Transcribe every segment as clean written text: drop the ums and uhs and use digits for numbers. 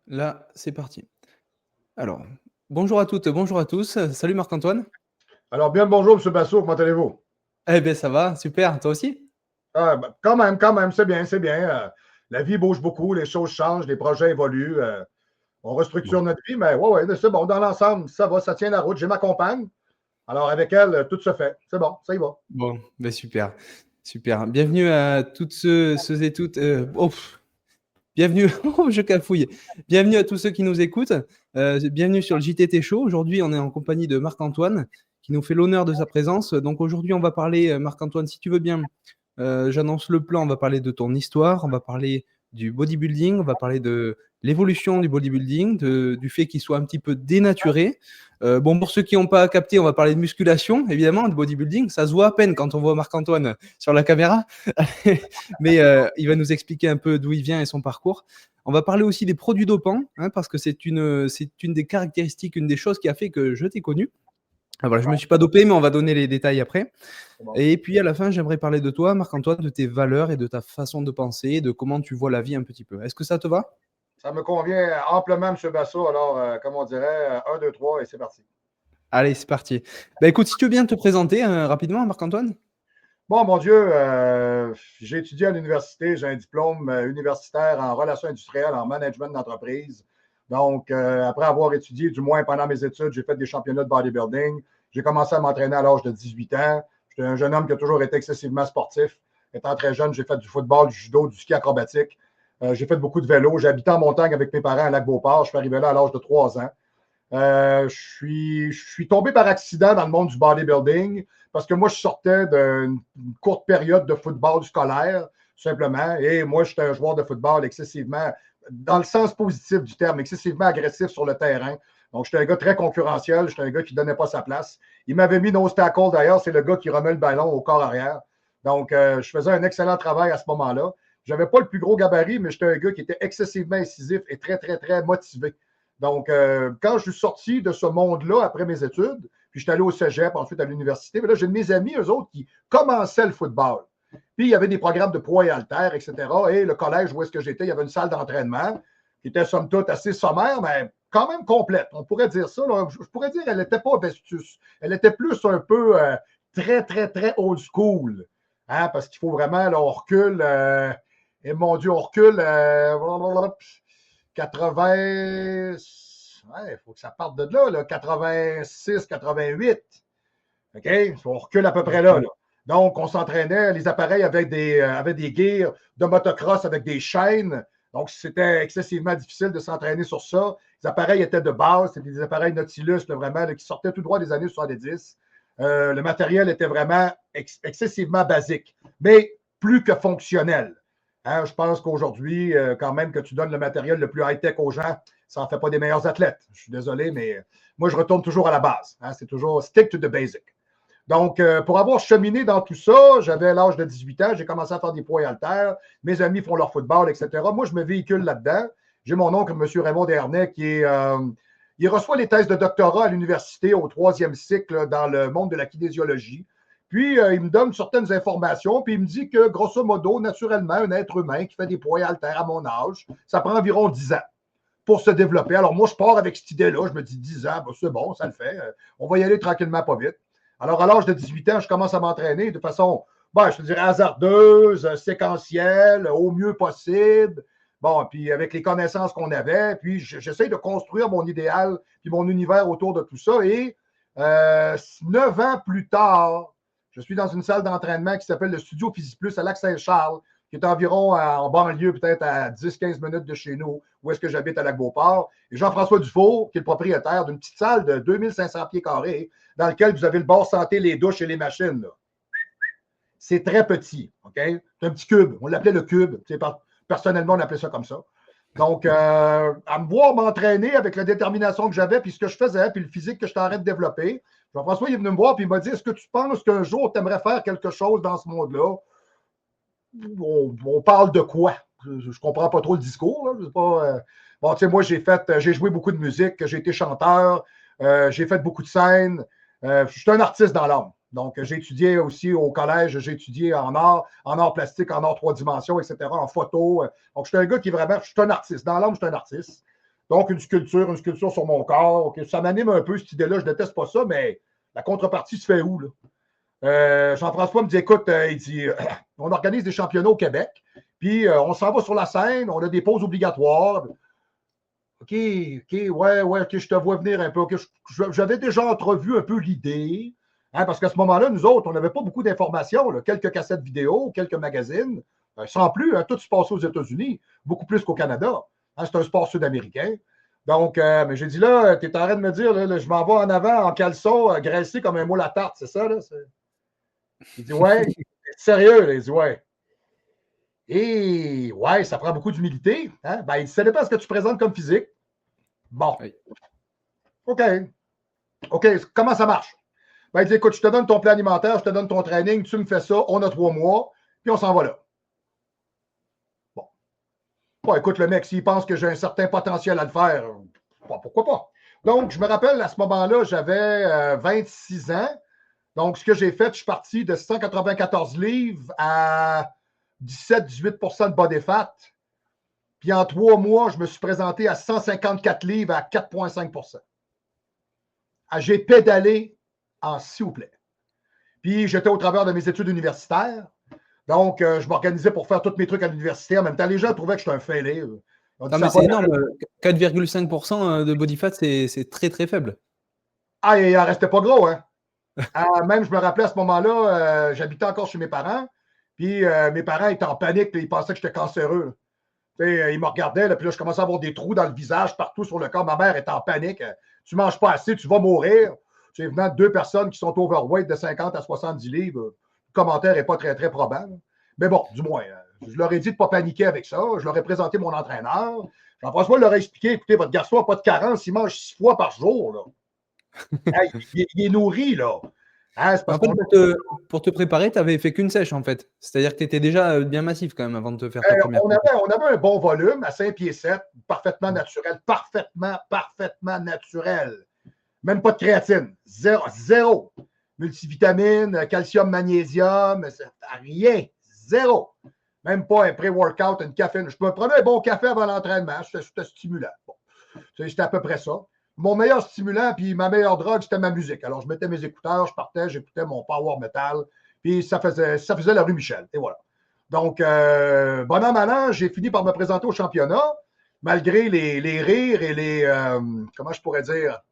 Là, c'est parti. Alors, bonjour à toutes, bonjour à tous. Salut Marc-Antoine. Alors, bien le bonjour, M. Bassot, comment allez-vous? Eh bien, ça va, super. Toi aussi? Quand même, c'est bien, c'est bien. La vie bouge beaucoup, les choses changent, les projets évoluent. On restructure Bon, notre vie, mais ouais, c'est bon. Dans l'ensemble, ça va, ça tient la route. J'ai ma compagne. Alors, avec elle, tout se fait. C'est bon, ça y va. bon, ben super, super. Bienvenue à toutes ceux et toutes. Bienvenue, oh, je cafouille. Bienvenue à tous ceux qui nous écoutent. Bienvenue sur le JTT Show. Aujourd'hui, on est en compagnie de Marc-Antoine qui nous fait l'honneur de sa présence. Donc aujourd'hui, on va parler, Marc-Antoine, si tu veux bien, j'annonce le plan. On va parler de ton histoire, on va parler du bodybuilding, on va parler de l'évolution du bodybuilding, du fait qu'il soit un petit peu dénaturé. Bon, pour ceux qui n'ont pas capté, on va parler de musculation, évidemment, de bodybuilding. Ça se voit à peine quand on voit Marc-Antoine sur la caméra. Mais il va nous expliquer un peu d'où il vient et son parcours. On va parler aussi des produits dopants, hein, parce que c'est une des caractéristiques, une des choses qui a fait que je t'ai connu. Ah, voilà, je ne me suis pas dopé, mais on va donner les détails après. C'est bon. Et puis à la fin, j'aimerais parler de toi, Marc-Antoine, de tes valeurs et de ta façon de penser, de comment tu vois la vie un petit peu. Est-ce que ça te va? Ça me convient amplement, M. Bassot. Alors, comme on dirait, 1, 2, 3 et c'est parti. Allez, c'est parti. Bah, écoute, si tu veux bien te présenter rapidement, Marc-Antoine. Bon, mon Dieu, j'ai étudié à l'université. J'ai un diplôme universitaire en relations industrielles, en management d'entreprise. Donc, après avoir étudié, du moins pendant mes études, j'ai fait des championnats de bodybuilding. J'ai commencé à m'entraîner à l'âge de 18 ans. J'étais un jeune homme qui a toujours été excessivement sportif. Étant très jeune, j'ai fait du football, du judo, du ski acrobatique. J'ai fait beaucoup de vélo. J'ai habité en montagne avec mes parents à Lac-Beauport. Je suis arrivé là à l'âge de 3 ans. Je suis tombé par accident dans le monde du bodybuilding parce que moi, je sortais d'une courte période de football scolaire, simplement. Et moi, j'étais un joueur de football excessivement, dans le sens positif du terme, excessivement agressif sur le terrain. Donc, j'étais un gars très concurrentiel. J'étais un gars qui ne donnait pas sa place. Il m'avait mis nose tackle, d'ailleurs. C'est le gars qui remet le ballon au corps arrière. Donc, je faisais un excellent travail à ce moment-là. Je n'avais pas le plus gros gabarit, mais j'étais un gars qui était excessivement incisif et très, très, très motivé. Donc, quand je suis sorti de ce monde-là après mes études, puis je suis allé au cégep, ensuite à l'université, mais là, j'ai de mes amis, eux autres, qui commençaient le football. Puis, il y avait des programmes de poids et haltères, etc. Et le collège où est-ce que j'étais, il y avait une salle d'entraînement qui était, somme toute, assez sommaire, mais quand même complète. On pourrait dire ça. Là. Je pourrais dire qu'elle n'était pas Vestus. Elle était plus un peu très, très, très old school. Hein, parce qu'il faut vraiment, là, on recule. Et mon Dieu, on recule. 80. Il faut que ça parte de là, 86, 88. OK? On recule à peu près là. Donc, on s'entraînait, les appareils avaient des gears de motocross avec des chaînes. Donc, c'était excessivement difficile de s'entraîner sur ça. Les appareils étaient de base, c'était des appareils Nautilus, là, vraiment, là, qui sortaient tout droit des années 70. Le matériel était vraiment excessivement basique, mais plus que fonctionnel. Hein, je pense qu'aujourd'hui, quand même, que tu donnes le matériel le plus high-tech aux gens, ça n'en fait pas des meilleurs athlètes. Je suis désolé, mais moi, je retourne toujours à la base. Hein, c'est toujours stick to the basic. Donc, pour avoir cheminé dans tout ça, j'avais l'âge de 18 ans, j'ai commencé à faire des poids et haltères. Mes amis font leur football, etc. Moi, je me véhicule là-dedans. J'ai mon oncle, M. Raymond Dernay, il reçoit les thèses de doctorat à l'université au 3e cycle dans le monde de la kinésiologie. Puis, il me donne certaines informations, puis il me dit que, grosso modo, naturellement, un être humain qui fait des poids et haltères à mon âge, ça prend environ 10 ans pour se développer. Alors, moi, je pars avec cette idée-là. Je me dis 10 ans, ben, c'est bon, ça le fait. On va y aller tranquillement, pas vite. Alors, à l'âge de 18 ans, je commence à m'entraîner de façon, je te dirais, hasardeuse, séquentielle, au mieux possible. Bon, puis avec les connaissances qu'on avait, puis j'essaie de construire mon idéal, puis mon univers autour de tout ça. Et 9 ans plus tard, je suis dans une salle d'entraînement qui s'appelle le Studio Physi Plus à Lac-Saint-Charles, qui est environ en banlieue, peut-être à 10-15 minutes de chez nous, où est-ce que j'habite à Lac-Beauport. Et Jean-François Dufour, qui est le propriétaire d'une petite salle de 2500 pieds carrés, dans laquelle vous avez le bord santé, les douches et les machines. Là. C'est très petit. OK? C'est un petit cube. On l'appelait le cube. Personnellement, on appelait ça comme ça. Donc, à me voir m'entraîner avec la détermination que j'avais, puis ce que je faisais, puis le physique que j'étais en train de développer, Jean-François il est venu me voir, puis il m'a dit, est-ce que tu penses qu'un jour, tu aimerais faire quelque chose dans ce monde-là? On parle de quoi? Je ne comprends pas trop le discours. Là. Pas, bon, tu sais, moi, j'ai joué beaucoup de musique, j'ai été chanteur, j'ai fait beaucoup de scènes. Je suis un artiste dans l'âme. Donc, j'ai étudié aussi au collège, j'ai étudié en art plastique, en art 3 dimensions, etc., en photo. Donc, je suis un gars qui vraiment, je suis un artiste. Dans l'âme, je suis un artiste. Donc, une sculpture sur mon corps. Okay. Ça m'anime un peu, cette idée-là. Je déteste pas ça, mais la contrepartie se fait où, là? Jean-François me dit, écoute, il dit, on organise des championnats au Québec, puis on s'en va sur la scène, on a des pauses obligatoires. OK, ouais, OK, je te vois venir un peu. Okay, j'avais déjà entrevu un peu l'idée, hein, parce qu'à ce moment-là, nous autres, on n'avait pas beaucoup d'informations, là, quelques cassettes vidéo, quelques magazines, sans plus, hein, tout se passe aux États-Unis, beaucoup plus qu'au Canada. Hein, c'est un sport sud-américain. Donc, mais j'ai dit là, tu es en train de me dire, là, je m'en vais en avant en caleçon, graissé comme un moule à tarte, c'est ça, là? Il dit, ouais, sérieux, là, il dit, ouais. Et ouais, ça prend beaucoup d'humilité. Hein? Ben, ça dépend de ce que tu présentes comme physique. Bon. Oui. OK, comment ça marche? Ben, il dit, écoute, je te donne ton plan alimentaire, je te donne ton training, tu me fais ça, on a 3 mois, puis on s'en va là. Bon, écoute, le mec, s'il pense que j'ai un certain potentiel à le faire, pourquoi pas? Donc, je me rappelle, à ce moment-là, j'avais 26 ans. Donc, ce que j'ai fait, je suis parti de 194 livres à 17-18% de body fat. Puis en 3 mois, je me suis présenté à 154 livres à 4,5%. J'ai pédalé en s'il vous plaît. Puis j'étais au travers de mes études universitaires. Donc, je m'organisais pour faire tous mes trucs à l'université. En même temps, les gens trouvaient que j'étais un failé. Non, mais c'est énorme. 4,5% de body fat, c'est très, très faible. Ah, il n'en restait pas gros, hein? Même, je me rappelais à ce moment-là, j'habitais encore chez mes parents. Puis mes parents étaient en panique. Ils pensaient que j'étais cancéreux. Ils me regardaient. Là, puis là, je commençais à avoir des trous dans le visage, partout sur le corps. Ma mère était en panique. Tu ne manges pas assez, tu vas mourir. C'est venant de 2 personnes qui sont overweight de 50 à 70 livres. Le commentaire n'est pas très, très probable. Mais bon, du moins, je leur ai dit de ne pas paniquer avec ça. Je leur ai présenté mon entraîneur. Jean-François leur a expliqué, écoutez, votre garçon n'a pas de carence, il mange 6 fois par jour. Là. Hey, il est nourri, là. Hein, en fait, pour te préparer, tu n'avais fait qu'une sèche, en fait. C'est-à-dire que tu étais déjà bien massif quand même avant de te faire ta première. On avait un bon volume à 5 pieds 7, parfaitement naturel. Parfaitement naturel. Même pas de créatine. Zéro. Multivitamine, calcium, magnésium, rien. Zéro. Même pas un pré-workout, une caféine. Je me prenais un bon café avant l'entraînement. C'était stimulant. Bon. C'était à peu près ça. Mon meilleur stimulant puis ma meilleure drogue, c'était ma musique. Alors, je mettais mes écouteurs, je partais, j'écoutais mon power metal, puis ça faisait la rue Michel. Et voilà. Donc, bon an, mal an, j'ai fini par me présenter au championnat, malgré les rires et comment je pourrais dire,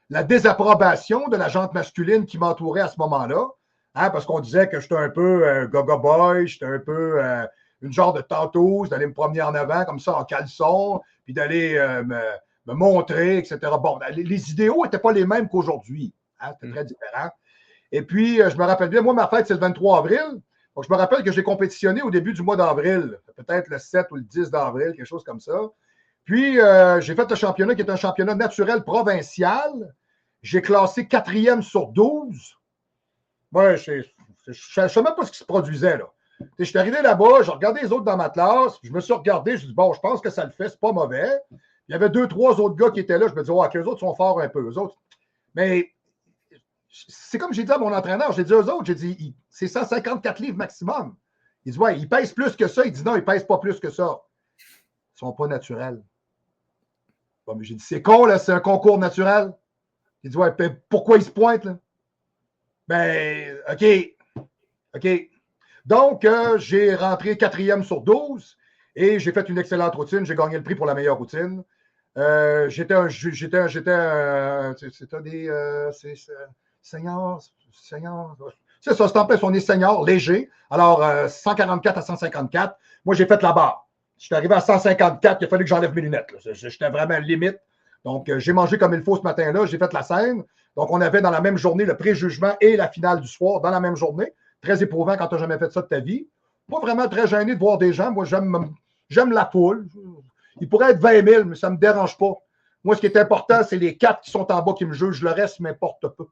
la désapprobation de la jante masculine qui m'entourait à ce moment-là, hein, parce qu'on disait que j'étais un peu go-go boy, j'étais un peu une genre de tantouse, d'aller me promener en avant comme ça en caleçon, puis d'aller me montrer, etc. Bon, les idéaux n'étaient pas les mêmes qu'aujourd'hui. Hein, c'était très différent. Et puis, je me rappelle bien, moi, ma fête, c'est le 23 avril. Donc, je me rappelle que j'ai compétitionné au début du mois d'avril, peut-être le 7 ou le 10 d'avril, quelque chose comme ça. Puis, j'ai fait le championnat qui est un championnat naturel provincial. J'ai classé 4e sur 12. Moi, je ne savais même pas ce qui se produisait, là. Je suis arrivé là-bas, j'ai regardé les autres dans ma classe, je me suis regardé, je me suis dit, bon, je pense que ça le fait, c'est pas mauvais. Il y avait 2-3 autres gars qui étaient là, je me disais, OK, eux autres sont forts un peu, eux autres. Mais c'est comme j'ai dit à mon entraîneur, j'ai dit aux autres, j'ai dit, c'est 154 livres maximum. Il dit, ouais, ils pèsent plus que ça. Il dit, non, ils pèsent pas plus que ça. Ils sont pas naturels. Bon, mais j'ai dit, c'est con, là, c'est un concours naturel. Il dit, ouais, pourquoi ils se pointent, là? Ben, OK. Donc, j'ai rentré 4e sur 12 et j'ai fait une excellente routine. J'ai gagné le prix pour la meilleure routine. C'était des seniors. C'est ça, c'est en plus, on est senior, léger. Alors, 144 à 154. Moi, j'ai fait la barre. Je suis arrivé à 154, il a fallu que j'enlève mes lunettes. J'étais vraiment limite. Donc, j'ai mangé comme il faut ce matin-là. J'ai fait la scène. Donc, on avait dans la même journée le pré-jugement et la finale du soir dans la même journée. Très éprouvant quand tu n'as jamais fait ça de ta vie. Pas vraiment très gêné de voir des gens. Moi, j'aime la foule. Il pourrait être 20 000, mais ça ne me dérange pas. Moi, ce qui est important, c'est les 4 qui sont en bas qui me jugent. Le reste m'importe peu.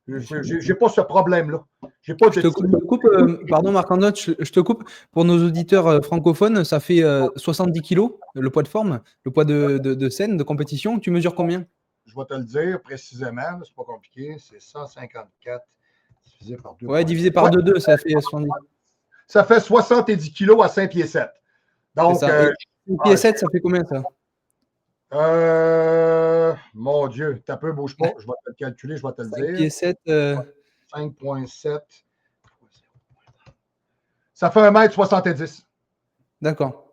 Je n'ai pas ce problème-là. Je te coupe, pardon Marc-Antoine, je te coupe. Pour nos auditeurs francophones, ça fait 70 kilos, le poids de forme, le poids de scène, de compétition. Tu mesures combien? Je vais te le dire précisément. C'est pas compliqué. C'est 154 divisé par 2. Ouais, divisé par 2, ça fait 70. Ça fait 70 kilos à 5 pieds 7. Donc, 5 pieds 7, ça fait combien ça? Mon Dieu, t'as peu, bouge pas. Je vais te le calculer, je vais te le 5 dire. pieds 7. 5,7. Ça fait 1,70 m. D'accord.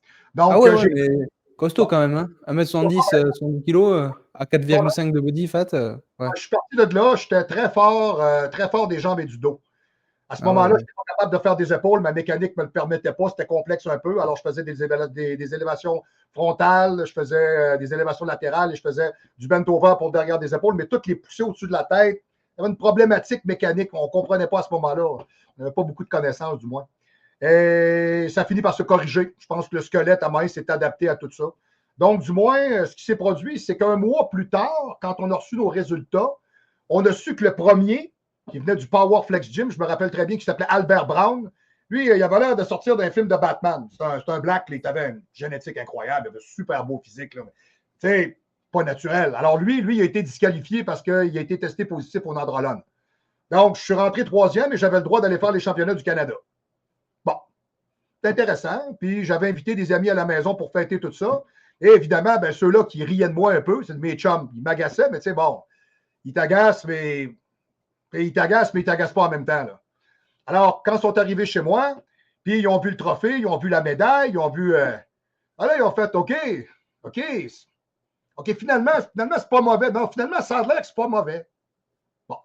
Ah Donc, ouais, ouais, j'ai. mais costaud Bon, quand même. Hein. 1m70, 70 kg, à 4,5 de body fat. Ouais. je suis parti de là, j'étais très fort des jambes et du dos. À ce Ah ouais, moment-là, je ouais. n'étais pas capable de faire des épaules. Ma mécanique ne me le permettait pas. C'était complexe un peu. Alors, je faisais des élévations frontales, je faisais des élévations latérales et je faisais du bent-over pour derrière des épaules. Mais toutes les poussées au-dessus de la tête, il y avait une problématique mécanique. On ne comprenait pas à ce moment-là. On n'avait pas beaucoup de connaissances, du moins. Et ça finit par se corriger. Je pense que le squelette à main s'est adapté à tout ça. Donc, du moins, ce qui s'est produit, c'est qu'un mois plus tard, quand on a reçu nos résultats, on a su que le premier, qui venait du Power Flex Gym, je me rappelle très bien, qui s'appelait Albert Brown, lui, il avait l'air de sortir d'un film de Batman. C'est un black, il avait une génétique incroyable, il avait un super beau physique. Tu sais, pas naturel. Alors lui, il a été disqualifié parce qu'il a été testé positif au nandrolone. Donc, je suis rentré troisième et j'avais le droit d'aller faire les championnats du Canada. Bon, c'est intéressant. Puis j'avais invité des amis à la maison pour fêter tout ça. Et évidemment, ben, ceux-là qui riaient de moi un peu, c'est de mes chums. Ils m'agaçaient, mais tu sais, bon, ils t'agacent, mais ils t'agacent pas en même temps. Là. Alors, quand ils sont arrivés chez moi, puis ils ont vu le trophée, ils ont vu la médaille, ils ont vu. Alors, ils ont fait OK, OK, OK, finalement, c'est pas mauvais. Non, finalement, ça a l'air que c'est pas mauvais. Bon.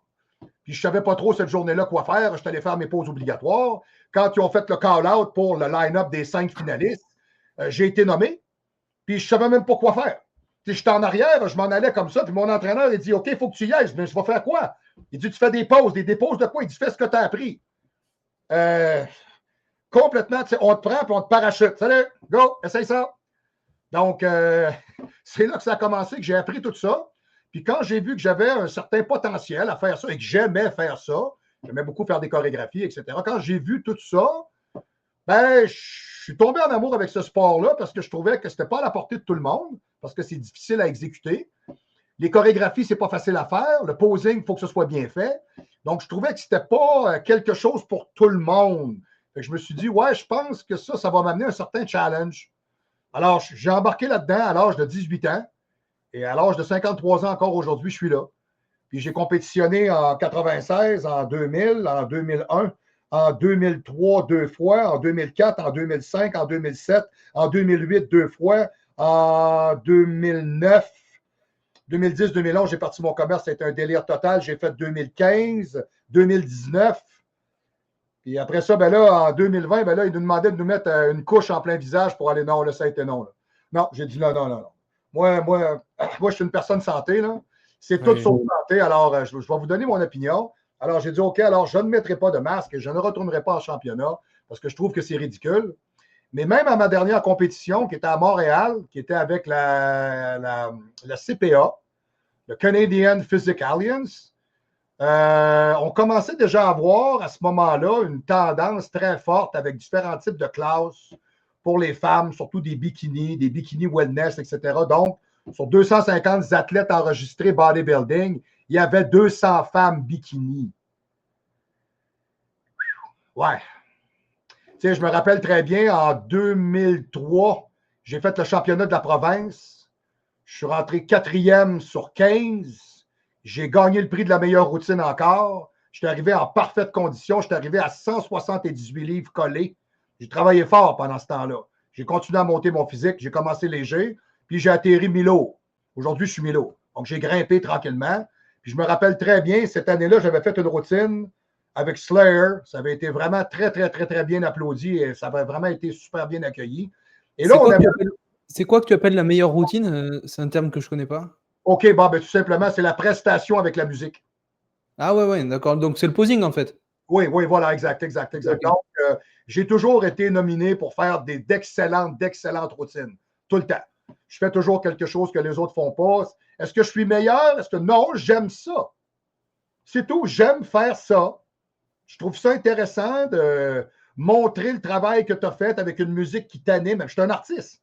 Puis je savais pas trop cette journée-là quoi faire. Je suis allé faire mes pauses obligatoires. Quand ils ont fait le call-out pour le line-up des 5 finalistes, j'ai été nommé, puis je savais même pas quoi faire. Puis j'étais en arrière, je m'en allais comme ça, puis mon entraîneur, il dit OK, il faut que tu y ailles. Mais je vais faire quoi? Il dit tu fais des pauses de quoi? Il dit fais ce que tu as appris. Complètement, on te prend puis on te parachute. Salut, go, essaye ça. Donc, c'est là que ça a commencé, que j'ai appris tout ça. Puis quand j'ai vu que j'avais un certain potentiel à faire ça et que j'aimais faire ça, j'aimais beaucoup faire des chorégraphies, etc. Quand j'ai vu tout ça, ben, je suis tombé en amour avec ce sport-là parce que je trouvais que ce n'était pas à la portée de tout le monde, parce que c'est difficile à exécuter. Les chorégraphies, c'est pas facile à faire. Le posing, il faut que ce soit bien fait. Donc, je trouvais que c'était pas quelque chose pour tout le monde. Fait que je me suis dit, ouais, je pense que ça va m'amener un certain challenge. Alors, j'ai embarqué là-dedans à l'âge de 18 ans. Et à l'âge de 53 ans encore aujourd'hui, je suis là. Puis j'ai compétitionné en 96, en 2000, en 2001, en 2003 deux fois, en 2004, en 2005, en 2007, en 2008 deux fois, en 2009. 2010-2011, j'ai parti mon commerce, c'était un délire total. J'ai fait 2015, 2019. Puis après ça, ben là, en 2020, ben là, ils nous demandaient de nous mettre une couche en plein visage pour aller non, là, ça a été non. Là. Non, j'ai dit non, non, non, non. Moi, je suis une personne santé, là. C'est tout sauf santé. Alors, je vais vous donner mon opinion. Alors, j'ai dit, OK, alors je ne mettrai pas de masque et je ne retournerai pas en championnat parce que je trouve que c'est ridicule. Mais même à ma dernière compétition, qui était à Montréal, qui était avec la CPA, le Canadian Physique Alliance, on commençait déjà à voir à ce moment-là une tendance très forte avec différents types de classes pour les femmes, surtout des bikinis wellness, etc. Donc, sur 250 athlètes enregistrés bodybuilding, il y avait 200 femmes bikini. Ouais. Tu sais, je me rappelle très bien, en 2003, j'ai fait le championnat de la province. Je suis rentré 4e sur 15. J'ai gagné le prix de la meilleure routine encore. Je suis arrivé en parfaite condition. Je suis arrivé à 178 livres collés. J'ai travaillé fort pendant ce temps-là. J'ai continué à monter mon physique. J'ai commencé léger, puis j'ai atterri mi-lourd. Aujourd'hui, je suis mi-lourd. Donc, j'ai grimpé tranquillement. Puis je me rappelle très bien, cette année-là, j'avais fait une routine avec Slayer. Ça avait été vraiment très, très, très, très bien applaudi et ça avait vraiment été super bien accueilli. Et là, c'est quoi que tu appelles la meilleure routine? C'est un terme que je connais pas. OK, bon, ben, tout simplement, c'est la prestation avec la musique. Ah ouais, ouais, d'accord. Donc, c'est le posing, en fait. Oui, oui, voilà, exact. Okay. Donc, j'ai toujours été nominé pour faire d'excellentes routines, tout le temps. Je fais toujours quelque chose que les autres ne font pas. Est-ce que je suis meilleur? Est-ce que non, j'aime ça. C'est tout, j'aime faire ça. Je trouve ça intéressant de montrer le travail que tu as fait avec une musique qui t'anime. Je suis un artiste.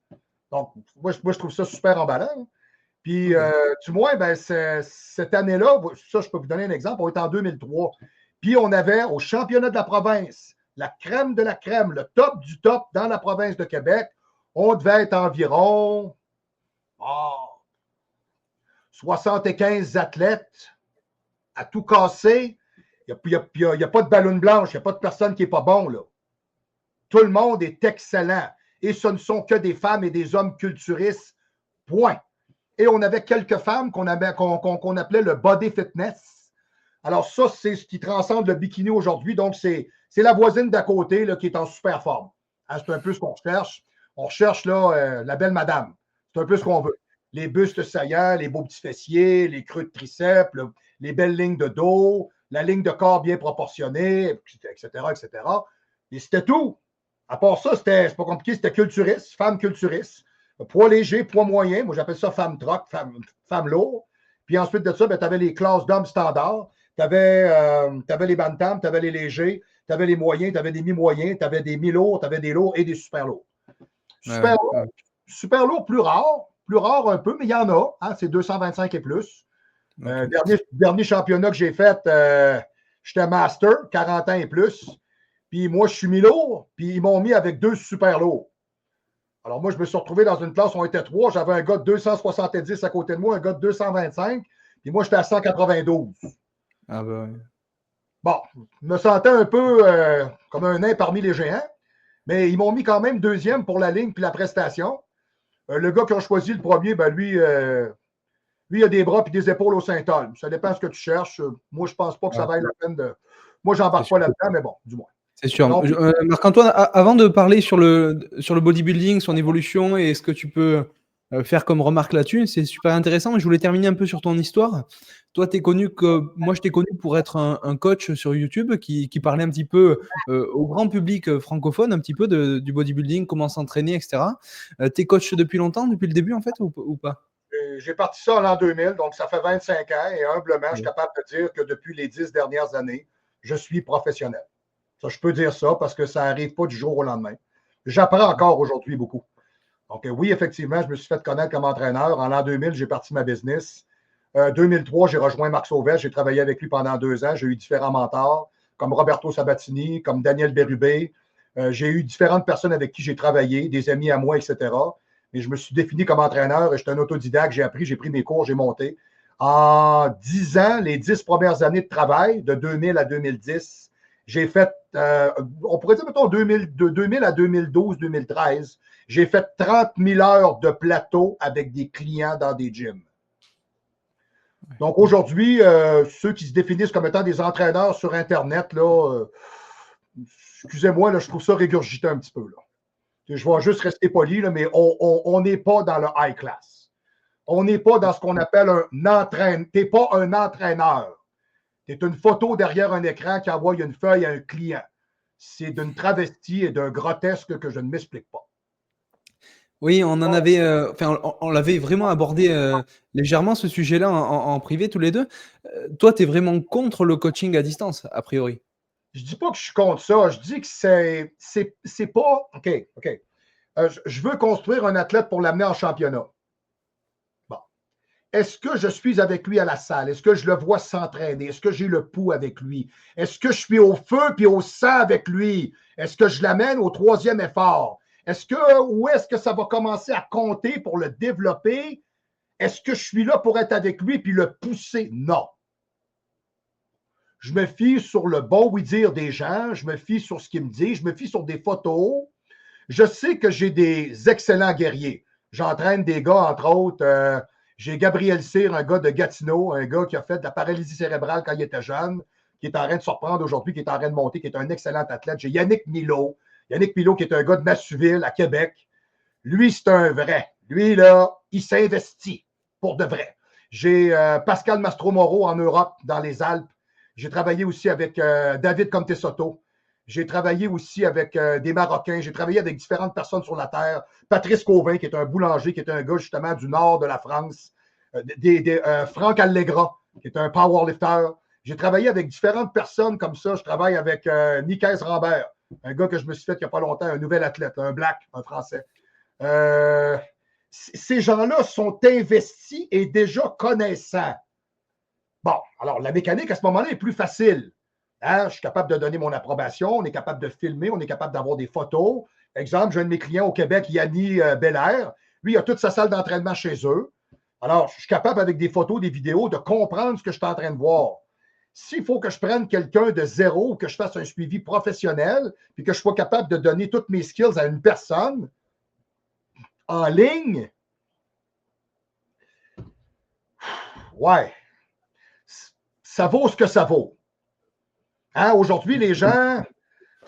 Donc, moi, je trouve ça super emballant. Puis, du moins, ben, cette année-là, ça, je peux vous donner un exemple, on est en 2003. Puis, on avait au championnat de la province, la crème de la crème, le top du top dans la province de Québec. On devait être environ 75 athlètes à tout casser. Il n'y a pas de ballon blanche, il n'y a pas de personne qui n'est pas bon, là. Tout le monde est excellent. Et ce ne sont que des femmes et des hommes culturistes. Point. Et on avait quelques femmes qu'on appelait le body fitness. Alors ça, c'est ce qui transcende le bikini aujourd'hui. Donc, c'est la voisine d'à côté là, qui est en super forme. Hein, c'est un peu ce qu'on recherche. On recherche là, la belle madame. C'est un peu ce qu'on veut. Les bustes saillants, les beaux petits fessiers, les creux de triceps, les belles lignes de dos, la ligne de corps bien proportionnée, etc., etc. Et c'était tout. À part ça, c'est pas compliqué, c'était culturiste, femme culturiste. Poids léger, poids moyen, moi j'appelle ça femme troc, femme lourde. Puis ensuite de ça, ben, tu avais les classes d'hommes standards, tu avais les bantams, tu avais les légers, tu avais les moyens, tu avais des mi-moyens, tu avais des mi-lourds, tu avais des lourds et des super lourds. Super lourd, plus rare un peu, mais il y en a, hein, c'est 225 et plus. Dernier championnat que j'ai fait, j'étais master, 40 ans et plus. Puis moi, je suis mis lourd, puis ils m'ont mis avec 2 super lourds. Alors moi, je me suis retrouvé dans une classe où on était 3. J'avais un gars de 270 à côté de moi, un gars de 225, puis moi, j'étais à 192. Ah ben ouais. Bon, je me sentais un peu comme un nain parmi les géants, mais ils m'ont mis quand même deuxième pour la ligne puis la prestation. Le gars qui a choisi le premier, ben lui, il a des bras et des épaules au Saint-Olme. Ça dépend de ce que tu cherches. Moi, je ne pense pas que ça vaille la peine de. Moi, je n'embarque pas là-dedans, mais bon, du moins. C'est sûr. Donc, Marc-Antoine, avant de parler sur le bodybuilding, son évolution et ce que tu peux faire comme remarque là-dessus, c'est super intéressant. Je voulais terminer un peu sur ton histoire. Toi, moi, je t'ai connu pour être un coach sur YouTube qui parlait un petit peu au grand public francophone, un petit peu du bodybuilding, comment s'entraîner, etc. Tu es coach depuis longtemps, depuis le début, en fait, ou pas? j'ai parti ça en l'an 2000, donc ça fait 25 ans, et humblement, je suis capable de dire que depuis les 10 dernières années, je suis professionnel. Ça, je peux dire ça parce que ça n'arrive pas du jour au lendemain. J'apprends encore aujourd'hui beaucoup. Donc, oui, effectivement, je me suis fait connaître comme entraîneur. En l'an 2000, j'ai parti ma business. 2003, j'ai rejoint Marc Sauvet. J'ai travaillé avec lui pendant 2 ans. J'ai eu différents mentors, comme Roberto Sabatini, comme Daniel Bérubé. J'ai eu différentes personnes avec qui j'ai travaillé, des amis à moi, etc. Mais je me suis défini comme entraîneur et j'étais un autodidacte. J'ai appris, j'ai pris mes cours, j'ai monté. En 10 ans, les 10 premières années de travail, de 2000 à 2010, j'ai fait, on pourrait dire, mettons, de 2000 à 2012, 2013, j'ai fait 30 000 heures de plateau avec des clients dans des gyms. Donc aujourd'hui, ceux qui se définissent comme étant des entraîneurs sur Internet, là, excusez-moi, là, je trouve ça régurgité un petit peu. Là. Je vais juste rester poli, là, mais on n'est pas dans le high class. On n'est pas dans ce qu'on appelle un entraîneur. Tu n'es pas un entraîneur. Tu es une photo derrière un écran qui envoie une feuille à un client. C'est d'une travestie et d'un grotesque que je ne m'explique pas. Oui, on en avait, on l'avait vraiment abordé légèrement ce sujet-là en privé tous les deux. Toi, tu es vraiment contre le coaching à distance, a priori. Je ne dis pas que je suis contre ça. Je dis que c'est pas. OK. Je veux construire un athlète pour l'amener en championnat. Bon. Est-ce que je suis avec lui à la salle? Est-ce que je le vois s'entraîner? Est-ce que j'ai le pouls avec lui? Est-ce que je suis au feu puis au sang avec lui? Est-ce que je l'amène au 3e effort? Où est-ce que ça va commencer à compter pour le développer? Est-ce que je suis là pour être avec lui puis le pousser? Non. Je me fie sur le bon oui-dire des gens, je me fie sur ce qu'ils me disent, je me fie sur des photos. Je sais que j'ai des excellents guerriers. J'entraîne des gars, entre autres. J'ai Gabriel Cyr, un gars de Gatineau, un gars qui a fait de la paralysie cérébrale quand il était jeune, qui est en train de se reprendre aujourd'hui, qui est en train de monter, qui est un excellent athlète. J'ai Yannick Milot. Yannick Milot, qui est un gars de Massuville, à Québec. Lui, c'est un vrai. Lui, là, il s'investit pour de vrai. J'ai Pascal Mastromoro en Europe, dans les Alpes. J'ai travaillé aussi avec David Comte-Soto. J'ai travaillé aussi avec des Marocains. J'ai travaillé avec différentes personnes sur la Terre. Patrice Cauvin, qui est un boulanger, qui est un gars justement du nord de la France. Franck Allegra, qui est un powerlifter. J'ai travaillé avec différentes personnes comme ça. Je travaille avec Nicaise Rambert, un gars que je me suis fait il n'y a pas longtemps, un nouvel athlète, un black, un français. Ces gens-là sont investis et déjà connaissants. Bon, alors la mécanique à ce moment-là est plus facile. Hein? Je suis capable de donner mon approbation, on est capable de filmer, on est capable d'avoir des photos. Exemple, j'ai un de mes clients au Québec, Yanni Belair. Lui, il a toute sa salle d'entraînement chez eux. Alors, je suis capable, avec des photos, des vidéos, de comprendre ce que je suis en train de voir. S'il faut que je prenne quelqu'un de zéro, que je fasse un suivi professionnel, puis que je sois capable de donner toutes mes skills à une personne en ligne, ouais, ça vaut ce que ça vaut. Hein? Aujourd'hui, les gens,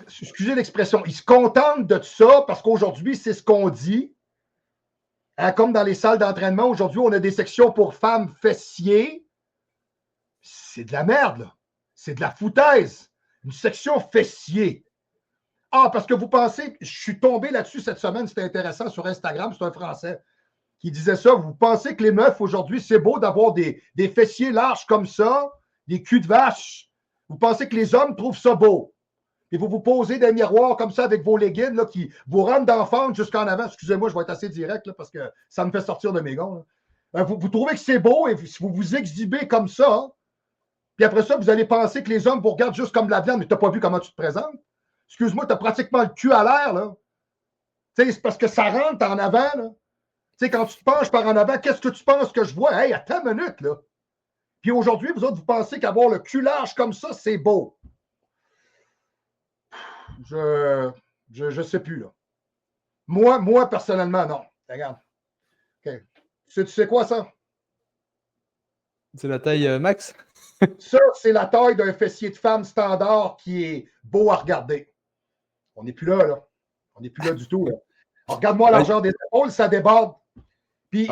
excusez l'expression, ils se contentent de tout ça parce qu'aujourd'hui, c'est ce qu'on dit. Hein? Comme dans les salles d'entraînement, aujourd'hui, on a des sections pour femmes fessiers. C'est de la merde, là. C'est de la foutaise. Une section fessier. Ah, parce que vous pensez, je suis tombé là-dessus cette semaine, c'était intéressant sur Instagram, c'est un Français qui disait ça. Vous pensez que les meufs aujourd'hui, c'est beau d'avoir des fessiers larges comme ça, des culs de vache. Vous pensez que les hommes trouvent ça beau. Et vous vous posez des miroirs comme ça avec vos leggings là, qui vous rentrent d'enfant jusqu'en avant. Excusez-moi, je vais être assez direct là, parce que ça me fait sortir de mes gonds. Vous trouvez que c'est beau et vous vous exhibez comme ça. Hein? Puis après ça, vous allez penser que les hommes vous regardent juste comme de la viande, mais tu n'as pas vu comment tu te présentes. Excuse-moi, tu as pratiquement le cul à l'air. Là. C'est parce que ça rentre en avant. Là. Quand tu te penches par en avant, qu'est-ce que tu penses que je vois? Hey, attends une minute. Là. Puis aujourd'hui, vous autres, vous pensez qu'avoir le cul large comme ça, c'est beau. Je sais plus. Là. Moi, personnellement, non. Regarde. Okay. Tu sais quoi, ça? C'est la taille max? Ça, c'est la taille d'un fessier de femme standard qui est beau à regarder. On n'est plus là, là. On n'est plus là du tout. Là. Regarde-moi la largeur des épaules, ça déborde. Puis,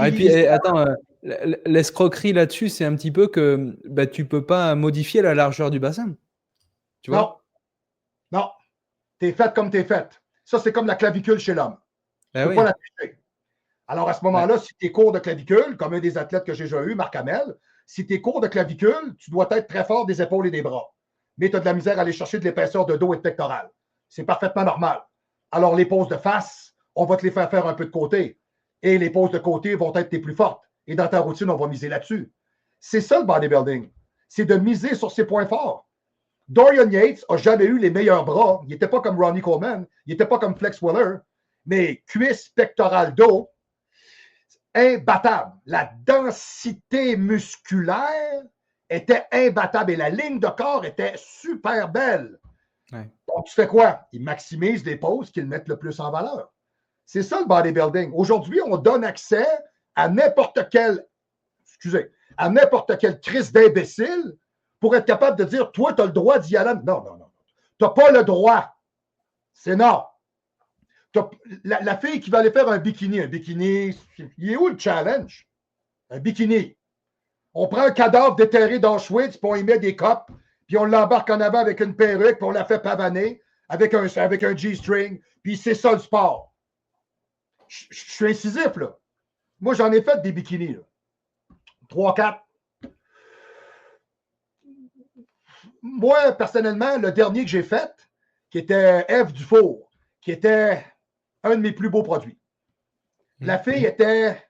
attends, l'escroquerie là-dessus, c'est un petit peu que tu ne peux pas modifier la largeur du bassin. Tu vois? Non. T'es faite comme t'es faite. Ça, c'est comme la clavicule chez l'homme. Tu ne peux pas la toucher. Alors, à ce moment-là, si tu es court de clavicule, comme un des athlètes que j'ai déjà eu, Marc Hamel, si tu es court de clavicule, tu dois être très fort des épaules et des bras. Mais tu as de la misère à aller chercher de l'épaisseur de dos et de pectoral. C'est parfaitement normal. Alors, les poses de face, on va te les faire un peu de côté. Et les poses de côté vont être les plus fortes. Et dans ta routine, on va miser là-dessus. C'est ça le bodybuilding. C'est de miser sur ses points forts. Dorian Yates n'a jamais eu les meilleurs bras. Il n'était pas comme Ronnie Coleman. Il n'était pas comme Flex Wheeler. Mais cuisse, pectoral, dos, imbattable. La densité musculaire était imbattable et la ligne de corps était super belle. Ouais. Donc, tu fais quoi? Ils maximisent les poses qu'ils mettent le plus en valeur. C'est ça le bodybuilding. Aujourd'hui, on donne accès à n'importe quel crise d'imbécile pour être capable de dire, toi, tu as le droit d'y aller. Non. Tu n'as pas le droit. C'est non. La fille qui va aller faire un bikini, il est où le challenge? Un bikini. On prend un cadavre déterré d'Auschwitz, puis on y met des copes, puis on l'embarque en avant avec une perruque, puis on la fait pavaner avec un G-string, puis c'est ça le sport. Je suis incisif, là. Moi, j'en ai fait des bikinis, là. 3, 4. Moi, personnellement, le dernier que j'ai fait, qui était Ève Dufour, qui était un de mes plus beaux produits. La fille était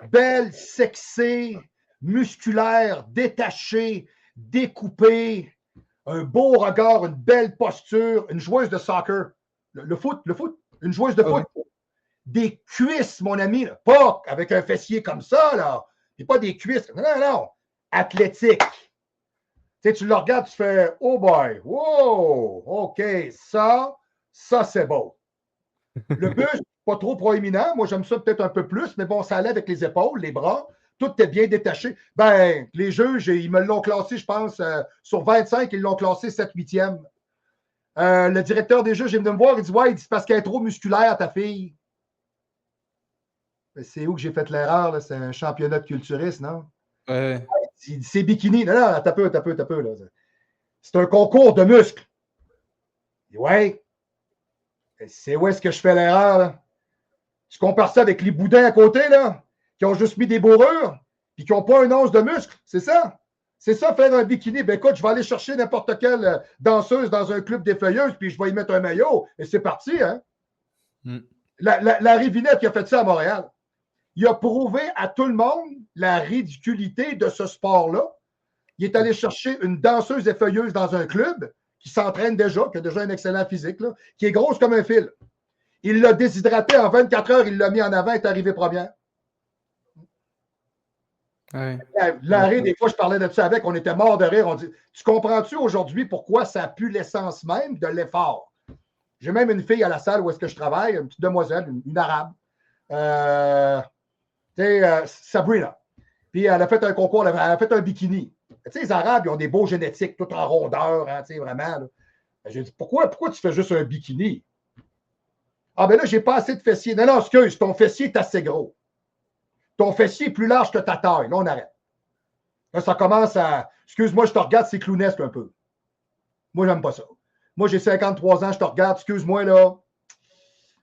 belle, sexée, musculaire, détachée, découpée, un beau regard, une belle posture, une joueuse de soccer. Le foot, une joueuse de foot. Des cuisses, mon ami, là. Pas avec un fessier comme ça, là. Et pas des cuisses. Non. Athlétique. Tu sais, tu le regardes, tu fais, oh boy, wow, OK, ça c'est beau. Le buste, pas trop proéminent. Moi, j'aime ça peut-être un peu plus, mais bon, ça allait avec les épaules, les bras. Tout était bien détaché. Ben, les juges, ils me l'ont classé, je pense, sur 25, ils l'ont classé 7-8e. Le directeur des juges, il vient me voir, il dit, ouais, il dit, parce qu'elle est trop musculaire, ta fille. Ben, c'est où que j'ai fait l'erreur, là? C'est un championnat de culturiste, non? Ouais. C'est bikini. Non, t'as peu, là. C'est un concours de muscles. Ouais. C'est où est-ce que je fais l'erreur, là? Je compare ça avec les boudins à côté, là, qui ont juste mis des bourrures, puis qui n'ont pas un once de muscle. C'est ça. C'est ça, faire un bikini. Ben écoute, je vais aller chercher n'importe quelle danseuse dans un club d'effeuilleuses, puis je vais y mettre un maillot, et c'est parti, hein? La Rivinette qui a fait ça à Montréal. Il a prouvé à tout le monde la ridiculité de ce sport-là. Il est allé chercher une danseuse effeuilleuse dans un club qui s'entraîne déjà, qui a déjà un excellent physique, là, qui est grosse comme un fil. Il l'a déshydraté en 24 heures, il l'a mis en avant, est arrivé première. Ouais. Larry, des fois, je parlais de ça avec, on était mort de rire. On dit, tu comprends-tu aujourd'hui pourquoi ça pue l'essence même de l'effort? J'ai même une fille à la salle où est-ce que je travaille, une petite demoiselle, une arabe. Sabrina. Puis elle a fait un concours, elle a fait un bikini. Tu sais, les Arabes, ils ont des beaux génétiques, tout en rondeur, hein, tu sais, vraiment. Là. J'ai dit, pourquoi tu fais juste un bikini? Ah, ben là, j'ai pas assez de fessiers. Non, excuse, ton fessier est assez gros. Ton fessier est plus large que ta taille. Là, on arrête. Là, ça commence à. Excuse-moi, je te regarde, c'est clownesque un peu. Moi, j'aime pas ça. Moi, j'ai 53 ans, je te regarde, excuse-moi, là.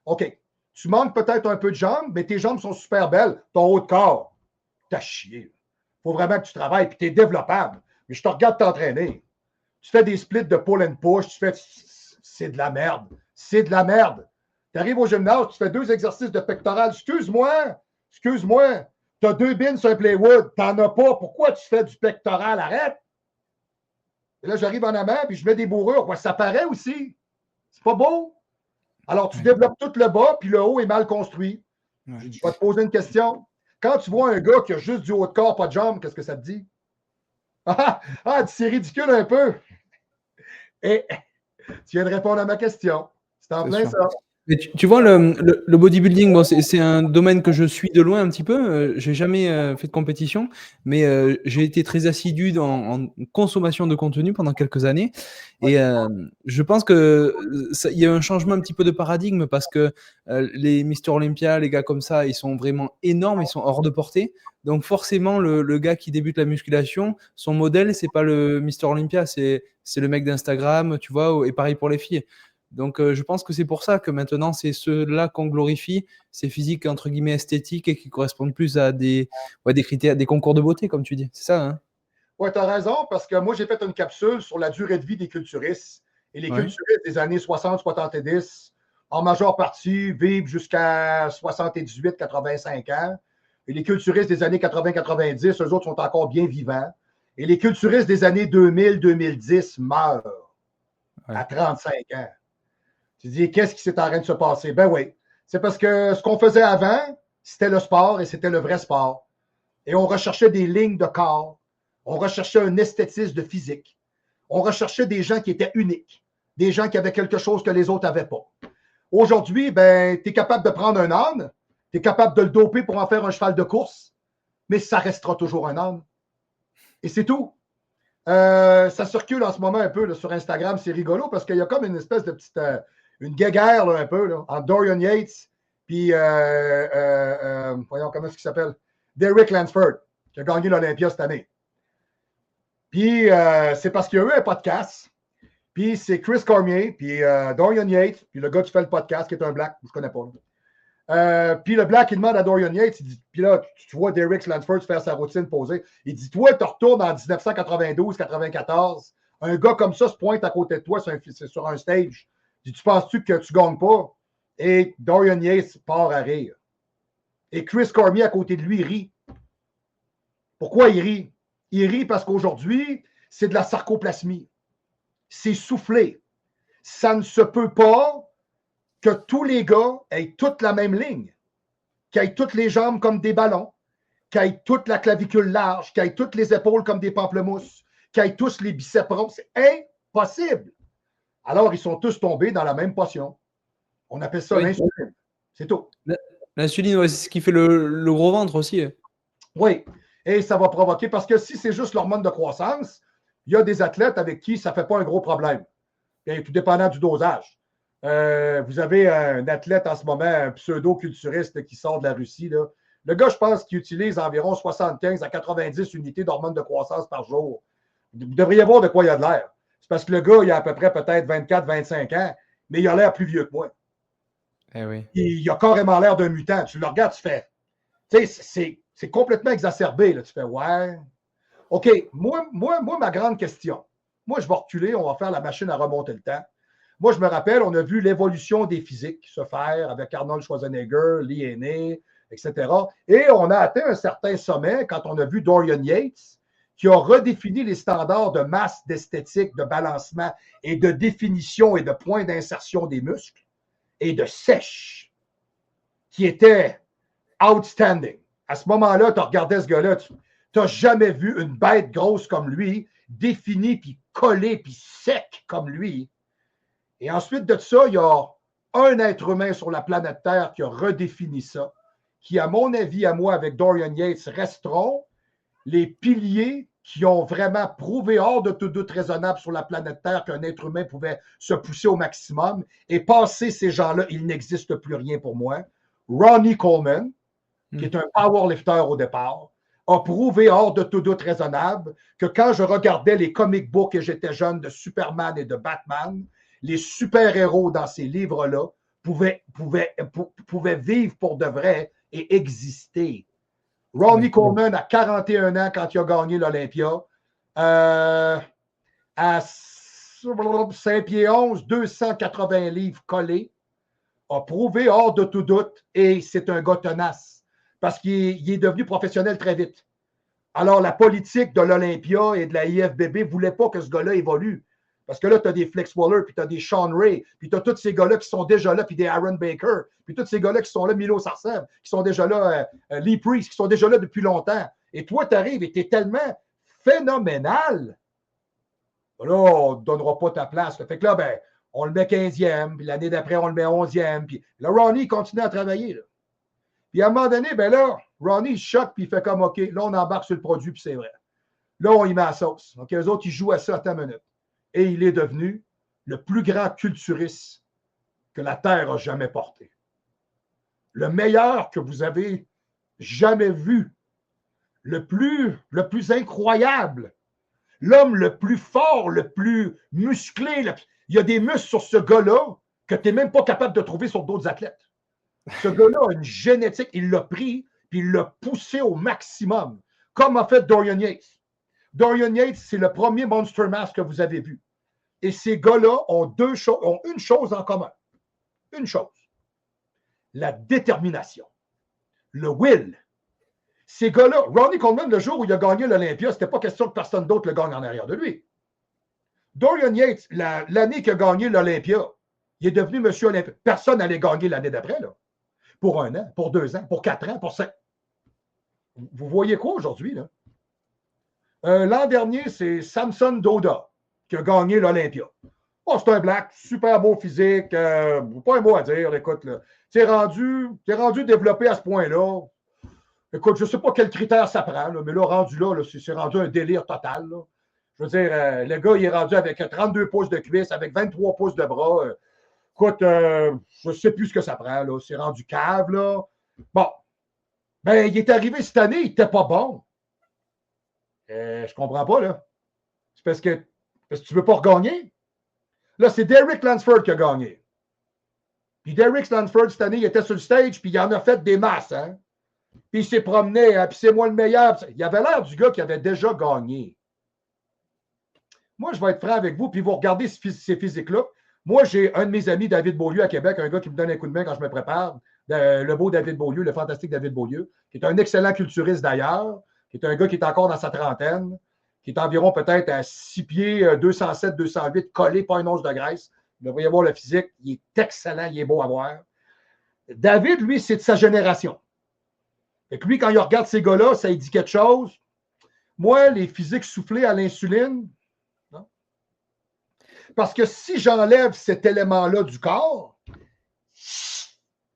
OK. Tu manques peut-être un peu de jambes, mais tes jambes sont super belles. Ton haut de corps, t'as chié. Il faut vraiment que tu travailles, puis tu es développable. Mais je te regarde t'entraîner. Tu fais des splits de pull and push, tu fais. C'est de la merde. C'est de la merde. Tu arrives au gymnase, tu fais 2 exercices de pectoral. Excuse-moi. Tu as 2 bins sur un playwood. Tu n'en as pas. Pourquoi tu fais du pectoral? Arrête. Et là, j'arrive en avant, puis je mets des bourrures. Ouais, ça paraît aussi. C'est pas beau. Alors, tu développes tout le bas, puis le haut est mal construit. Ouais. Je vais te poser une question. Quand tu vois un gars qui a juste du haut de corps, pas de jambes, qu'est-ce que ça te dit? C'est ridicule un peu. Et tu viens de répondre à ma question. C'est en plein ça. Mais tu vois, le bodybuilding, bon, c'est un domaine que je suis de loin un petit peu. J'ai jamais fait de compétition, mais j'ai été très assidu en consommation de contenu pendant quelques années. Et je pense que il y a un changement un petit peu de paradigme parce que les Mister Olympia, les gars comme ça, ils sont vraiment énormes, ils sont hors de portée. Donc forcément, le gars qui débute la musculation, son modèle, c'est pas le Mister Olympia, c'est le mec d'Instagram, tu vois, et pareil pour les filles. Donc, je pense que c'est pour ça que maintenant, c'est ceux-là qu'on glorifie, ces physiques entre guillemets esthétiques et qui correspondent plus à des critères, des concours de beauté, comme tu dis. C'est ça, hein? Oui, tu as raison, parce que moi, j'ai fait une capsule sur la durée de vie des culturistes. Et les culturistes des années 60-70, en majeure partie, vivent jusqu'à 78-85 ans. Et les culturistes des années 80-90, eux autres sont encore bien vivants. Et les culturistes des années 2000-2010 meurent à 35 ans. Tu dis, qu'est-ce qui s'est en train de se passer? Ben oui, c'est parce que ce qu'on faisait avant, c'était le sport et c'était le vrai sport. Et on recherchait des lignes de corps. On recherchait un esthétisme de physique. On recherchait des gens qui étaient uniques, des gens qui avaient quelque chose que les autres n'avaient pas. Aujourd'hui, ben, tu es capable de prendre un âne, tu es capable de le doper pour en faire un cheval de course, mais ça restera toujours un âne. Et c'est tout. Ça circule en ce moment un peu là, sur Instagram, c'est rigolo parce qu'il y a comme une espèce de petite une guéguerre là, un peu là, entre Dorian Yates puis voyons comment est-ce qu'il s'appelle? Derek Lansford, qui a gagné l'Olympia cette année. Puis c'est parce qu'il y a eu un podcast, puis c'est Chris Cormier, puis Dorian Yates, puis le gars qui fait le podcast, qui est un black, je ne connais pas. Puis le black, il demande à Dorian Yates, il dit, puis là, tu vois Derek Lansford faire sa routine posée, il dit, toi, tu retournes en 1992-94, un gars comme ça se pointe à côté de toi sur un stage. Il dit, tu penses-tu que tu ne gagnes pas? Et Dorian Yates part à rire. Et Chris Cormier, à côté de lui, rit. Pourquoi il rit? Il rit parce qu'aujourd'hui, c'est de la sarcoplasmie. C'est soufflé. Ça ne se peut pas que tous les gars aient toute la même ligne, qu'ils aient toutes les jambes comme des ballons, qu'ils aient toute la clavicule large, qu'ils aient toutes les épaules comme des pamplemousses, qu'ils aient tous les biceps ronds. C'est impossible. Alors, ils sont tous tombés dans la même potion. On appelle ça l'insuline. C'est tout. L'insuline, ouais, c'est ce qui fait le gros ventre aussi. Oui. Et ça va provoquer, parce que si c'est juste l'hormone de croissance, il y a des athlètes avec qui ça ne fait pas un gros problème. Et tout dépendant du dosage. Vous avez un athlète en ce moment, un pseudo-culturiste qui sort de la Russie. Là. Le gars, je pense qu'il utilise environ 75 à 90 unités d'hormones de croissance par jour. Vous devriez voir de quoi il a de l'air. C'est parce que le gars, il a à peu près peut-être 24-25 ans, mais il a l'air plus vieux que moi. Eh oui. Il a carrément l'air d'un mutant. Tu le regardes, tu fais. Tu sais, c'est complètement exacerbé. Là. Tu fais, ouais. OK, moi, ma grande question. Moi, je vais reculer, on va faire la machine à remonter le temps. Moi, je me rappelle, on a vu l'évolution des physiques se faire avec Arnold Schwarzenegger, Lee Haney, etc. Et on a atteint un certain sommet quand on a vu Dorian Yates, qui a redéfini les standards de masse, d'esthétique, de balancement et de définition et de point d'insertion des muscles et de sèche, qui était outstanding. À ce moment-là, tu regardais ce gars-là, Tu n'as jamais vu une bête grosse comme lui, définie, puis collée, puis sec comme lui. Et ensuite de ça, il y a un être humain sur la planète Terre qui a redéfini ça, qui, à mon avis, à moi, avec Dorian Yates, resteront les piliers qui ont vraiment prouvé hors de tout doute raisonnable sur la planète Terre qu'un être humain pouvait se pousser au maximum. Et passer ces gens-là, il n'existe plus rien pour moi. Ronnie Coleman, qui est un powerlifter au départ, a prouvé hors de tout doute raisonnable que quand je regardais les comic books et j'étais jeune de Superman et de Batman, les super-héros dans ces livres-là pouvaient vivre pour de vrai et exister. Ronnie Coleman, à 41 ans, quand il a gagné l'Olympia, à 5 pieds 11, 280 livres collés, a prouvé hors de tout doute, et c'est un gars tenace, parce qu'il est devenu professionnel très vite. Alors, la politique de l'Olympia et de la IFBB ne voulait pas que ce gars-là évolue. Parce que là, tu as des Flex Waller, puis tu as des Sean Ray, puis tu as tous ces gars-là qui sont déjà là, puis des Aaron Baker, puis tous ces gars-là qui sont là, Milo Sarcev, qui sont déjà là, Lee Priest, qui sont déjà là depuis longtemps. Et toi, tu arrives et tu es tellement phénoménal. Là, on ne donnera pas ta place. Fait que là, ben, on le met 15e, puis l'année d'après, on le met 11e. Puis là, Ronnie continue à travailler. Là. Puis à un moment donné, ben là, Ronnie, il choque, puis il fait comme OK, là, on embarque sur le produit, puis c'est vrai. Là, on y met la sauce. Donc, eux autres, ils jouent à ça à ta minute. Et il est devenu le plus grand culturiste que la Terre a jamais porté. Le meilleur que vous avez jamais vu. Le plus incroyable. L'homme le plus fort, le plus musclé. Il y a des muscles sur ce gars-là que tu n'es même pas capable de trouver sur d'autres athlètes. Ce gars-là a une génétique. Il l'a pris puis il l'a poussé au maximum. Comme a fait Dorian Yates. Dorian Yates, c'est le premier Monster Mass que vous avez vu. Et ces gars-là ont une chose en commun. Une chose. La détermination. Le will. Ces gars-là, Ronnie Coleman, le jour où il a gagné l'Olympia, c'était pas question que personne d'autre le gagne en arrière de lui. Dorian Yates, l'année qu'il a gagné l'Olympia, il est devenu monsieur Olympia. Personne n'allait gagner l'année d'après, là. Pour 1 an, pour 2 ans, pour 4 ans, pour 5. Vous voyez quoi aujourd'hui, là? L'an dernier, c'est Samson Dauda qui a gagné l'Olympia. Oh, c'est un black, super beau physique, pas un mot à dire, écoute, là. T'es rendu développé à ce point-là. Écoute, je ne sais pas quel critère ça prend, là, mais là, rendu là, c'est rendu un délire total. Là. Je veux dire, le gars, il est rendu avec 32 pouces de cuisse, avec 23 pouces de bras. Écoute, je ne sais plus ce que ça prend. Là. C'est rendu cave, là. Bon. Ben, il est arrivé cette année, il n'était pas bon. Je comprends pas, là. C'est parce que tu ne veux pas regagner. Là, c'est Derek Lansford qui a gagné. Puis Derek Lansford, cette année, il était sur le stage, puis il en a fait des masses, hein. Puis il s'est promené, hein, puis c'est moi le meilleur. Il avait l'air du gars qui avait déjà gagné. Moi, je vais être franc avec vous, puis vous regardez ces physiques-là. Moi, j'ai un de mes amis, David Beaulieu, à Québec, un gars qui me donne un coup de main quand je me prépare, le beau David Beaulieu, le fantastique David Beaulieu, qui est un excellent culturiste d'ailleurs, qui est un gars qui est encore dans sa trentaine, qui est environ peut-être à 6 pieds, 207, 208, collé, pas une once de graisse. Vous voyez voir le physique, il est excellent, il est beau à voir. David, lui, c'est de sa génération. Et puis, lui, quand il regarde ces gars-là, ça lui dit quelque chose. Moi, les physiques soufflés à l'insuline, non. Parce que si j'enlève cet élément-là du corps,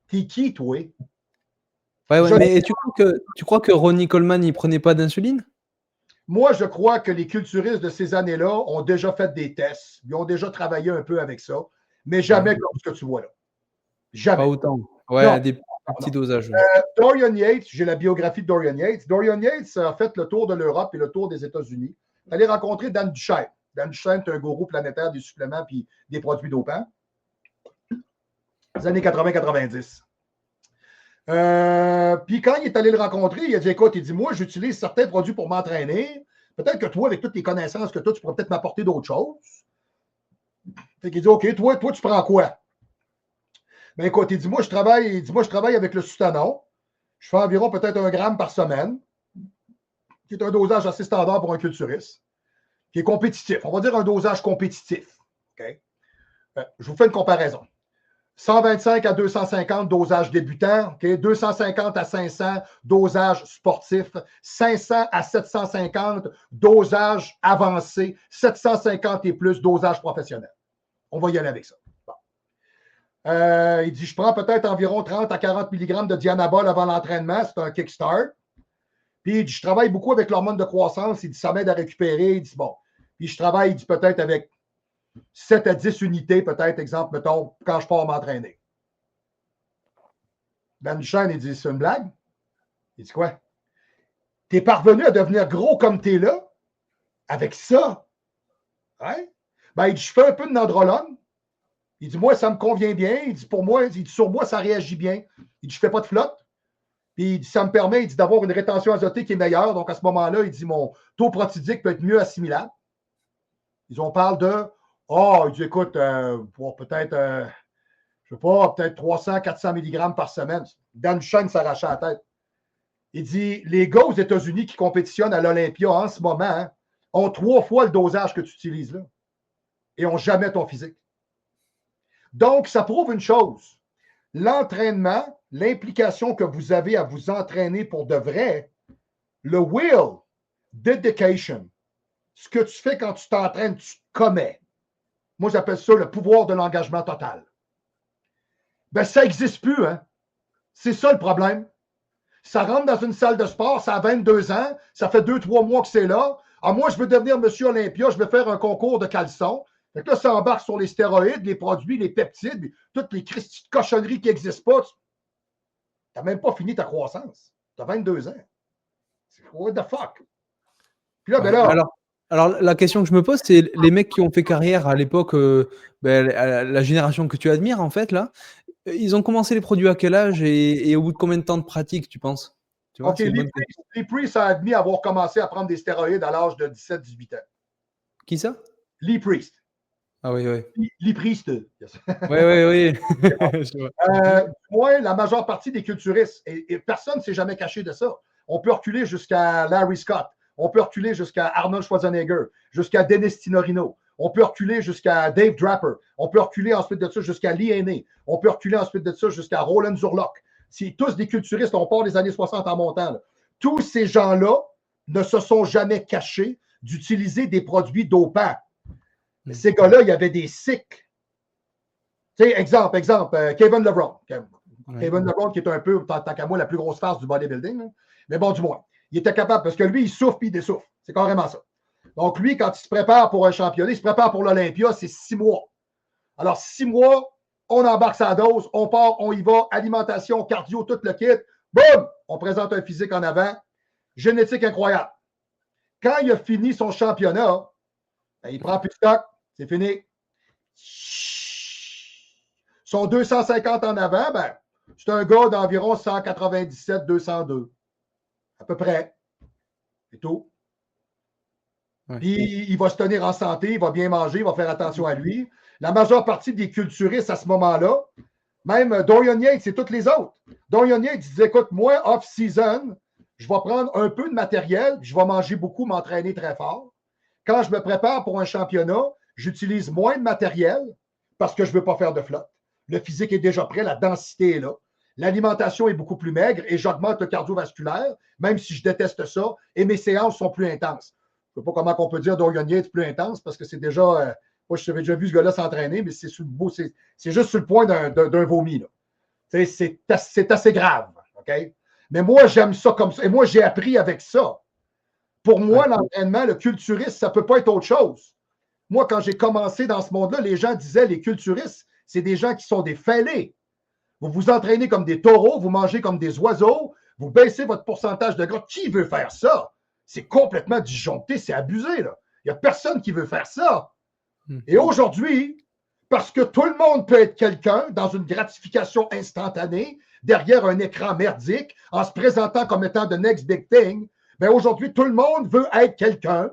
t'es qui, toi? Ouais, mais tu crois que Ronnie Coleman, il prenait pas d'insuline? Moi, je crois que les culturistes de ces années-là ont déjà fait des tests. Ils ont déjà travaillé un peu avec ça, mais jamais comme ce que tu vois là. Jamais. Pas autant. Ouais, non. Des petits dosages. Dorian Yates, j'ai la biographie de Dorian Yates. Dorian Yates a fait le tour de l'Europe et le tour des États-Unis. Il est allé rencontrer Dan Duchesne. Dan Duchesne est un gourou planétaire des suppléments et des produits dopants. Les années 80-90. Puis quand il est allé le rencontrer, il a dit, écoute, il dit, moi, j'utilise certains produits pour m'entraîner. Peut-être que toi, avec toutes tes connaissances que toi, tu pourrais peut-être m'apporter d'autres choses. Fait qu'il dit, OK, toi, tu prends quoi? Ben écoute, il dit, moi, je travaille avec le Sutanon. Je fais environ peut-être 1 gramme par semaine, qui est un dosage assez standard pour un culturiste, qui est compétitif. On va dire un dosage compétitif. Okay? Je vous fais une comparaison. 125 à 250, dosage débutant. Okay? 250 à 500, dosage sportif. 500 à 750, dosage avancé. 750 et plus, dosage professionnel. On va y aller avec ça. Bon. Il dit, je prends peut-être environ 30 à 40 mg de Dianabol avant l'entraînement. C'est un kickstart. Puis il dit, je travaille beaucoup avec l'hormone de croissance. Il dit, ça m'aide à récupérer. Il dit, bon. Puis je travaille, il dit, peut-être avec 7 à 10 unités, peut-être, exemple, mettons, quand je pars m'entraîner. Dan Duchesne, il dit, c'est une blague? Il dit quoi? T'es parvenu à devenir gros comme t'es là? Avec ça? Hein? Ben, il dit, je fais un peu de nandrolone. Il dit, moi, ça me convient bien. Il dit, pour moi, il dit, sur moi, ça réagit bien. Il dit, je fais pas de flotte. Puis il dit, ça me permet, il dit, d'avoir une rétention azotée qui est meilleure. Donc, à ce moment-là, il dit, mon taux protidique peut être mieux assimilable. On parle de, il dit, écoute, peut-être, je ne sais pas, peut-être 300, 400 mg par semaine. Dan Duchesne s'arrachait la tête. Il dit, les gars aux États-Unis qui compétitionnent à l'Olympia en ce moment ont 3 fois le dosage que tu utilises là et n'ont jamais ton physique. Donc, ça prouve une chose. L'entraînement, l'implication que vous avez à vous entraîner pour de vrai, le will, dedication, ce que tu fais quand tu t'entraînes, tu te commets. Moi, j'appelle ça le pouvoir de l'engagement total. Ben, ça n'existe plus, hein? C'est ça le problème. Ça rentre dans une salle de sport, ça a 22 ans, ça fait 2-3 mois que c'est là. Ah, moi, je veux devenir Monsieur Olympia, je veux faire un concours de caleçon. Fait que là, ça embarque sur les stéroïdes, les produits, les peptides, toutes les petites cochonneries qui n'existent pas. Tu n'as même pas fini ta croissance. Tu as 22 ans. What the fuck? Puis là, ben là. Alors, la question que je me pose, c'est les mecs qui ont fait carrière à l'époque, la génération que tu admires, en fait, là, ils ont commencé les produits à quel âge et au bout de combien de temps de pratique, tu penses? Tu vois, OK, Lee Priest a admis avoir commencé à prendre des stéroïdes à l'âge de 17-18 ans. Qui ça? Lee Priest. Ah oui, oui. Lee Priest. Oui. Moi, la majeure partie des culturistes, et personne ne s'est jamais caché de ça. On peut reculer jusqu'à Larry Scott. On peut reculer jusqu'à Arnold Schwarzenegger, jusqu'à Dennis Tinorino. On peut reculer jusqu'à Dave Draper. On peut reculer ensuite de ça jusqu'à Lee Haney. On peut reculer ensuite de ça jusqu'à Roland Zurlock. C'est tous des culturistes. On part des années 60 en montant. Là. Tous ces gens-là ne se sont jamais cachés d'utiliser des produits dopants. Mais ces gars-là, il y avait des cycles. Tu sais, exemple, Kevin LeBron. Kevin LeBron, qui est un peu, tant qu'à moi, la plus grosse farce du bodybuilding. Là. Mais bon, du moins. Il était capable, parce que lui, il souffre puis il dessouffle. C'est carrément ça. Donc, lui, quand il se prépare pour un championnat, il se prépare pour l'Olympia, c'est 6 mois. Alors, 6 mois, on embarque sa dose, on part, on y va, alimentation, cardio, tout le kit. Boum! On présente un physique en avant. Génétique incroyable. Quand il a fini son championnat, ben, il prend plus de stock, c'est fini. Son 250 en avant, ben, c'est un gars d'environ 197-202. À peu près. C'est tout. Ouais. Puis, il va se tenir en santé, il va bien manger, il va faire attention à lui. La majeure partie des culturistes à ce moment-là, même Dorian Yates et toutes les autres. Dorian Yates disait, écoute, moi, off-season, je vais prendre un peu de matériel, je vais manger beaucoup, m'entraîner très fort. Quand je me prépare pour un championnat, j'utilise moins de matériel parce que je ne veux pas faire de flotte. Le physique est déjà prêt, la densité est là. L'alimentation est beaucoup plus maigre et j'augmente le cardiovasculaire, même si je déteste ça, et mes séances sont plus intenses. Je ne sais pas comment on peut dire Dorian Yates plus intense parce que c'est déjà. Moi, j'avais déjà vu ce gars-là s'entraîner, mais c'est juste sur le point d'un vomi. Là. C'est assez grave. Okay? Mais moi, j'aime ça comme ça. Et moi, j'ai appris avec ça. Pour moi, l'entraînement, le culturiste, ça ne peut pas être autre chose. Moi, quand j'ai commencé dans ce monde-là, les gens disaient les culturistes, c'est des gens qui sont des fêlés. Vous vous entraînez comme des taureaux, vous mangez comme des oiseaux, vous baissez votre pourcentage de gras. Qui veut faire ça? C'est complètement disjoncté, c'est abusé. Là. Il n'y a personne qui veut faire ça. Et aujourd'hui, parce que tout le monde peut être quelqu'un dans une gratification instantanée, derrière un écran merdique, en se présentant comme étant the next big thing, bien aujourd'hui, tout le monde veut être quelqu'un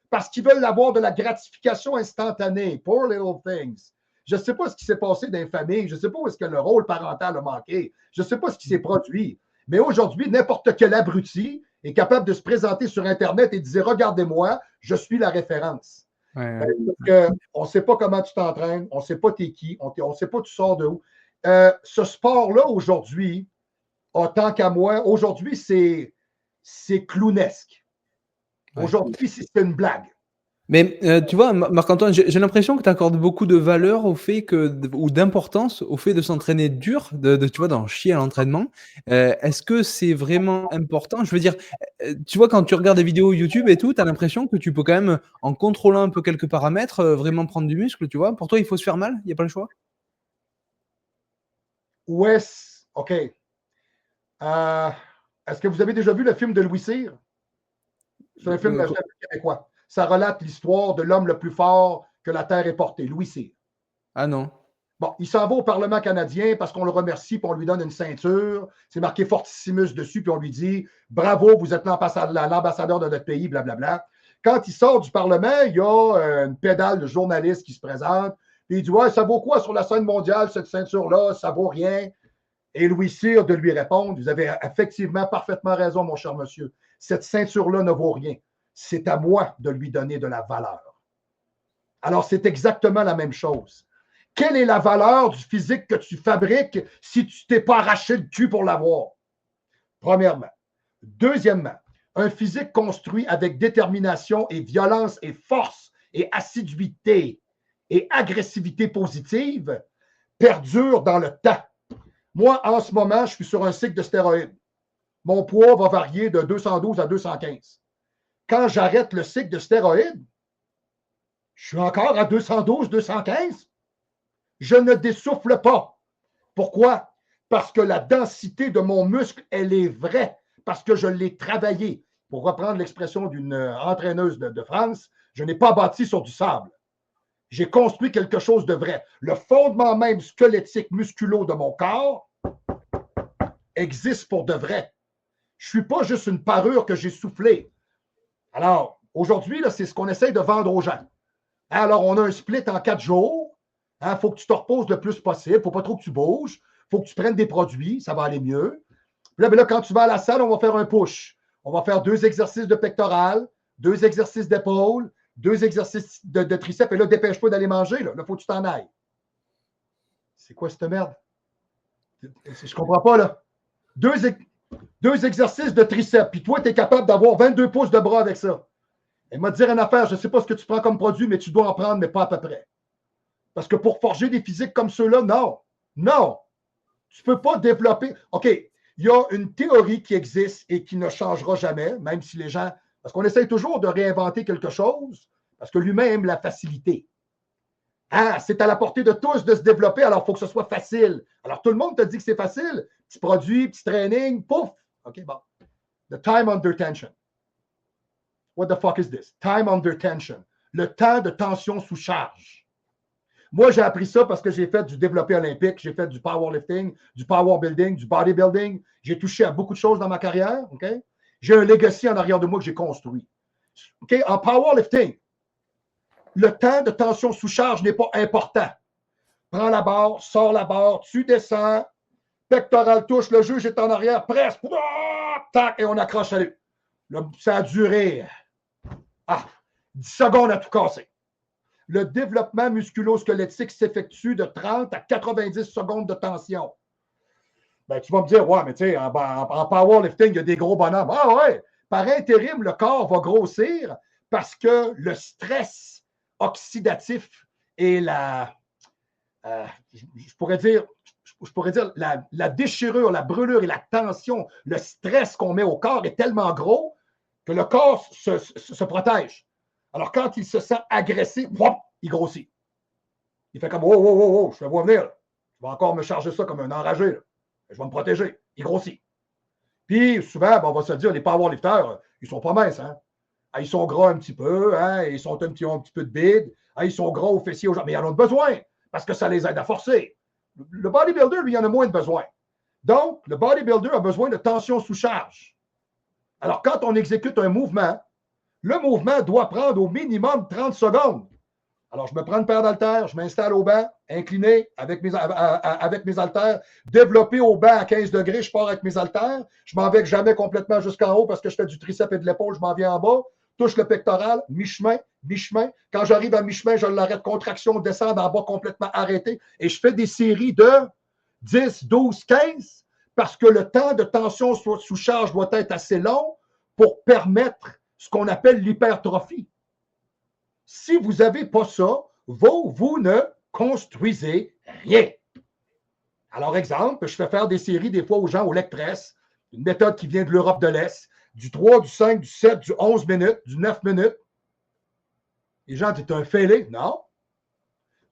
parce qu'ils veulent avoir de la gratification instantanée. Poor little things. Je ne sais pas ce qui s'est passé dans les familles. Je ne sais pas où est-ce que le rôle parental a manqué. Je ne sais pas ce qui s'est produit. Mais aujourd'hui, n'importe quel abruti est capable de se présenter sur Internet et de dire « Regardez-moi, je suis la référence. » Parce qu'on ne sait pas comment tu t'entraînes, on ne sait pas t'es qui, on ne sait pas tu sors de où. ce sport-là, aujourd'hui, tant qu'à moi, aujourd'hui, c'est clownesque. Aujourd'hui, c'est une blague. Mais tu vois, Marc-Antoine, j'ai l'impression que tu accordes beaucoup de valeur au fait ou d'importance au fait de s'entraîner dur, tu vois, d'en chier à l'entraînement. Est-ce que c'est vraiment important? Je veux dire, tu vois, quand tu regardes des vidéos YouTube et tout, tu as l'impression que tu peux quand même, en contrôlant un peu quelques paramètres, vraiment prendre du muscle, tu vois. Pour toi, il faut se faire mal? Il n'y a pas le choix? Ouais, OK. Est-ce que vous avez déjà vu le film de Louis Cyr? C'est un film québécois. Ça relate l'histoire de l'homme le plus fort que la Terre ait porté, Louis Cyr. Ah non. Bon, il s'en va au Parlement canadien parce qu'on le remercie et on lui donne une ceinture. C'est marqué Fortissimus dessus, puis on lui dit bravo, vous êtes l'ambassadeur de notre pays, blablabla. Quand il sort du Parlement, il y a une pédale de journalistes qui se présente. Puis il dit ouais, ça vaut quoi sur la scène mondiale, cette ceinture-là? Ça vaut rien. Et Louis Cyr de lui répondre vous avez effectivement parfaitement raison, mon cher monsieur. Cette ceinture-là ne vaut rien. C'est à moi de lui donner de la valeur. Alors, c'est exactement la même chose. Quelle est la valeur du physique que tu fabriques si tu ne t'es pas arraché le cul pour l'avoir? Premièrement. Deuxièmement, un physique construit avec détermination et violence et force et assiduité et agressivité positive perdure dans le temps. Moi, en ce moment, je suis sur un cycle de stéroïdes. Mon poids va varier de 212 à 215. Quand j'arrête le cycle de stéroïdes, je suis encore à 212, 215. Je ne dessouffle pas. Pourquoi? Parce que la densité de mon muscle, elle est vraie, parce que je l'ai travaillé. Pour reprendre l'expression d'une entraîneuse de France, je n'ai pas bâti sur du sable. J'ai construit quelque chose de vrai. Le fondement même squelettique musculo de mon corps existe pour de vrai. Je ne suis pas juste une parure que j'ai soufflée. Alors, aujourd'hui, c'est ce qu'on essaye de vendre aux gens. Alors, on a un split en 4 jours. Il faut que tu te reposes le plus possible. Il ne faut pas trop que tu bouges. Il faut que tu prennes des produits. Ça va aller mieux. Puis là, quand tu vas à la salle, on va faire un push. On va faire 2 exercices de pectoral, 2 exercices d'épaule, 2 exercices de triceps. Et là, dépêche-toi d'aller manger. Là, il faut que tu t'en ailles. C'est quoi cette merde? Je ne comprends pas, là. 2 exercices de triceps. Puis toi, tu es capable d'avoir 22 pouces de bras avec ça. Elle m'a dit une affaire, je ne sais pas ce que tu prends comme produit, mais tu dois en prendre, mais pas à peu près. Parce que pour forger des physiques comme ceux-là, non. Non. Tu ne peux pas développer. OK, il y a une théorie qui existe et qui ne changera jamais, même si les gens. Parce qu'on essaye toujours de réinventer quelque chose, parce que l'humain aime la facilité. Ah, c'est à la portée de tous de se développer, alors il faut que ce soit facile. Alors tout le monde te dit que c'est facile. Petit produit, petit training, pouf. OK, bon. The time under tension. What the fuck is this? Time under tension. Le temps de tension sous charge. Moi, j'ai appris ça parce que j'ai fait du développé olympique, j'ai fait du powerlifting, du power building, du bodybuilding. J'ai touché à beaucoup de choses dans ma carrière. Okay? J'ai un legacy en arrière de moi que j'ai construit. Okay? En powerlifting, le temps de tension sous charge n'est pas important. Prends la barre, sors la barre, tu descends, pectoral touche, le juge est en arrière, presse, tac, et on accroche à lui. Ça a duré 10 secondes à tout casser. Le développement musculo-squelettique s'effectue de 30 à 90 secondes de tension. Ben, tu vas me dire, ouais, mais tu sais, en powerlifting, il y a des gros bonhommes. Ah ouais, par intérim, le corps va grossir parce que le stress oxydatif et je pourrais dire la déchirure, la brûlure et la tension, le stress qu'on met au corps est tellement gros que le corps se protège. Alors, quand il se sent agressé, il grossit. Il fait comme oh, je te vois venir. Je vais encore me charger ça comme un enragé. Là. Je vais me protéger. Il grossit. Puis, souvent, on va se dire, les powerlifters, ils sont pas minces. Hein? Ils sont gras un petit peu, hein? Ils sont un petit peu de bide. Ils sont gras aux fessiers, aux jambes, mais ils en ont besoin parce que ça les aide à forcer. Le bodybuilder, lui, il en a moins de besoin. Donc, le bodybuilder a besoin de tension sous charge. Alors, quand on exécute un mouvement, le mouvement doit prendre au minimum 30 secondes. Alors, je me prends une paire d'haltères, je m'installe au banc, incliné avec mes haltères, développé au banc à 15 degrés, je pars avec mes haltères, je m'en vais jamais complètement jusqu'en haut parce que je fais du triceps et de l'épaule, je m'en viens en bas, touche le pectoral, mi-chemin. Quand j'arrive à mi-chemin, je l'arrête, contraction, descendre en bas complètement arrêté et je fais des séries de 10, 12, 15, parce que le temps de tension sous charge doit être assez long pour permettre ce qu'on appelle l'hypertrophie. Si vous n'avez pas ça, vous ne construisez rien. Alors, exemple, je fais faire des séries des fois aux gens au leg press, une méthode qui vient de l'Europe de l'Est, du 3, du 5, du 7, du 11 minutes, du 9 minutes. Les gens disent, t'es un fêlé? Non.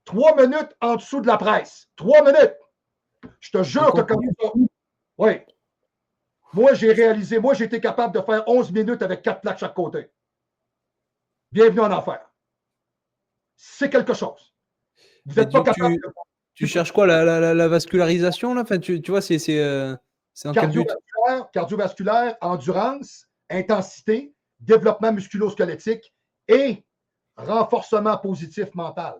3 minutes en dessous de la presse. 3 minutes. Je te jure que comme ça. Oui. Moi, j'ai réalisé, moi, j'ai été capable de faire 11 minutes avec 4 plaques chaque côté. Bienvenue en enfer. C'est quelque chose. Vous n'êtes pas capable de... Tu cherches quoi, la vascularisation, là? Enfin, tu vois, c'est en quel but? Cardiovasculaire, endurance, intensité, développement musculo-squelettique et renforcement positif mental.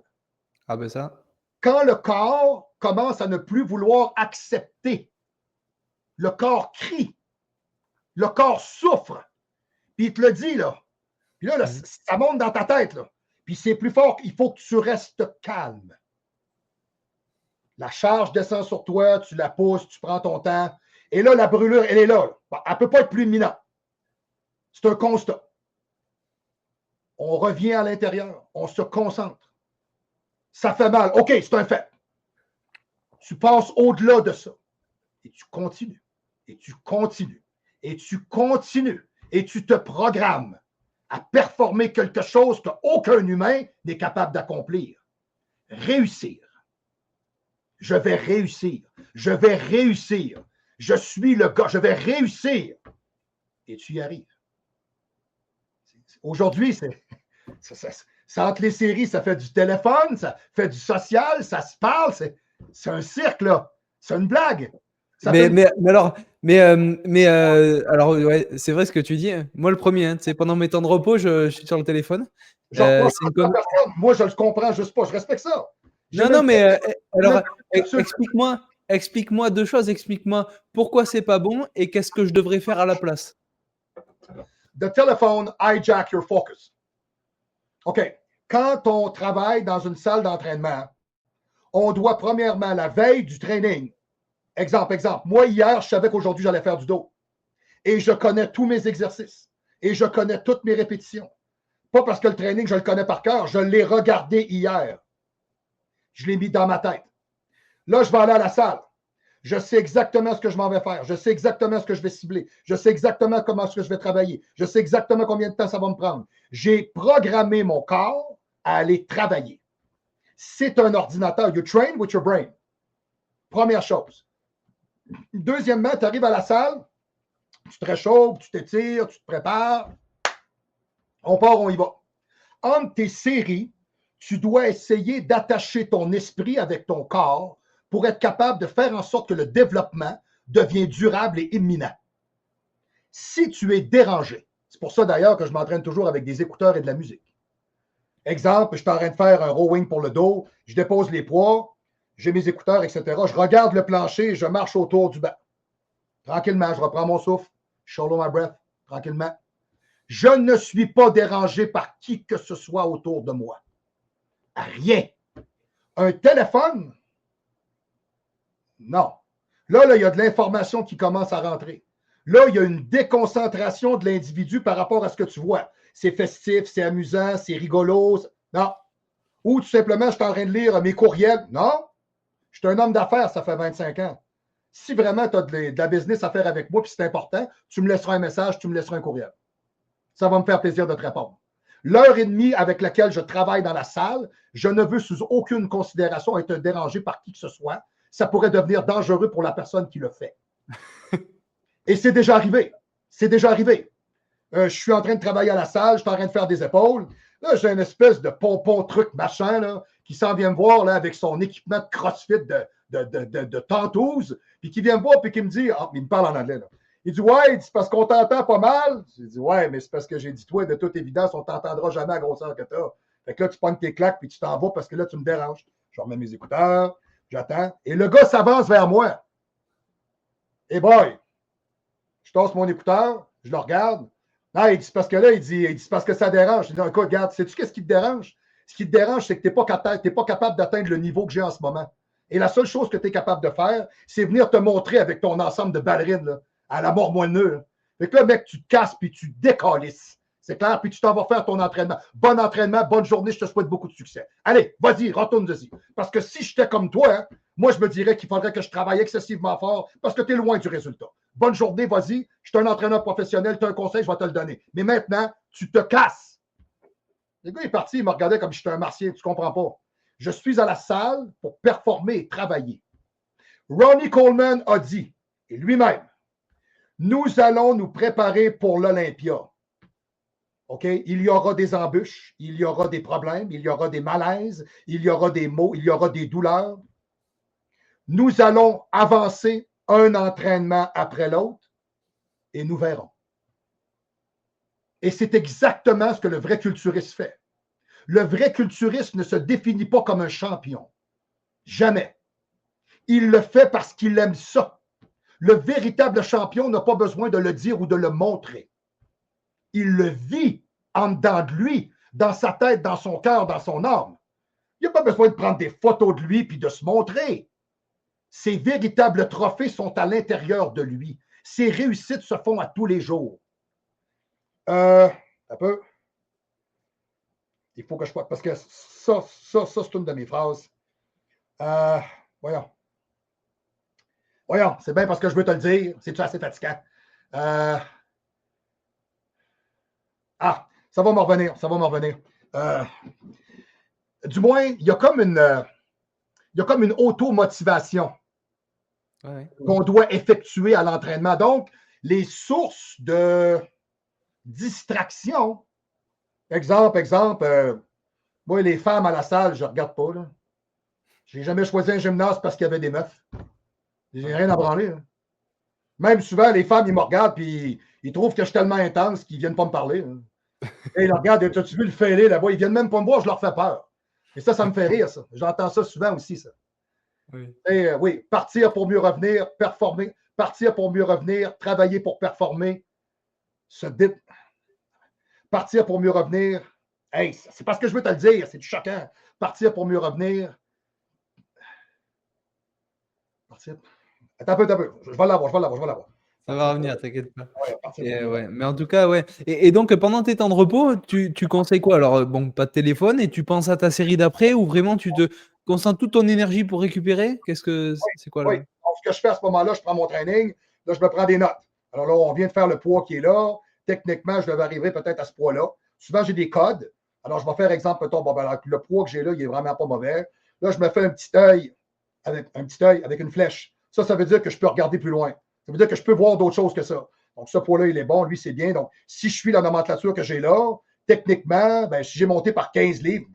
Ah ben ça. Quand le corps commence à ne plus vouloir accepter, le corps crie, le corps souffre, puis il te le dit, là. Puis là, ça monte dans ta tête, là. Puis c'est plus fort, il faut que tu restes calme. La charge descend sur toi, tu la pousses, tu prends ton temps. Et là, la brûlure, elle est là. Elle ne peut pas être plus imminente. C'est un constat. On revient à l'intérieur, on se concentre. Ça fait mal. OK, c'est un fait. Tu passes au-delà de ça. Et tu continues. Et tu continues. Et tu continues. Et tu te programmes à performer quelque chose qu'aucun humain n'est capable d'accomplir. Réussir. Je vais réussir. Je vais réussir. Je suis le gars. Je vais réussir. Et tu y arrives. Aujourd'hui, c'est entre les séries, ça fait du téléphone, ça fait du social, ça se parle. C'est un cirque, là. C'est une blague. Mais alors, ouais, c'est vrai ce que tu dis. Moi, le premier, hein, pendant mes temps de repos, je suis sur le téléphone. Moi, je le comprends juste pas. Je respecte ça. Non, mais alors, explique-moi deux choses. Explique-moi pourquoi c'est pas bon et qu'est-ce que je devrais faire à la place. The telephone hijack your focus. OK. Quand on travaille dans une salle d'entraînement, on doit premièrement, la veille du training, exemple, moi, hier, je savais qu'aujourd'hui, j'allais faire du dos. Et je connais tous mes exercices. Et je connais toutes mes répétitions. Pas parce que le training, je le connais par cœur. Je l'ai regardé hier. Je l'ai mis dans ma tête. Là, je vais aller à la salle. Je sais exactement ce que je m'en vais faire. Je sais exactement ce que je vais cibler. Je sais exactement comment ce que je vais travailler. Je sais exactement combien de temps ça va me prendre. J'ai programmé mon corps à aller travailler. C'est un ordinateur. You train with your brain. Première chose. Deuxièmement, tu arrives à la salle, tu te réchauffes, tu t'étires, tu te prépares. On part, on y va. Entre tes séries, tu dois essayer d'attacher ton esprit avec ton corps pour être capable de faire en sorte que le développement devient durable et imminent. Si tu es dérangé, c'est pour ça d'ailleurs que je m'entraîne toujours avec des écouteurs et de la musique. Exemple, je suis en train de faire un rowing pour le dos, je dépose les poids, j'ai mes écouteurs, etc. Je regarde le plancher et je marche autour du banc. Tranquillement, je reprends mon souffle, shallow my breath, tranquillement. Je ne suis pas dérangé par qui que ce soit autour de moi. Rien. Un téléphone? Non. Là, il y a de l'information qui commence à rentrer. Là, il y a une déconcentration de l'individu par rapport à ce que tu vois. C'est festif, c'est amusant, c'est rigolo. Non. Ou tout simplement, je suis en train de lire mes courriels. Non. Je suis un homme d'affaires, ça fait 25 ans. Si vraiment tu as de la business à faire avec moi, puis c'est important, tu me laisseras un message, tu me laisseras un courriel. Ça va me faire plaisir de te répondre. L'heure et demie avec laquelle je travaille dans la salle, je ne veux sous aucune considération être dérangé par qui que ce soit. Ça pourrait devenir dangereux pour la personne qui le fait. Et c'est déjà arrivé. C'est déjà arrivé. Je suis en train de travailler à la salle, je suis en train de faire des épaules. Là, j'ai une espèce de pompon truc machin là, qui s'en vient me voir là, avec son équipement de CrossFit de tantouze, puis qui vient me voir et qui me dit, il me parle en anglais là. Il dit, ouais, c'est parce qu'on t'entend pas mal. J'ai dit, ouais, mais c'est parce que j'ai dit, toi, de toute évidence, on t'entendra jamais à la grosseur que tu as. Fait que là, tu pognes tes claques puis tu t'en vas parce que là, tu me déranges. Je remets mes écouteurs, j'attends. Et le gars s'avance vers moi. Et boy, je tasse mon écouteur, je le regarde. Ah, il dit, c'est parce que là, il dit, c'est parce que ça dérange. Je dis, écoute, regarde, sais-tu qu'est-ce qui te dérange? Ce qui te dérange, c'est que tu n'es pas capable d'atteindre le niveau que j'ai en ce moment. Et la seule chose que tu es capable de faire, c'est venir te montrer avec ton ensemble de ballerines là, à la mort moelleux. Fait que là, mec, tu te casses puis tu décalisses. C'est clair? Puis tu t'en vas faire ton entraînement. Bon entraînement, bonne journée, je te souhaite beaucoup de succès. Allez, vas-y, retourne-y. Parce que si j'étais comme toi, hein, moi, je me dirais qu'il faudrait que je travaille excessivement fort parce que tu es loin du résultat. Bonne journée, vas-y. Je suis un entraîneur professionnel, tu as un conseil, je vais te le donner. Mais maintenant, tu te casses. Le gars est parti, il me regardait comme si j'étais un martien, tu ne comprends pas. Je suis à la salle pour performer et travailler. Ronnie Coleman a dit, et lui-même, nous allons nous préparer pour l'Olympia. OK? Il y aura des embûches, il y aura des problèmes, il y aura des malaises, il y aura des maux, il y aura des douleurs. Nous allons avancer un entraînement après l'autre et nous verrons. Et c'est exactement ce que le vrai culturiste fait. Le vrai culturiste ne se définit pas comme un champion. Jamais. Il le fait parce qu'il aime ça. Le véritable champion n'a pas besoin de le dire ou de le montrer. Il le vit en dedans de lui, dans sa tête, dans son cœur, dans son âme. Il n'y a pas besoin de prendre des photos de lui puis de se montrer. Ses véritables trophées sont à l'intérieur de lui. Ses réussites se font à tous les jours. Un peu. Il faut que je... Parce que ça c'est une de mes phrases. Voyons. Voyons, c'est bien parce que je veux te le dire. C'est-tu assez fatigant? Ça va m'en revenir. Ça va m'en revenir. Du moins, il y a comme une automotivation qu'on doit effectuer à l'entraînement. Donc, les sources de distraction, exemple, moi, les femmes à la salle, je ne regarde pas. Je n'ai jamais choisi un gymnase parce qu'il y avait des meufs. J'ai rien à branler. Là. Même souvent, les femmes, ils me regardent et ils trouvent que je suis tellement intense qu'ils ne viennent pas me parler. Là. Et ils regardent, as-tu vu le fêlé là-bas? Ils ne viennent même pas me voir, je leur fais peur. Et ça me fait rire, ça. J'entends ça souvent aussi, ça. Oui. Et oui, partir pour mieux revenir, performer, partir pour mieux revenir, travailler pour performer, partir pour mieux revenir. Hey, c'est parce que je veux te le dire, c'est choquant. Partir pour mieux revenir. Partir. Attends un peu. Je vais l'avoir. Ça va revenir, t'inquiète pas. Ouais. Mais en tout cas, ouais. Et donc, pendant tes temps de repos, tu conseilles quoi? Alors, bon, pas de téléphone et tu penses à ta série d'après ou vraiment tu te concentres toute ton énergie pour récupérer? C'est quoi là? Oui. Alors, ce que je fais à ce moment-là, je prends mon training, là, je me prends des notes. Alors là, on vient de faire le poids qui est là. Techniquement, je devais arriver peut-être à ce poids-là. Souvent, j'ai des codes. Alors, je vais faire exemple, le poids que j'ai là, il n'est vraiment pas mauvais. Là, je me fais un petit œil avec une flèche. Ça veut dire que je peux regarder plus loin. Ça veut dire que je peux voir d'autres choses que ça. Donc, ce poids-là, il est bon, lui, c'est bien. Donc, si je suis la nomenclature que j'ai là, techniquement, si j'ai monté par 15 livres,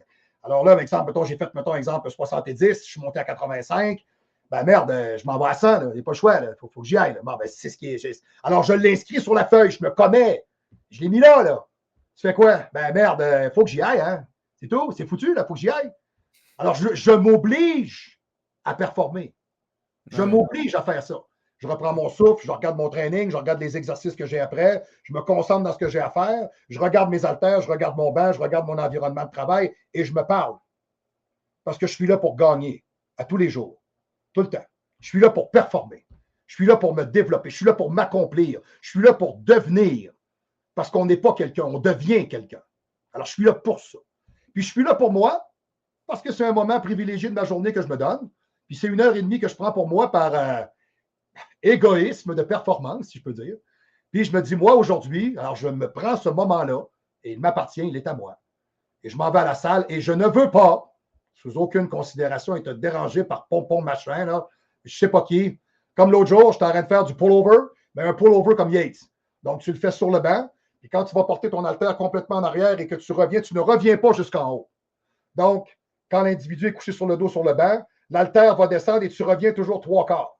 alors là, exemple, j'ai fait, exemple, 70, je suis monté à 85, merde, je m'en vais à 100, il n'y a pas le choix, il faut que j'y aille. Bon, c'est ce qui est. Alors, je l'inscris sur la feuille, je me connais. Je l'ai mis là. Tu fais quoi? Merde, il faut que j'y aille, hein. C'est tout, c'est foutu, il faut que j'y aille. Alors, je m'oblige à performer. Je m'oblige à faire ça. Je reprends mon souffle, je regarde mon training, je regarde les exercices que j'ai après, je me concentre dans ce que j'ai à faire, je regarde mes haltères, je regarde mon banc, je regarde mon environnement de travail et je me parle. Parce que je suis là pour gagner à tous les jours, tout le temps. Je suis là pour performer. Je suis là pour me développer. Je suis là pour m'accomplir. Je suis là pour devenir. Parce qu'on n'est pas quelqu'un, on devient quelqu'un. Alors, je suis là pour ça. Puis, je suis là pour moi parce que c'est un moment privilégié de ma journée que je me donne. Puis, c'est 1h30 que je prends pour moi par égoïsme de performance, si je peux dire. Puis je me dis, moi, aujourd'hui, alors je me prends ce moment-là, et il m'appartient, il est à moi. Et je m'en vais à la salle, et je ne veux pas, sous aucune considération, être dérangé par pompon machin, là, je ne sais pas qui. Comme l'autre jour, j'étais en train de faire du pull-over, mais un pull-over comme Yates. Donc, tu le fais sur le banc, et quand tu vas porter ton haltère complètement en arrière et que tu reviens, tu ne reviens pas jusqu'en haut. Donc, quand l'individu est couché sur le dos sur le banc, l'haltère va descendre et tu reviens toujours 3/4.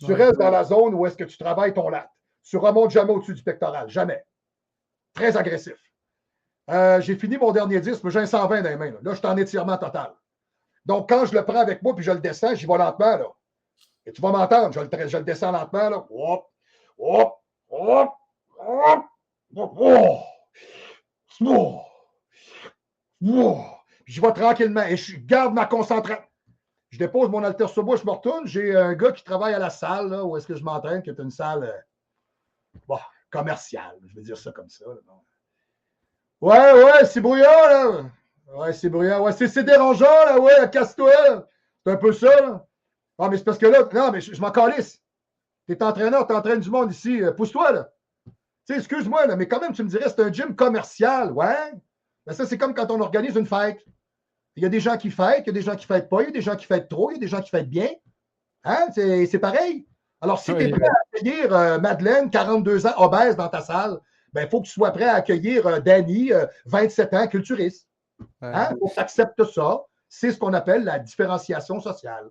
Tu restes dans la zone où est-ce que tu travailles ton lat. Tu ne remontes jamais au-dessus du pectoral. Jamais. Très agressif. J'ai fini mon dernier disque, mais j'ai un 120 dans les mains. Là, je suis en étirement total. Donc, quand je le prends avec moi puis je le descends, j'y vais lentement. Là. Et tu vas m'entendre. Je le descends lentement. Là. Hop, hop, hop, hop, hop, hop, hop. Puis je vais tranquillement et je garde ma concentration. Je dépose mon haltère sur bois, je me retourne. J'ai un gars qui travaille à la salle, là, où est-ce que je m'entraîne, qui est une salle commerciale. Je vais dire ça comme ça. Là. Ouais, c'est bruyant, là. Ouais, c'est bruyant. Ouais, c'est dérangeant, là. Ouais, casse-toi. C'est un peu ça, là. Ah, mais c'est parce que là, non, mais je m'en calisse. T'es entraîneur, t'entraînes du monde ici. Pousse-toi, là. Tu sais, excuse-moi, là, mais quand même, tu me dirais, c'est un gym commercial. Ouais. Mais ça, c'est comme quand on organise une fête. Il y a des gens qui fêtent, il y a des gens qui ne fêtent pas, il y a des gens qui fêtent trop, il y a des gens qui fêtent bien. Hein? C'est pareil. Alors, si tu es prêt à accueillir Madeleine, 42 ans, obèse dans ta salle, il faut que tu sois prêt à accueillir Danny, 27 ans, culturiste. Hein? Il faut que tu acceptes ça. C'est ce qu'on appelle la différenciation sociale.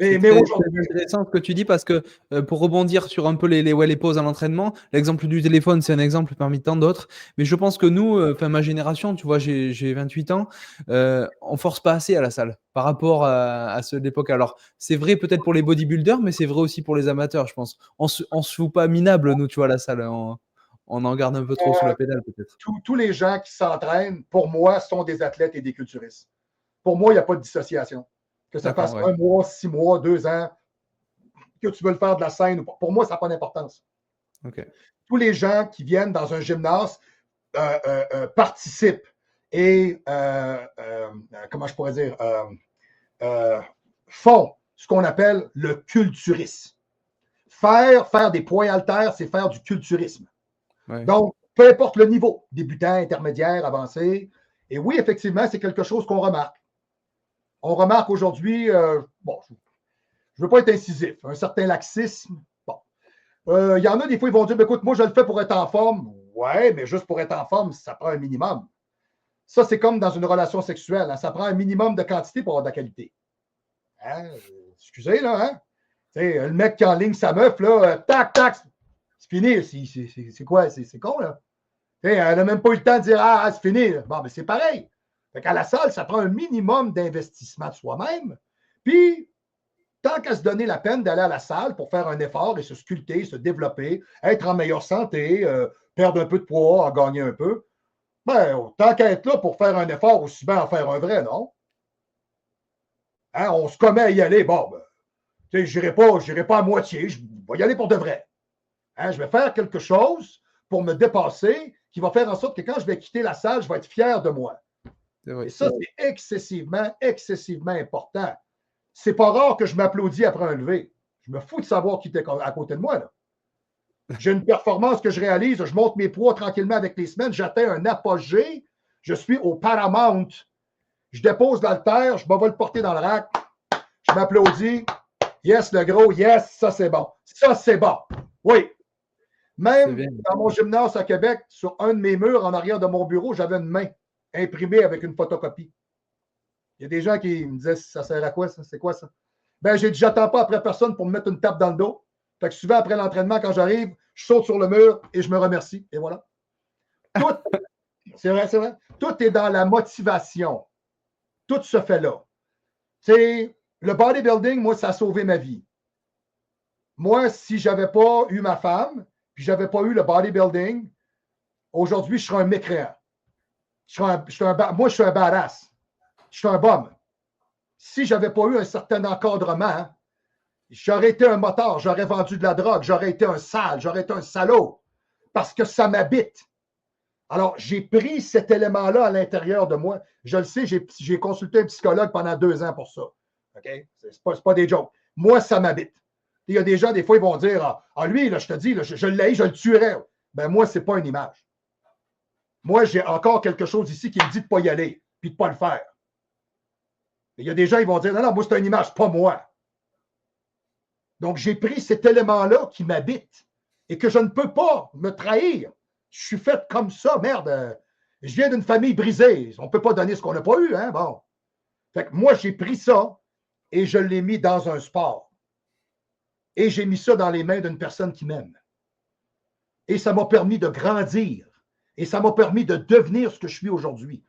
C'est intéressant ce que tu dis parce que pour rebondir sur un peu les pauses à l'entraînement, l'exemple du téléphone, c'est un exemple parmi tant d'autres. Mais je pense que nous, ma génération, tu vois, j'ai 28 ans, on force pas assez à la salle par rapport à ceux de l'époque. Alors, c'est vrai peut-être pour les bodybuilders, mais c'est vrai aussi pour les amateurs, je pense. On se fout pas minable, nous, tu vois, à la salle. On en garde un peu trop sous la pédale, peut-être. Tous les gens qui s'entraînent, pour moi, sont des athlètes et des culturistes. Pour moi, il n'y a pas de dissociation. Que ça fasse 1 mois, 6 mois, 2 ans, que tu veux le faire de la scène ou pas. Pour moi, ça n'a pas d'importance. Okay. Tous les gens qui viennent dans un gymnase participent et, comment je pourrais dire, font ce qu'on appelle le culturisme. Faire des poids haltères, c'est faire du culturisme. Ouais. Donc, peu importe le niveau, débutant, intermédiaire, avancé. Et oui, effectivement, c'est quelque chose qu'on remarque. On remarque aujourd'hui, bon, je ne veux pas être incisif, un certain laxisme. Bon. Il y en a des fois, ils vont dire, écoute, moi, je le fais pour être en forme. Ouais, mais juste pour être en forme, ça prend un minimum. Ça, c'est comme dans une relation sexuelle. Hein, ça prend un minimum de quantité pour avoir de la qualité. Hein? Excusez, là, hein? T'sais, le mec qui enligne sa meuf, là, tac, tac, c'est fini. C'est quoi? C'est con, là. T'sais, elle n'a même pas eu le temps de dire, ah, c'est fini. Là. Bon, mais c'est pareil. Fait qu'à la salle, ça prend un minimum d'investissement de soi-même. Puis, tant qu'à se donner la peine d'aller à la salle pour faire un effort et se sculpter, se développer, être en meilleure santé, perdre un peu de poids, en gagner un peu, ben, tant qu'à être là pour faire un effort, aussi bien en faire un vrai, non? Hein, on se commet à y aller. Bon, ben, je n'irai pas à moitié, je vais y aller pour de vrai. Hein, je vais faire quelque chose pour me dépasser qui va faire en sorte que quand je vais quitter la salle, je vais être fier de moi. Et ça, c'est excessivement important. C'est pas rare que je m'applaudis après un lever. Je me fous de savoir qui était à côté de moi. Là. J'ai une performance que je réalise, je monte mes poids tranquillement avec les semaines, j'atteins un apogée, je suis au Paramount. Je dépose l'haltère, je vais le porter dans le rack, je m'applaudis. Yes, le gros, yes, ça c'est bon. Ça c'est bon. Oui. Même dans mon gymnase à Québec, sur un de mes murs en arrière de mon bureau, j'avais une main imprimée avec une photocopie. Il y a des gens qui me disaient, ça sert à quoi ça? C'est quoi ça? Ben, j'ai dit, j'attends pas après personne pour me mettre une tape dans le dos. Fait que souvent, après l'entraînement, quand j'arrive, je saute sur le mur et je me remercie. Et voilà. Tout, c'est vrai, c'est vrai. Tout est dans la motivation. Tout se fait là. C'est le bodybuilding, moi, ça a sauvé ma vie. Moi, si je n'avais pas eu ma femme, puis je n'avais pas eu le bodybuilding, aujourd'hui, je serais un mécréant. Moi, je suis un badass. Je suis un bum. Si je n'avais pas eu un certain encadrement, j'aurais été un motard, j'aurais vendu de la drogue, j'aurais été un sale, j'aurais été un salaud, parce que ça m'habite. Alors, j'ai pris cet élément-là à l'intérieur de moi. Je le sais, j'ai consulté un psychologue pendant 2 ans pour ça. OK? C'est pas des jokes. Moi, ça m'habite. Il y a des gens, des fois, ils vont dire, ah lui, là, je te dis, là, je l'ai, je le tuerais. Ben moi, ce n'est pas une image. Moi, j'ai encore quelque chose ici qui me dit de ne pas y aller, puis de ne pas le faire. Il y a des gens, ils vont dire, non, moi, c'est une image, pas moi. Donc, j'ai pris cet élément-là qui m'habite et que je ne peux pas me trahir. Je suis fait comme ça, merde. Je viens d'une famille brisée. On ne peut pas donner ce qu'on n'a pas eu, hein, bon. Fait que moi, j'ai pris ça et je l'ai mis dans un sport. Et j'ai mis ça dans les mains d'une personne qui m'aime. Et ça m'a permis de grandir. Et ça m'a permis de devenir ce que je suis aujourd'hui.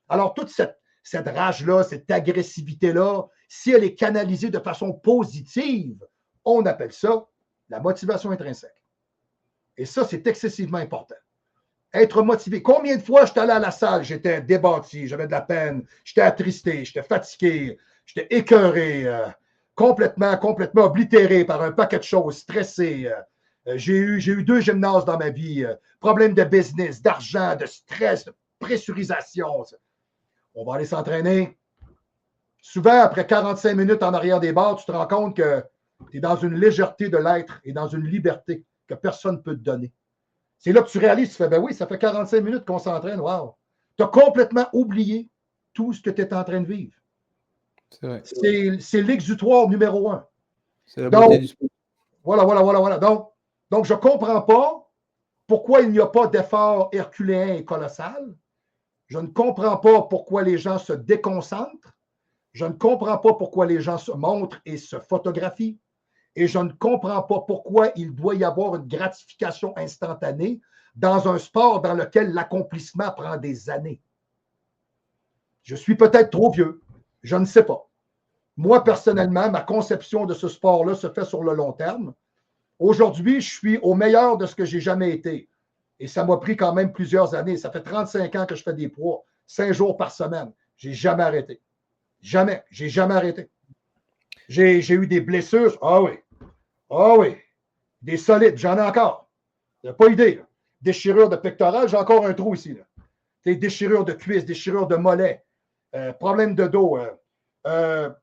Alors, toute cette rage-là, cette agressivité-là, si elle est canalisée de façon positive, on appelle ça la motivation intrinsèque. Et ça, c'est excessivement important. Être motivé. Combien de fois j'étais allé à la salle, j'étais débattu, j'avais de la peine, j'étais attristé, j'étais fatigué, J'étais écœuré, complètement oblitéré par un paquet de choses, stressé. J'ai eu 2 gymnases dans ma vie. Problèmes de business, d'argent, de stress, de pressurisation. On va aller s'entraîner. Souvent, après 45 minutes en arrière des barres, tu te rends compte que tu es dans une légèreté de l'être et dans une liberté que personne ne peut te donner. C'est là que tu réalises, tu fais, ben oui, ça fait 45 minutes qu'on s'entraîne, wow. Tu as complètement oublié tout ce que tu es en train de vivre. C'est l'exutoire numéro 1. C'est la beauté du sport. Voilà. Donc, je ne comprends pas pourquoi il n'y a pas d'effort herculéen et colossal. Je ne comprends pas pourquoi les gens se déconcentrent. Je ne comprends pas pourquoi les gens se montrent et se photographient. Et je ne comprends pas pourquoi il doit y avoir une gratification instantanée dans un sport dans lequel l'accomplissement prend des années. Je suis peut-être trop vieux. Je ne sais pas. Moi, personnellement, ma conception de ce sport-là se fait sur le long terme. Aujourd'hui, je suis au meilleur de ce que j'ai jamais été. Et ça m'a pris quand même plusieurs années. Ça fait 35 ans que je fais des poids, 5 jours par semaine. Je n'ai jamais arrêté. Jamais. J'ai jamais arrêté. J'ai eu des blessures. Ah oui. Des solides. J'en ai encore. Tu n'as pas idée. Là. Déchirure de pectoral. J'ai encore un trou ici. Là. Des déchirures de cuisses, déchirures de mollets. Problème de dos.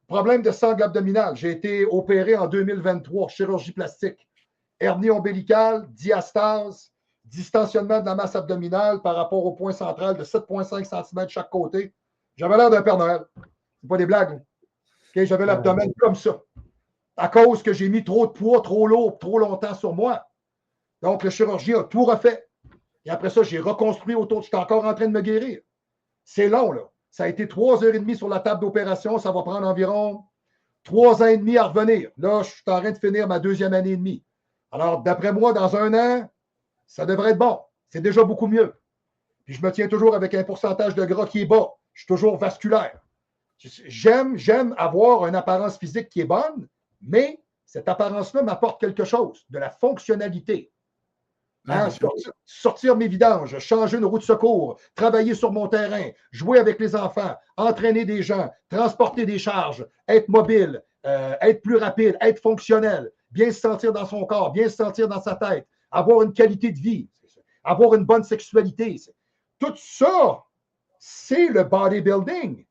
Problème de sangle abdominale. J'ai été opéré en 2023. Chirurgie plastique. Hernie ombilicale, diastase, distensionnement de la masse abdominale par rapport au point central de 7,5 cm de chaque côté. J'avais l'air d'un Père Noël. C'est pas des blagues. Okay, j'avais l'abdomen comme ça. À cause que j'ai mis trop de poids, trop lourd, trop longtemps sur moi. Donc, le chirurgien a tout refait. Et après ça, j'ai reconstruit autour. J'étais encore en train de me guérir. C'est long, là. Ça a été 3 heures et demie sur la table d'opération. Ça va prendre environ 3 ans et demi à revenir. Là, je suis en train de finir ma 2e année et demie. Alors, d'après moi, dans 1 an, ça devrait être bon. C'est déjà beaucoup mieux. Puis je me tiens toujours avec un pourcentage de gras qui est bas. Je suis toujours vasculaire. J'aime avoir une apparence physique qui est bonne, mais cette apparence-là m'apporte quelque chose, de la fonctionnalité. Hein, sortir mes vidanges, changer une roue de secours, travailler sur mon terrain, jouer avec les enfants, entraîner des gens, transporter des charges, être mobile, être plus rapide, être fonctionnel, bien se sentir dans son corps, bien se sentir dans sa tête, avoir une qualité de vie, avoir une bonne sexualité. Tout ça, c'est le bodybuilding.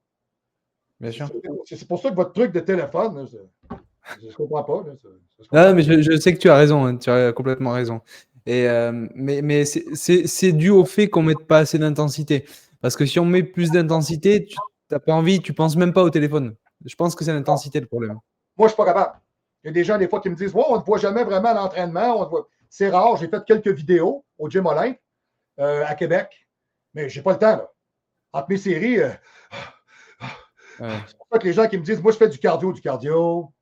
Bien sûr. C'est pour ça que votre truc de téléphone, je ne comprends pas. Non, mais je sais que tu as raison, hein, tu as complètement raison. Et, mais c'est dû au fait qu'on ne mette pas assez d'intensité. Parce que si on met plus d'intensité, tu n'as pas envie, tu ne penses même pas au téléphone. Je pense que c'est l'intensité le problème. Moi, je ne suis pas capable. Il y a des gens, des fois, qui me disent, on ne te voit jamais vraiment à l'entraînement. C'est rare. J'ai fait quelques vidéos au Gym Olympe à Québec, mais je n'ai pas le temps. Là. Entre mes séries, c'est pour ça que les gens qui me disent, moi, je fais du cardio.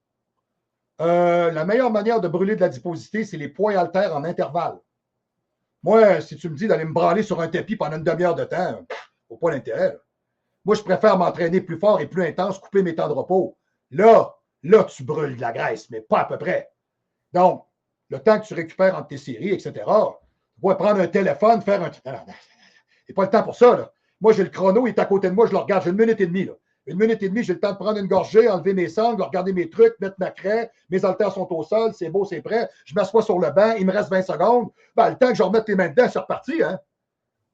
La meilleure manière de brûler de l'adiposité, c'est les poids haltères en intervalle. Moi, si tu me dis d'aller me branler sur un tapis pendant une demi-heure de temps, faut pas l'intérêt. Là. Moi, je préfère m'entraîner plus fort et plus intense, couper mes temps de repos. Là, tu brûles de la graisse, mais pas à peu près. Donc, le temps que tu récupères entre tes séries, etc., tu pourrais prendre un téléphone, faire un... Il n'y a pas le temps pour ça. Là. Moi, j'ai le chrono, il est à côté de moi, je le regarde, j'ai 1 minute et demie. Là. 1 minute et demie, j'ai le temps de prendre une gorgée, enlever mes sangles, regarder mes trucs, mettre ma craie, mes haltères sont au sol, c'est beau, c'est prêt. Je m'assois sur le banc, il me reste 20 secondes. Ben, le temps que je remette les mains dedans, c'est reparti. Hein?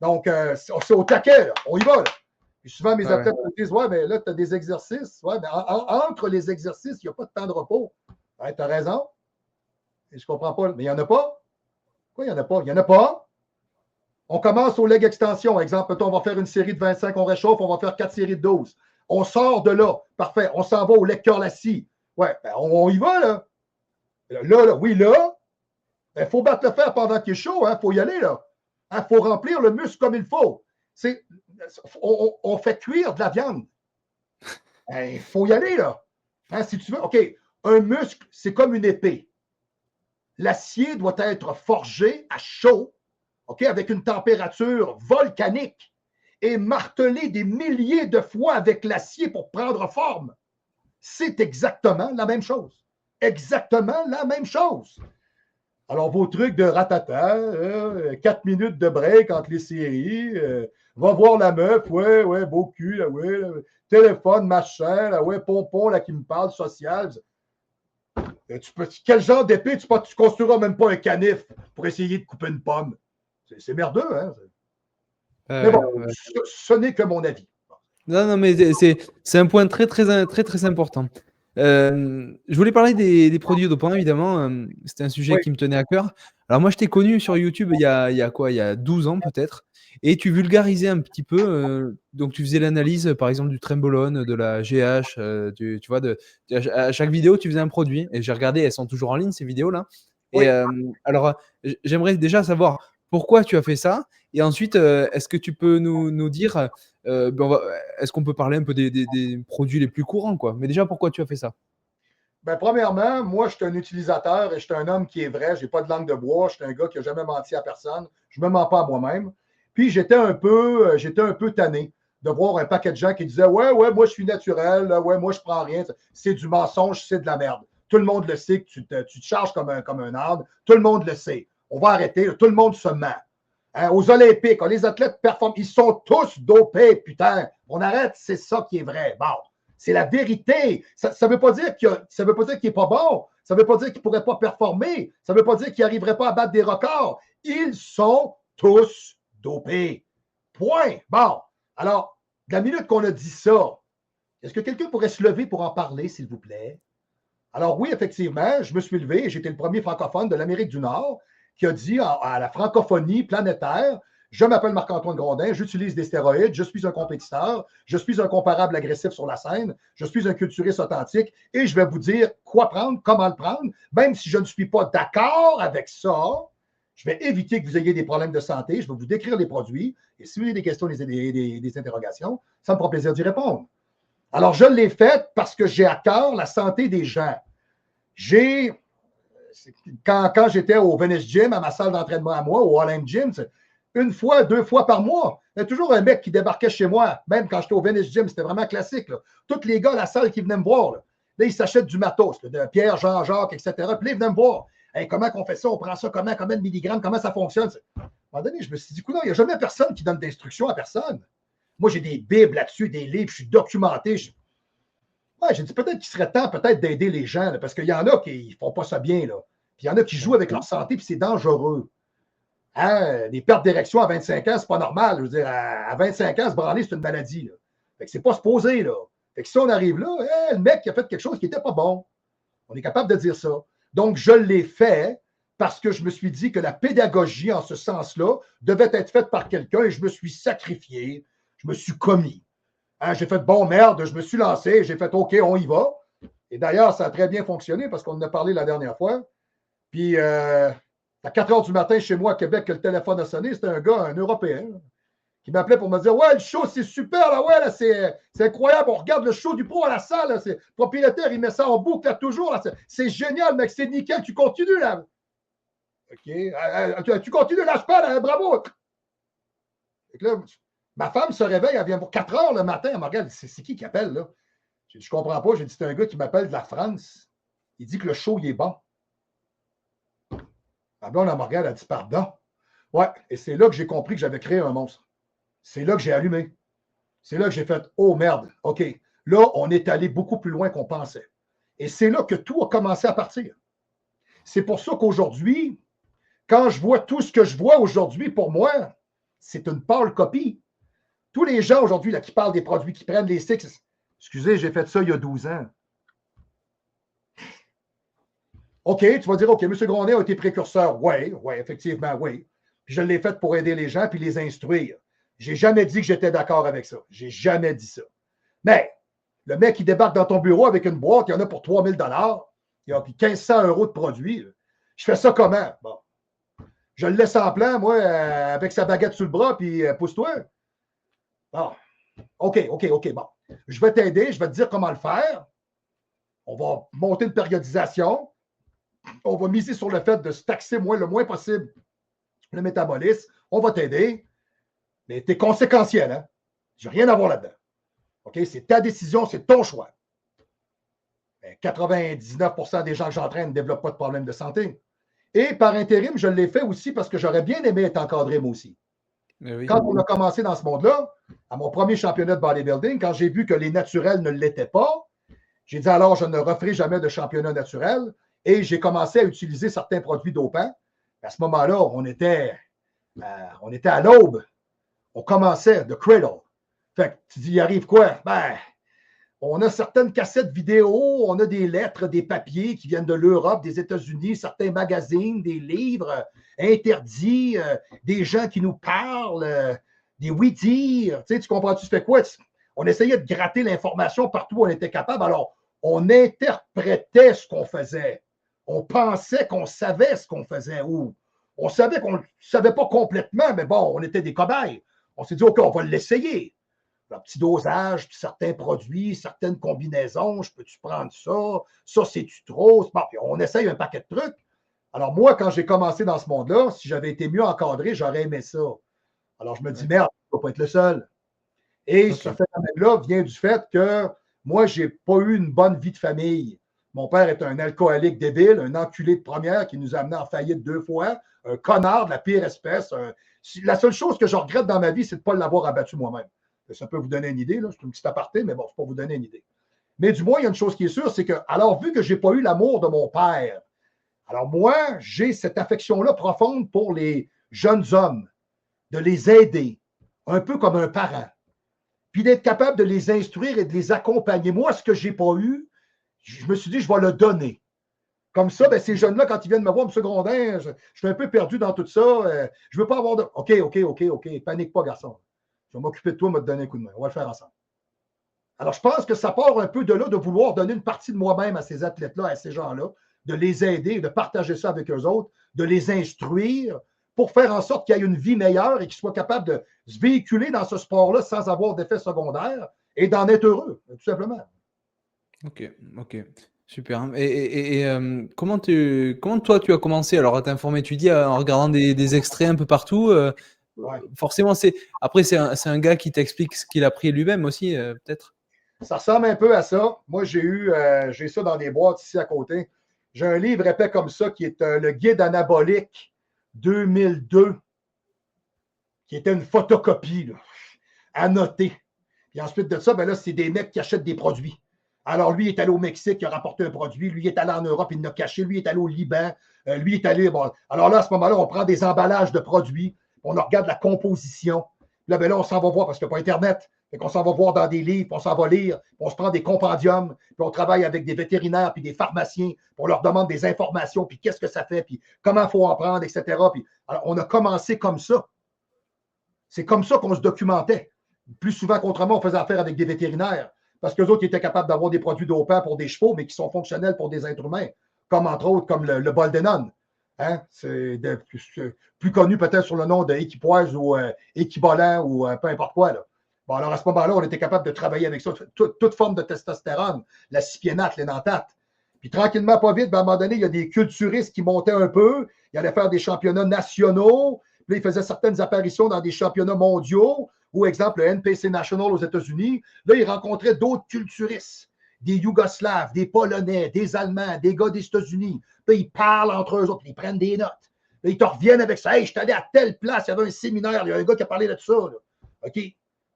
Donc, c'est au taquet, là. On y va. Là. Et souvent, mes athlètes me disent, ouais, mais là, tu as des exercices. Ouais, mais entre les exercices, il n'y a pas de temps de repos. Ouais, tu as raison. Et je ne comprends pas. Mais il n'y en a pas. Pourquoi il n'y en a pas? Il n'y en a pas. On commence au leg extension. Exemple, on va faire une série de 25, on réchauffe, on va faire 4 séries de 12. On sort de là. Parfait. On s'en va au leg curl assis. Ouais, ben on y va, là. Là, oui, là. Il faut battre le fer pendant qu'il est chaud. Il faut y aller, là. Il faut remplir le muscle comme il faut. On fait cuire de la viande. Il faut y aller, là. Si tu veux, OK, un muscle, c'est comme une épée. L'acier doit être forgé à chaud, OK, avec une température volcanique et martelé des milliers de fois avec l'acier pour prendre forme. C'est exactement la même chose. Exactement la même chose. Alors, vos trucs de ratata, 4 minutes de break entre les séries, va voir la meuf, ouais, beau cul, là, ouais, là, téléphone, machin, là, ouais, pompon, là, qui me parle, social. Quel genre d'épée tu ne construiras même pas un canif pour essayer de couper une pomme? C'est merdeux, hein? Mais bon, Ouais. ce n'est que mon avis. Non, non, mais c'est un point très, très, très, très important. Je voulais parler des produits dopants, évidemment. C'était un sujet Oui, qui me tenait à cœur. Alors, moi, je t'ai connu sur YouTube il y a quoi? Il y a 12 ans, peut-être. Et tu vulgarisais un petit peu. Donc, tu faisais l'analyse, par exemple, du Trenbolone, de la GH. Tu vois, à chaque vidéo, tu faisais un produit. Et j'ai regardé, elles sont toujours en ligne, ces vidéos-là. Et oui. alors, j'aimerais déjà savoir pourquoi tu as fait ça. Et ensuite, est-ce que tu peux nous dire. Est-ce qu'on peut parler un peu des produits les plus courants, quoi? Mais déjà, pourquoi tu as fait ça? Ben, premièrement, moi, je suis un utilisateur et je suis un homme qui est vrai. Je n'ai pas de langue de bois. Je suis un gars qui n'a jamais menti à personne. Je ne me mens pas à moi-même. Puis, j'étais un peu tanné de voir un paquet de gens qui disaient ouais, moi, je suis naturel. Ouais, moi, je ne prends rien. C'est du mensonge, c'est de la merde. Tout le monde le sait que tu te charges comme un âne. Tout le monde le sait. On va arrêter. Tout le monde se ment. Hein, aux Olympiques, quand les athlètes performent, ils sont tous dopés, putain. On arrête, c'est ça qui est vrai. Bon. C'est la vérité. Ça ne veut pas dire qu'il n'est pas bon. Ça ne veut pas dire qu'il ne pourrait pas performer. Ça ne veut pas dire qu'il n'arriverait pas à battre des records. Ils sont tous dopés. Point. Bon. Alors, de la minute qu'on a dit ça, est-ce que quelqu'un pourrait se lever pour en parler, s'il vous plaît? Alors oui, effectivement, je me suis levé et j'étais le premier francophone de l'Amérique du Nord qui a dit à la francophonie planétaire, je m'appelle Marc-Antoine Grondin, j'utilise des stéroïdes, je suis un compétiteur, je suis un comparable agressif sur la scène, je suis un culturiste authentique et je vais vous dire quoi prendre, comment le prendre, même si je ne suis pas d'accord avec ça. Je vais éviter que vous ayez des problèmes de santé, je vais vous décrire les produits et si vous avez des questions, des interrogations, ça me fera plaisir d'y répondre. Alors, je l'ai fait parce que j'ai à cœur la santé des gens. J'ai, quand j'étais au Venice Gym, à ma salle d'entraînement à moi, au All Gym, une fois, 2 fois par mois, il y a toujours un mec qui débarquait chez moi, même quand j'étais au Venice Gym, c'était vraiment classique. Là. Tous les gars à la salle qui venaient me voir, là ils s'achètent du matos, là, de Pierre, Jean-Jacques, etc. Puis là, ils venaient me voir. Hey, comment on fait ça? On prend ça comment? Combien de milligrammes? Comment ça fonctionne? À un moment donné, je me suis dit, il n'y a jamais personne qui donne d'instructions à personne. Moi, j'ai des bibles là-dessus, des livres, je suis documenté. Ouais, j'ai dit peut-être qu'il serait temps peut-être d'aider les gens, là, parce qu'il y en a qui ne font pas ça bien. Là. Puis il y en a qui jouent avec leur santé, puis c'est dangereux. Hein? Les pertes d'érection à 25 ans, c'est pas normal. Je veux dire, à 25 ans, se branler, c'est une maladie. Là. Fait que c'est pas supposé. Là. Fait que si on arrive là, le mec qui a fait quelque chose qui n'était pas bon. On est capable de dire ça. Donc, je l'ai fait parce que je me suis dit que la pédagogie en ce sens-là devait être faite par quelqu'un et je me suis sacrifié, je me suis commis. Hein, j'ai fait bon merde, je me suis lancé, j'ai fait OK, on y va. Et d'ailleurs, ça a très bien fonctionné parce qu'on en a parlé la dernière fois. Puis, à 4 heures du matin chez moi à Québec, que le téléphone a sonné, c'était un gars, un Européen, qui m'appelait pour me dire ouais, le show, c'est super, là, ouais, là, c'est incroyable. On regarde le show du pro à la salle. Là, le propriétaire, il met ça en boucle là, toujours. Là, c'est génial, mec, c'est nickel, tu continues là. OK. Tu continues, lâche pas, là, bravo. Là, ma femme se réveille, elle vient pour 4 heures le matin, elle me regarde, c'est qui appelle là? J'ai dit, je comprends pas. J'ai dit, c'est un gars qui m'appelle de la France. Il dit que le show, il est bon. Ma blonde, elle me regarde, elle dit, pardon. Ouais, et c'est là que j'ai compris que j'avais créé un monstre. C'est là que j'ai allumé. C'est là que j'ai fait, oh merde, OK. Là, on est allé beaucoup plus loin qu'on pensait. Et c'est là que tout a commencé à partir. C'est pour ça qu'aujourd'hui, quand je vois tout ce que je vois aujourd'hui, pour moi, c'est une pâle copie. Tous les gens aujourd'hui là, qui parlent des produits, qui prennent les six, excusez, j'ai fait ça il y a 12 ans. OK, tu vas dire, OK, M. Grondin a été précurseur. Oui, effectivement, oui. Puis je l'ai fait pour aider les gens puis les instruire. J'ai jamais dit que j'étais d'accord avec ça. J'ai jamais dit ça. Mais le mec qui débarque dans ton bureau avec une boîte, il y en a pour 3 000 il y a 1 500 € de produits. Je fais ça comment? Bon. Je le laisse en plan, moi, avec sa baguette sur le bras, puis pousse-toi. Bon. OK, bon. Je vais t'aider, je vais te dire comment le faire. On va monter une périodisation. On va miser sur le fait de se taxer le moins possible le métabolisme. On va t'aider. Mais tu es conséquentiel, hein? J'ai rien à voir là-dedans. OK? C'est ta décision, c'est ton choix. Mais 99% des gens que j'entraîne ne développent pas de problème de santé. Et par intérim, je l'ai fait aussi parce que j'aurais bien aimé être encadré, moi aussi. Oui. Quand on a commencé dans ce monde-là, à mon premier championnat de bodybuilding, quand j'ai vu que les naturels ne l'étaient pas, j'ai dit alors je ne referai jamais de championnat naturel et j'ai commencé à utiliser certains produits dopants. À ce moment-là, on était à l'aube. On commençait de cradle. Fait que tu dis, il arrive quoi? Ben, on a certaines cassettes vidéo, on a des lettres, des papiers qui viennent de l'Europe, des États-Unis, certains magazines, des livres interdits, des gens qui nous parlent, des oui-dire. Tu comprends-tu? Tu fais quoi? On essayait de gratter l'information partout où on était capable. Alors, on interprétait ce qu'on faisait. On pensait qu'on savait ce qu'on faisait. Ou on savait qu'on ne savait pas complètement, mais bon, on était des cobayes. On s'est dit, OK, on va l'essayer. Un petit dosage, puis certains produits, certaines combinaisons, je peux-tu prendre ça? Ça, c'est-tu trop? Bon, puis on essaye un paquet de trucs. Alors, moi, quand j'ai commencé dans ce monde-là, si j'avais été mieux encadré, j'aurais aimé ça. Alors, je me dis, merde, je ne vais pas être le seul. Et ce phénomène-là vient du fait que moi, je n'ai pas eu une bonne vie de famille. Mon père est un alcoolique débile, un enculé de première qui nous a amenés en faillite 2 fois, un connard de la pire espèce. La seule chose que je regrette dans ma vie, c'est de ne pas l'avoir abattu moi-même. Ça peut vous donner une idée, là. C'est une petite aparté, mais bon, c'est pour vous donner une idée. Mais du moins, il y a une chose qui est sûre, c'est que, alors, vu que je n'ai pas eu l'amour de mon père, alors moi, j'ai cette affection-là profonde pour les jeunes hommes, de les aider, un peu comme un parent, puis d'être capable de les instruire et de les accompagner. Moi, ce que je n'ai pas eu, je me suis dit, je vais le donner. Comme ça, ben, ces jeunes-là, quand ils viennent me voir au secondaire, je suis un peu perdu dans tout ça. Je ne veux pas avoir de. OK. Panique pas, garçon. Je vais m'occuper de toi, me te donner un coup de main. On va le faire ensemble. Alors, je pense que ça part un peu de là, de vouloir donner une partie de moi-même à ces athlètes-là, à ces gens-là, de les aider, de partager ça avec eux autres, de les instruire pour faire en sorte qu'il y ait une vie meilleure et qu'ils soient capables de se véhiculer dans ce sport-là sans avoir d'effets secondaires et d'en être heureux, tout simplement. OK. Super. Et comment toi tu as commencé alors à t'informer? Tu dis en regardant des extraits un peu partout. Ouais. Forcément, c'est un gars qui t'explique ce qu'il a pris lui-même aussi, peut-être? Ça ressemble un peu à ça. Moi, j'ai ça dans des boîtes ici à côté. J'ai un livre épais comme ça qui est le Guide anabolique 2002, qui était une photocopie, là, annotée. Puis ensuite de ça, ben là, c'est des mecs qui achètent des produits. Alors, lui est allé au Mexique, il a rapporté un produit. Lui est allé en Europe, il l'a caché. Lui est allé au Liban. Lui est allé. Bon, alors là, à ce moment-là, on prend des emballages de produits. On regarde la composition. Là, ben là, on s'en va voir parce qu'il n'y a pas Internet. Fait qu'on s'en va voir dans des livres, puis on s'en va lire, puis on se prend des compendiums, puis on travaille avec des vétérinaires, puis des pharmaciens, puis on leur demande des informations, puis qu'est-ce que ça fait, puis comment il faut en prendre, etc. Puis, alors, on a commencé comme ça. C'est comme ça qu'on se documentait. Plus souvent qu'autrement, on faisait affaire avec des vétérinaires parce qu'eux autres étaient capables d'avoir des produits dopants pour des chevaux, mais qui sont fonctionnels pour des êtres humains, comme entre autres comme le Boldenon. Hein? C'est plus connu peut-être sur le nom de équipoise ou équivalent ou peu importe quoi. Là. Bon, alors à ce moment-là, on était capable de travailler avec ça, toute forme de testostérone, la cypiénate, l'énantate. Puis tranquillement, pas vite, ben, à un moment donné, il y a des culturistes qui montaient un peu, ils allaient faire des championnats nationaux, puis là, ils faisaient certaines apparitions dans des championnats mondiaux, ou exemple le NPC National aux États-Unis. Là, ils rencontraient d'autres culturistes, des Yougoslaves, des Polonais, des Allemands, des gars des États-Unis. Puis ils parlent entre eux autres, puis ils prennent des notes. Là, ils te reviennent avec ça. Hey, je suis allé à telle place, il y avait un séminaire, il y a un gars qui a parlé de ça. Là. OK.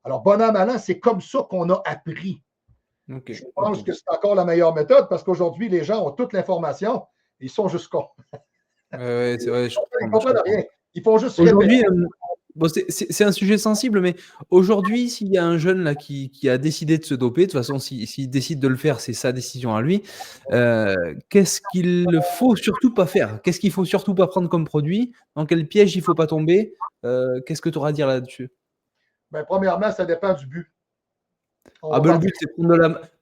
Alors, bon an, mal an, c'est comme ça qu'on a appris. Okay, je pense que c'est encore la meilleure méthode parce qu'aujourd'hui, les gens ont toute l'information. Ils sont juste cons. C'est vrai, ils ne comprennent rien. Ils font juste aujourd'hui, bon, c'est un sujet sensible, mais aujourd'hui, s'il y a un jeune là, qui a décidé de se doper, de toute façon, s'il décide de le faire, c'est sa décision à lui. Qu'est-ce qu'il ne faut surtout pas faire? Qu'est-ce qu'il ne faut surtout pas prendre comme produit? Dans quel piège il ne faut pas tomber? Qu'est-ce que tu auras à dire là-dessus? Ben, premièrement, ça dépend du but. Le but, c'est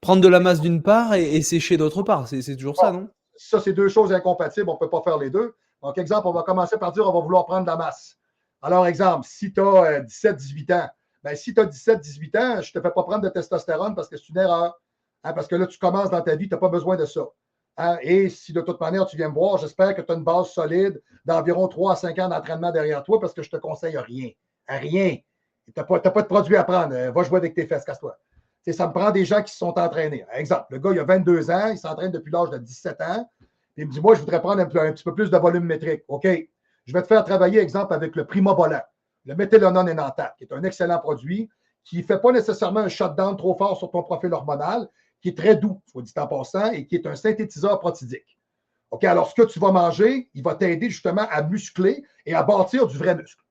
prendre de la masse d'une part et sécher d'autre part. C'est toujours ça, non? Ça, c'est deux choses incompatibles. On ne peut pas faire les deux. Donc, exemple, on va commencer par dire on va vouloir prendre de la masse. Alors, exemple, si tu as 17-18 ans, ben, si tu as 17-18 ans, je ne te fais pas prendre de testostérone parce que c'est une erreur. Hein, parce que là, tu commences dans ta vie, tu n'as pas besoin de ça. Hein, et si de toute manière, tu viens me voir, j'espère que tu as une base solide d'environ 3 à 5 ans d'entraînement derrière toi parce que je ne te conseille rien. À rien. Tu n'as pas de produit à prendre. Va jouer avec tes fesses, casse-toi. Ça me prend des gens qui se sont entraînés. Exemple, le gars, il a 22 ans, il s'entraîne depuis l'âge de 17 ans, Il me dit, moi, je voudrais prendre un petit peu plus de volume métrique. OK. Je vais te faire travailler, exemple, avec le Primobolan, le méthylenone énanthate, qui est un excellent produit, qui ne fait pas nécessairement un shutdown trop fort sur ton profil hormonal, qui est très doux, soit dit en passant, et qui est un synthétiseur protidique. OK, alors ce que tu vas manger, il va t'aider justement à muscler et à bâtir du vrai muscle.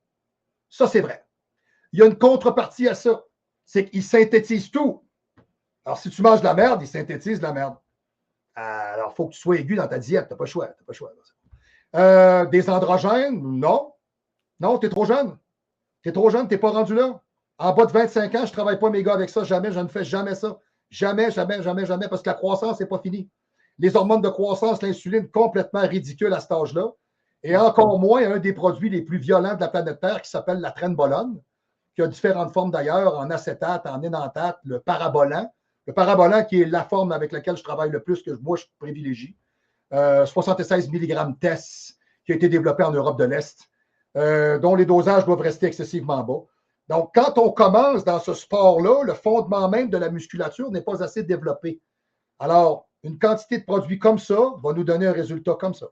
Ça, c'est vrai. Il y a une contrepartie à ça, c'est qu'il synthétise tout. Alors, si tu manges de la merde, il synthétise de la merde. Alors, il faut que tu sois aigu dans ta diète, tu n'as pas le choix. T'as pas le choix. Des androgènes, non. Non, tu es trop jeune. Tu es trop jeune, tu n'es pas rendu là. En bas de 25 ans, je ne travaille pas mes gars avec ça, jamais, je ne fais jamais ça. Jamais, jamais, jamais, jamais, parce que la croissance n'est pas finie. Les hormones de croissance, l'insuline, complètement ridicule à cet âge-là. Et encore moins, un des produits les plus violents de la planète Terre qui s'appelle la trenbolone, qui a différentes formes d'ailleurs, en acétate, en énanthate, le parabolan. Le parabolan qui est la forme avec laquelle je travaille le plus, que moi je privilégie. 76 mg TES, qui a été développé en Europe de l'Est, dont les dosages doivent rester excessivement bas. Donc, quand on commence dans ce sport-là, le fondement même de la musculature n'est pas assez développé. Alors, une quantité de produits comme ça va nous donner un résultat comme ça.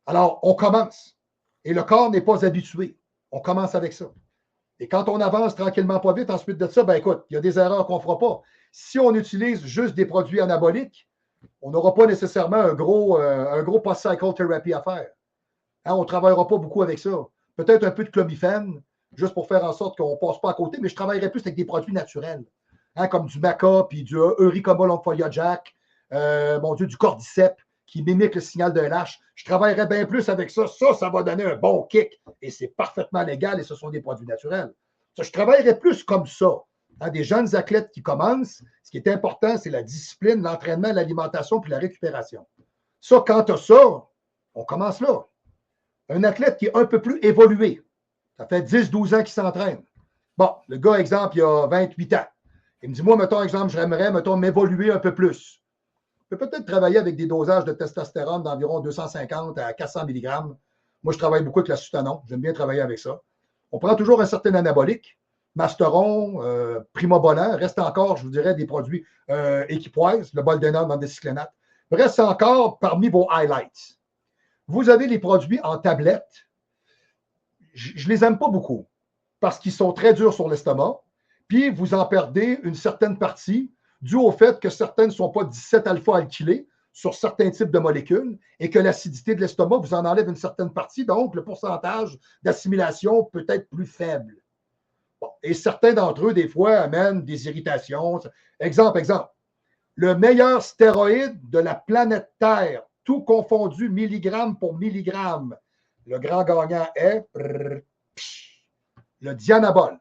Alors, on commence. Et le corps n'est pas habitué. On commence avec ça. Et quand on avance tranquillement pas vite, ensuite de ça, ben écoute, il y a des erreurs qu'on ne fera pas. Si on utilise juste des produits anaboliques, on n'aura pas nécessairement un gros post-cycle therapy à faire. Hein, on ne travaillera pas beaucoup avec ça. Peut-être un peu de clomifène, juste pour faire en sorte qu'on ne passe pas à côté, mais je travaillerai plus avec des produits naturels, hein, comme du maca, puis du Eurycoma longfolia jack, du cordyceps, qui mimique le signal d'un lâche. Je travaillerai bien plus avec ça. Ça va donner un bon kick. Et c'est parfaitement légal et ce sont des produits naturels. Ça, je travaillerai plus comme ça. Hein, des jeunes athlètes qui commencent, ce qui est important, c'est la discipline, l'entraînement, l'alimentation puis la récupération. Ça, quand tu as ça, on commence là. Un athlète qui est un peu plus évolué, ça fait 10-12 ans qu'il s'entraîne. Bon, le gars, exemple, il a 28 ans. Il me dit, moi, mettons, exemple, j'aimerais, mettons, m'évoluer un peu plus. Je peux peut-être travailler avec des dosages de testostérone d'environ 250 à 400 mg. Moi, je travaille beaucoup avec la Sutanon. J'aime bien travailler avec ça. On prend toujours un certain anabolique. Masteron, Primobolan, reste encore, je vous dirais, des produits Equipoise, le boldenone en décyclénate. Reste encore parmi vos highlights. Vous avez les produits en tablette. Je ne les aime pas beaucoup parce qu'ils sont très durs sur l'estomac. Puis, vous en perdez une certaine partie dû au fait que certaines ne sont pas 17-alpha-alkylées sur certains types de molécules et que l'acidité de l'estomac vous en enlève une certaine partie. Donc, le pourcentage d'assimilation peut être plus faible. Bon, et certains d'entre eux, des fois, amènent des irritations. Exemple. Le meilleur stéroïde de la planète Terre, tout confondu milligramme pour milligramme. Le grand gagnant est le Dianabol.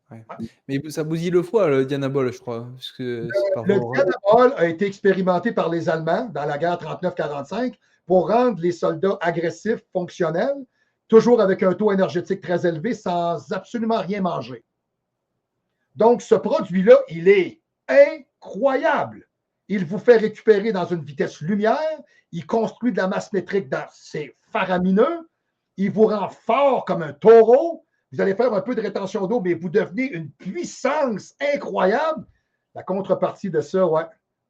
Ouais. Mais ça bousille le foie, le Dianabol, je crois. Parce que le Dianabol a été expérimenté par les Allemands dans la guerre 39-45 pour rendre les soldats agressifs, fonctionnels, toujours avec un taux énergétique très élevé, sans absolument rien manger. Donc, ce produit-là, il est incroyable. Il vous fait récupérer dans une vitesse lumière, il construit de la masse métrique dans ses faramineux, il vous rend fort comme un taureau, vous allez faire un peu de rétention d'eau, mais vous devenez une puissance incroyable. La contrepartie de ça, ouais,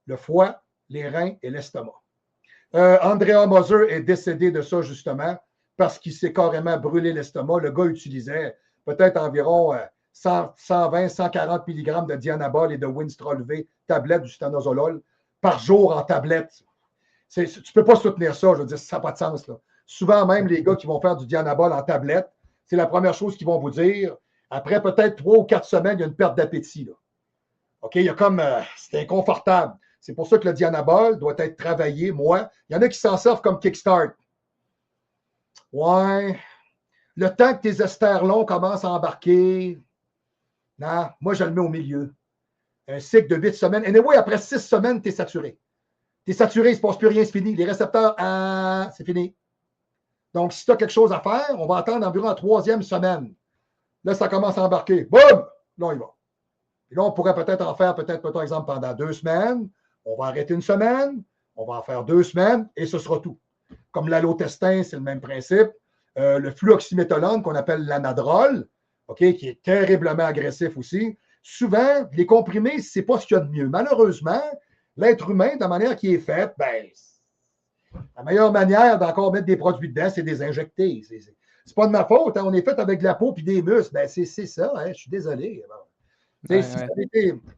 le foie, les reins et l'estomac. Andrea Moser est décédé de ça, justement, parce qu'il s'est carrément brûlé l'estomac. Le gars utilisait peut-être environ 120, 140 mg de Dianabol et de Winstrol V, tablette du stanozolol, par jour en tablette. Tu ne peux pas soutenir ça, je veux dire, ça n'a pas de sens. Là. Souvent, même les gars qui vont faire du Dianabol en tablette, c'est la première chose qu'ils vont vous dire. Après peut-être 3 ou 4 semaines, il y a une perte d'appétit. Là. OK, il y a comme, c'est inconfortable. C'est pour ça que le Dianabol doit être travaillé. Moi, il y en a qui s'en servent comme kickstart. Ouais. Le temps que tes esters longs commencent à embarquer, non, moi, je le mets au milieu. Un cycle de 8 semaines. Et anyway, après 6 semaines, tu es saturé. Tu es saturé, il ne se passe plus rien, c'est fini. Les récepteurs, c'est fini. Donc, si tu as quelque chose à faire, on va attendre environ la 3e semaine. Là, ça commence à embarquer. Boum! Là, on y va. Et là, on pourrait peut-être en faire, par exemple, pendant 2 semaines. On va arrêter une semaine. On va en faire 2 semaines et ce sera tout. Comme l'allotestin, c'est le même principe. Le fluoxymétholone, qu'on appelle l'anadrol, okay, qui est terriblement agressif aussi. Souvent, les comprimés, ce n'est pas ce qu'il y a de mieux. Malheureusement, l'être humain, de la manière qui est faite, ben, la meilleure manière d'encore mettre des produits dedans, c'est de les injecter. C'est pas de ma faute. Hein. On est fait avec de la peau et des muscles. Ben, c'est ça. Hein. Je suis désolé. Ouais, Si ouais.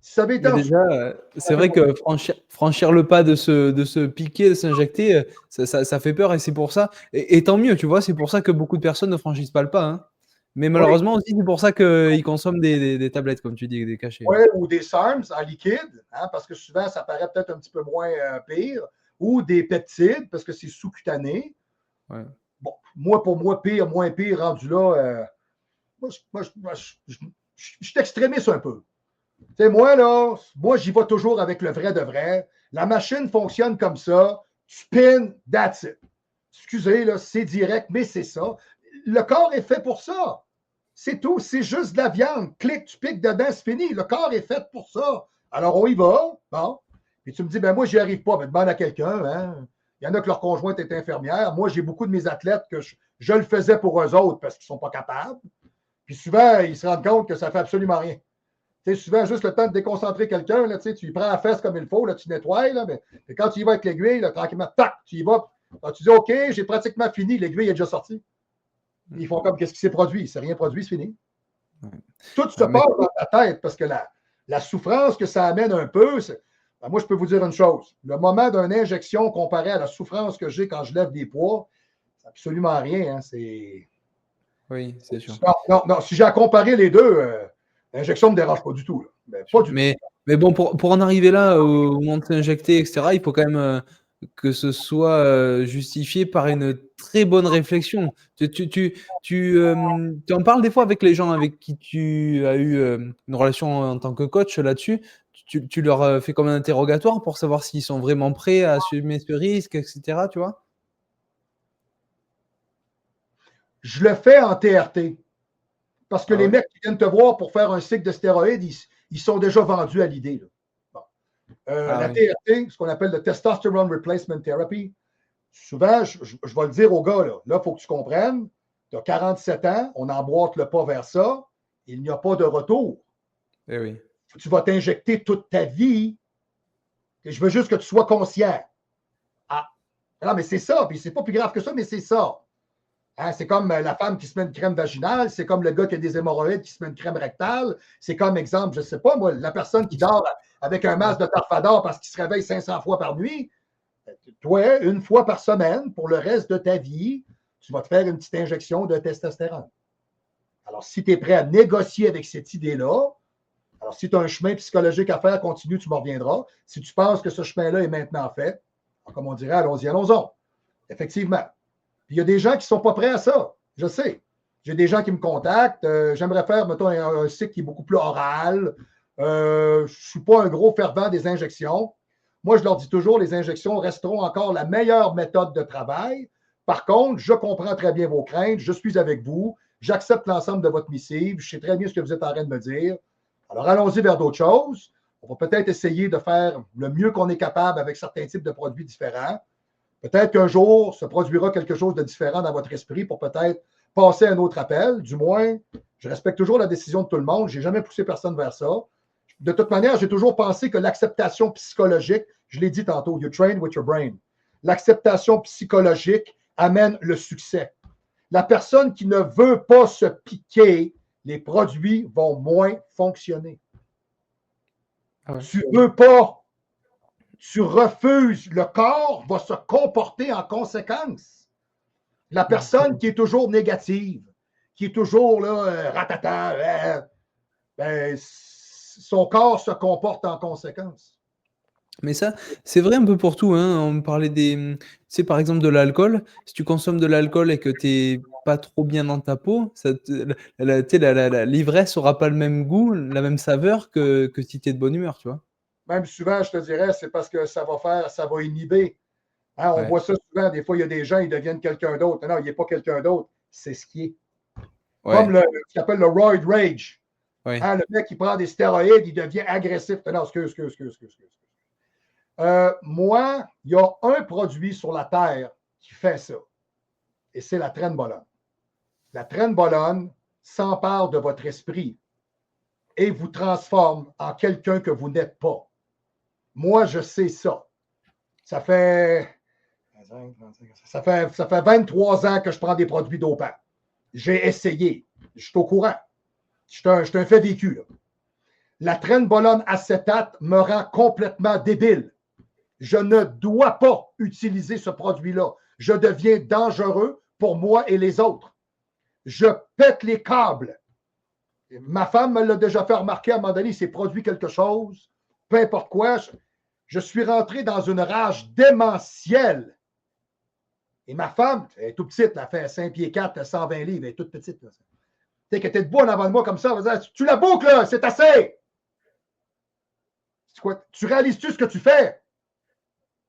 ça avait été Mais en déjà, c'est vrai dessous, que franchir le pas de se piquer, de s'injecter, ça fait peur et c'est pour ça. Et tant mieux, tu vois, c'est pour ça que beaucoup de personnes ne franchissent pas le pas. Hein. Mais oui, malheureusement aussi, c'est pour ça qu'ils consomment des tablettes, comme tu dis, des cachets. ouais, ou des SARMs en liquide, hein, parce que souvent, ça paraît peut-être un petit peu moins pire, ou des peptides, parce que c'est sous-cutané. Ouais. Bon, moi, pour moi, pire, moins pire, rendu là, je suis extrémiste un peu. Tu sais, moi, là, moi, j'y vais toujours avec le vrai de vrai. La machine fonctionne comme ça. Spin, that's it. Excusez, là, c'est direct, mais c'est ça. Le corps est fait pour ça. C'est tout. C'est juste de la viande. Clique, tu piques dedans, c'est fini. Le corps est fait pour ça. Alors, on y va. Bon. Puis tu me dis, ben moi, j'y arrive pas. Ben, demande à quelqu'un. Hein. Il y en a que leur conjointe est infirmière. Moi, j'ai beaucoup de mes athlètes que je le faisais pour eux autres parce qu'ils ne sont pas capables. Puis souvent, ils se rendent compte que ça ne fait absolument rien. Tu sais, souvent, juste le temps de déconcentrer quelqu'un, là, tu lui prends la fesse comme il faut, là, tu nettoies, là, mais quand tu y vas avec l'aiguille, là, tranquillement, tac, tu y vas. Alors, tu dis, OK, j'ai pratiquement fini, l'aiguille est déjà sortie. Ils font comme, qu'est-ce qui s'est produit? C'est rien produit, c'est fini. Ouais. Tout se Mais passe dans ta tête parce que la souffrance que ça amène un peu, ben, moi, je peux vous dire une chose. Le moment d'une injection comparé à la souffrance que j'ai quand je lève des poids, c'est absolument rien. Hein, oui, c'est sûr. non. Si j'ai à comparer les deux, l'injection ne me dérange pas du tout. Là. Mais pas du tout. Mais bon, pour en arriver là, au moment de s'injecter, etc., il faut quand même que ce soit justifié par une très bonne réflexion. Tu en parles des fois avec les gens avec qui tu as eu une relation en tant que coach là-dessus. Tu leur fais comme un interrogatoire pour savoir s'ils sont vraiment prêts à assumer ce risque, etc., tu vois? Je le fais en TRT. Parce que Ah les ouais? mecs qui viennent te voir pour faire un cycle de stéroïdes, ils sont déjà vendus à l'idée. Bon. Ah La oui. TRT, ce qu'on appelle le Testosterone Replacement Therapy, souvent, je vais le dire aux gars, là, il faut que tu comprennes, tu as 47 ans, on emboîte le pas vers ça, il n'y a pas de retour. Eh oui. Tu vas t'injecter toute ta vie. Et je veux juste que tu sois conscient. Ah, non, mais c'est ça, puis c'est pas plus grave que ça, mais c'est ça. Hein, c'est comme la femme qui se met une crème vaginale, c'est comme le gars qui a des hémorroïdes qui se met une crème rectale, c'est comme exemple, je ne sais pas, moi, la personne qui dort avec un masque de Tarfador parce qu'il se réveille 500 fois par nuit. Toi, une fois par semaine, pour le reste de ta vie, tu vas te faire une petite injection de testostérone. Alors, si tu es prêt à négocier avec cette idée-là, alors si tu as un chemin psychologique à faire, continue, tu me reviendras. Si tu penses que ce chemin-là est maintenant fait, comme on dirait, allons-y, allons-y. Effectivement. Puis il y a des gens qui ne sont pas prêts à ça. Je sais. J'ai des gens qui me contactent. J'aimerais faire, mettons, un cycle qui est beaucoup plus oral. Je ne suis pas un gros fervent des injections. Moi, je leur dis toujours, les injections resteront encore la meilleure méthode de travail. Par contre, je comprends très bien vos craintes. Je suis avec vous. J'accepte l'ensemble de votre missive. Je sais très bien ce que vous êtes en train de me dire. Alors, allons-y vers d'autres choses. On va peut-être essayer de faire le mieux qu'on est capable avec certains types de produits différents. Peut-être qu'un jour se produira quelque chose de différent dans votre esprit pour peut-être passer à un autre appel. Du moins, je respecte toujours la décision de tout le monde. Je n'ai jamais poussé personne vers ça. De toute manière, j'ai toujours pensé que l'acceptation psychologique, je l'ai dit tantôt, you train with your brain. L'acceptation psychologique amène le succès. La personne qui ne veut pas se piquer, les produits vont moins fonctionner. Ah ouais. Tu ne veux pas, tu refuses, le corps va se comporter en conséquence. La personne qui est toujours négative, qui est toujours là, ratata, ben, son corps se comporte en conséquence. Mais ça, c'est vrai un peu pour tout, hein. On parlait tu sais, par exemple, de l'alcool. Si tu consommes de l'alcool et que tu es pas trop bien dans ta peau, ça te tu sais, l'ivresse aura pas le même goût, la même saveur que si tu es de bonne humeur, tu vois? Même souvent, je te dirais, c'est parce que ça va inhiber. Hein, on Ouais, voit ça souvent, des fois, il y a des gens, ils deviennent quelqu'un d'autre. Non, il n'est pas quelqu'un d'autre, c'est ce qui est. Comme ouais, ce qu'on appelle le roid rage. ouais. Hein, le mec qui prend des stéroïdes, il devient agressif. Non, excuse. Moi, il y a un produit sur la Terre qui fait ça. Et c'est la trenbolone. La trenbolone s'empare de votre esprit et vous transforme en quelqu'un que vous n'êtes pas. Moi, je sais ça. Ça fait 23 ans que je prends des produits dopants. J'ai essayé. Je suis au courant. Je suis un fait vécu. Là. La trenbolone acétate me rend complètement débile. Je ne dois pas utiliser ce produit-là. Je deviens dangereux pour moi et les autres. Je pète les câbles. Ma femme me l'a déjà fait remarquer à un moment donné, il s'est produit quelque chose, peu importe quoi. Je suis rentré dans une rage démentielle. Et ma femme, elle est toute petite, elle fait 5 pieds 4, 120 livres, elle est toute petite. Tu sais qu'elle était debout en avant de moi comme ça, elle va dire, tu la boucles, là, c'est assez. Quoi? Tu réalises-tu ce que tu fais?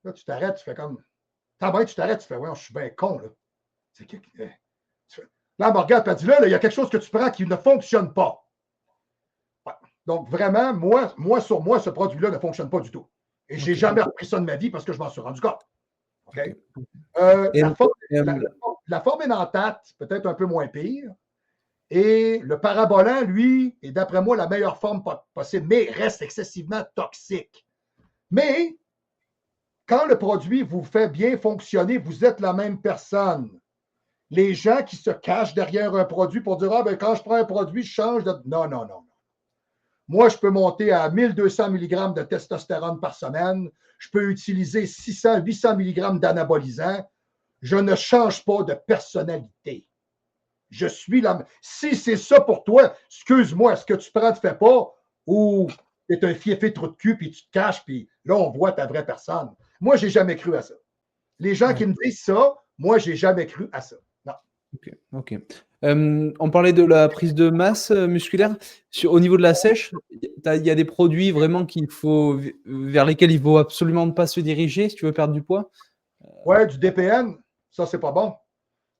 Là, tu t'arrêtes, tu fais comme. Tu t'arrêtes, tu fais, ouais, je suis bien con, là. Là, elle me regarde, elle dit, là, il y a quelque chose que tu prends qui ne fonctionne pas. Ouais. Donc, vraiment, moi, sur moi, ce produit-là ne fonctionne pas du tout. Et je n'ai jamais repris ça de ma vie parce que je m'en suis rendu compte. Okay? La forme énantate, peut-être un peu moins pire. Et le parabolant, lui, est d'après moi la meilleure forme possible, mais reste excessivement toxique. Mais quand le produit vous fait bien fonctionner, vous êtes la même personne. Les gens qui se cachent derrière un produit pour dire ah, ben, quand je prends un produit, je change de. Non, non, non. Moi, je peux monter à 1200 mg de testostérone par semaine. Je peux utiliser 600, 800 mg d'anabolisant. Je ne change pas de personnalité. Je suis là. Si c'est ça pour toi, excuse-moi, ce que tu prends, tu ne fais pas, ou tu es un fiefé trou de cul, puis tu te caches, puis là, on voit ta vraie personne. Moi, je n'ai jamais cru à ça. Les gens qui me disent ça, moi, je n'ai jamais cru à ça. Non. Ok. On parlait de la prise de masse musculaire. Au niveau de la sèche, il y a des produits vraiment vers lesquels il ne faut absolument pas se diriger si tu veux perdre du poids. Ouais, du DPN, ça, c'est pas bon.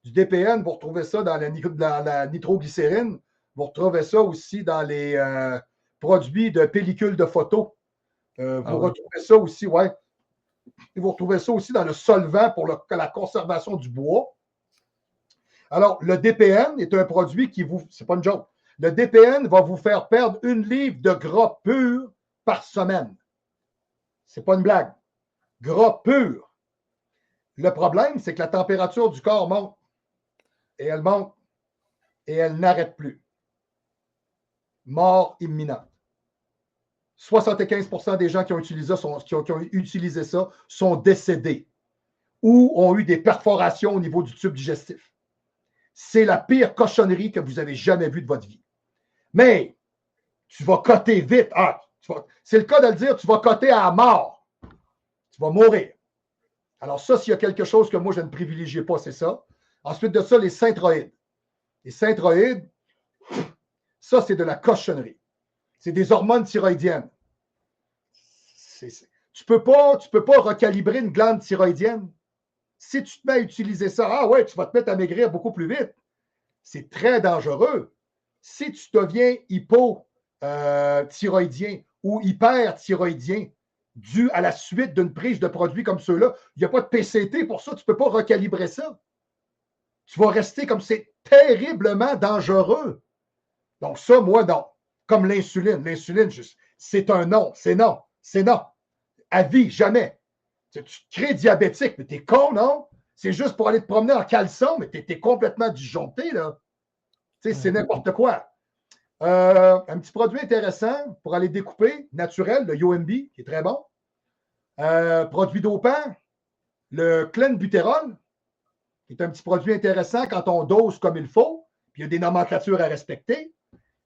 Du DPN, vous retrouvez ça dans la nitroglycérine. Vous retrouvez ça aussi dans les produits de pellicules de photo. Retrouvez ça aussi, ouais. Et vous retrouvez ça aussi dans le solvant pour la conservation du bois. Alors, le DPN est un produit qui vous. C'est pas une joke. Le DPN va vous faire perdre 1 livre de gras pur par semaine. C'est pas une blague. Gras pur. Le problème, c'est que la température du corps monte. Et elle monte. Et elle n'arrête plus. Mort imminente. 75% des gens qui ont utilisé ça sont décédés ou ont eu des perforations au niveau du tube digestif. C'est la pire cochonnerie que vous avez jamais vue de votre vie. Mais tu vas coter vite. C'est le cas de le dire, tu vas coter à la mort. Tu vas mourir. Alors ça, s'il y a quelque chose que moi, je ne privilégie pas, c'est ça. Ensuite de ça, les synthroïdes. Les synthroïdes, ça, c'est de la cochonnerie. C'est des hormones thyroïdiennes. Tu peux pas recalibrer une glande thyroïdienne. Si tu te mets à utiliser ça, tu vas te mettre à maigrir beaucoup plus vite. C'est très dangereux. Si tu deviens hypothyroïdien ou hyperthyroïdien dû à la suite d'une prise de produits comme ceux-là, il n'y a pas de PCT pour ça, tu ne peux pas recalibrer ça. Tu vas rester comme c'est terriblement dangereux. Donc ça, moi, non. Comme l'insuline. L'insuline, c'est un non. C'est non. C'est non. À vie, jamais. Tu te crées diabétique, mais t'es con, non? C'est juste pour aller te promener en caleçon, mais t'es complètement disjoncté, là. C'est n'importe quoi. Un petit produit intéressant pour aller découper, naturel, le UMB, qui est très bon. Produit dopant, le clenbutérol, qui est un petit produit intéressant quand on dose comme il faut, puis il y a des nomenclatures à respecter,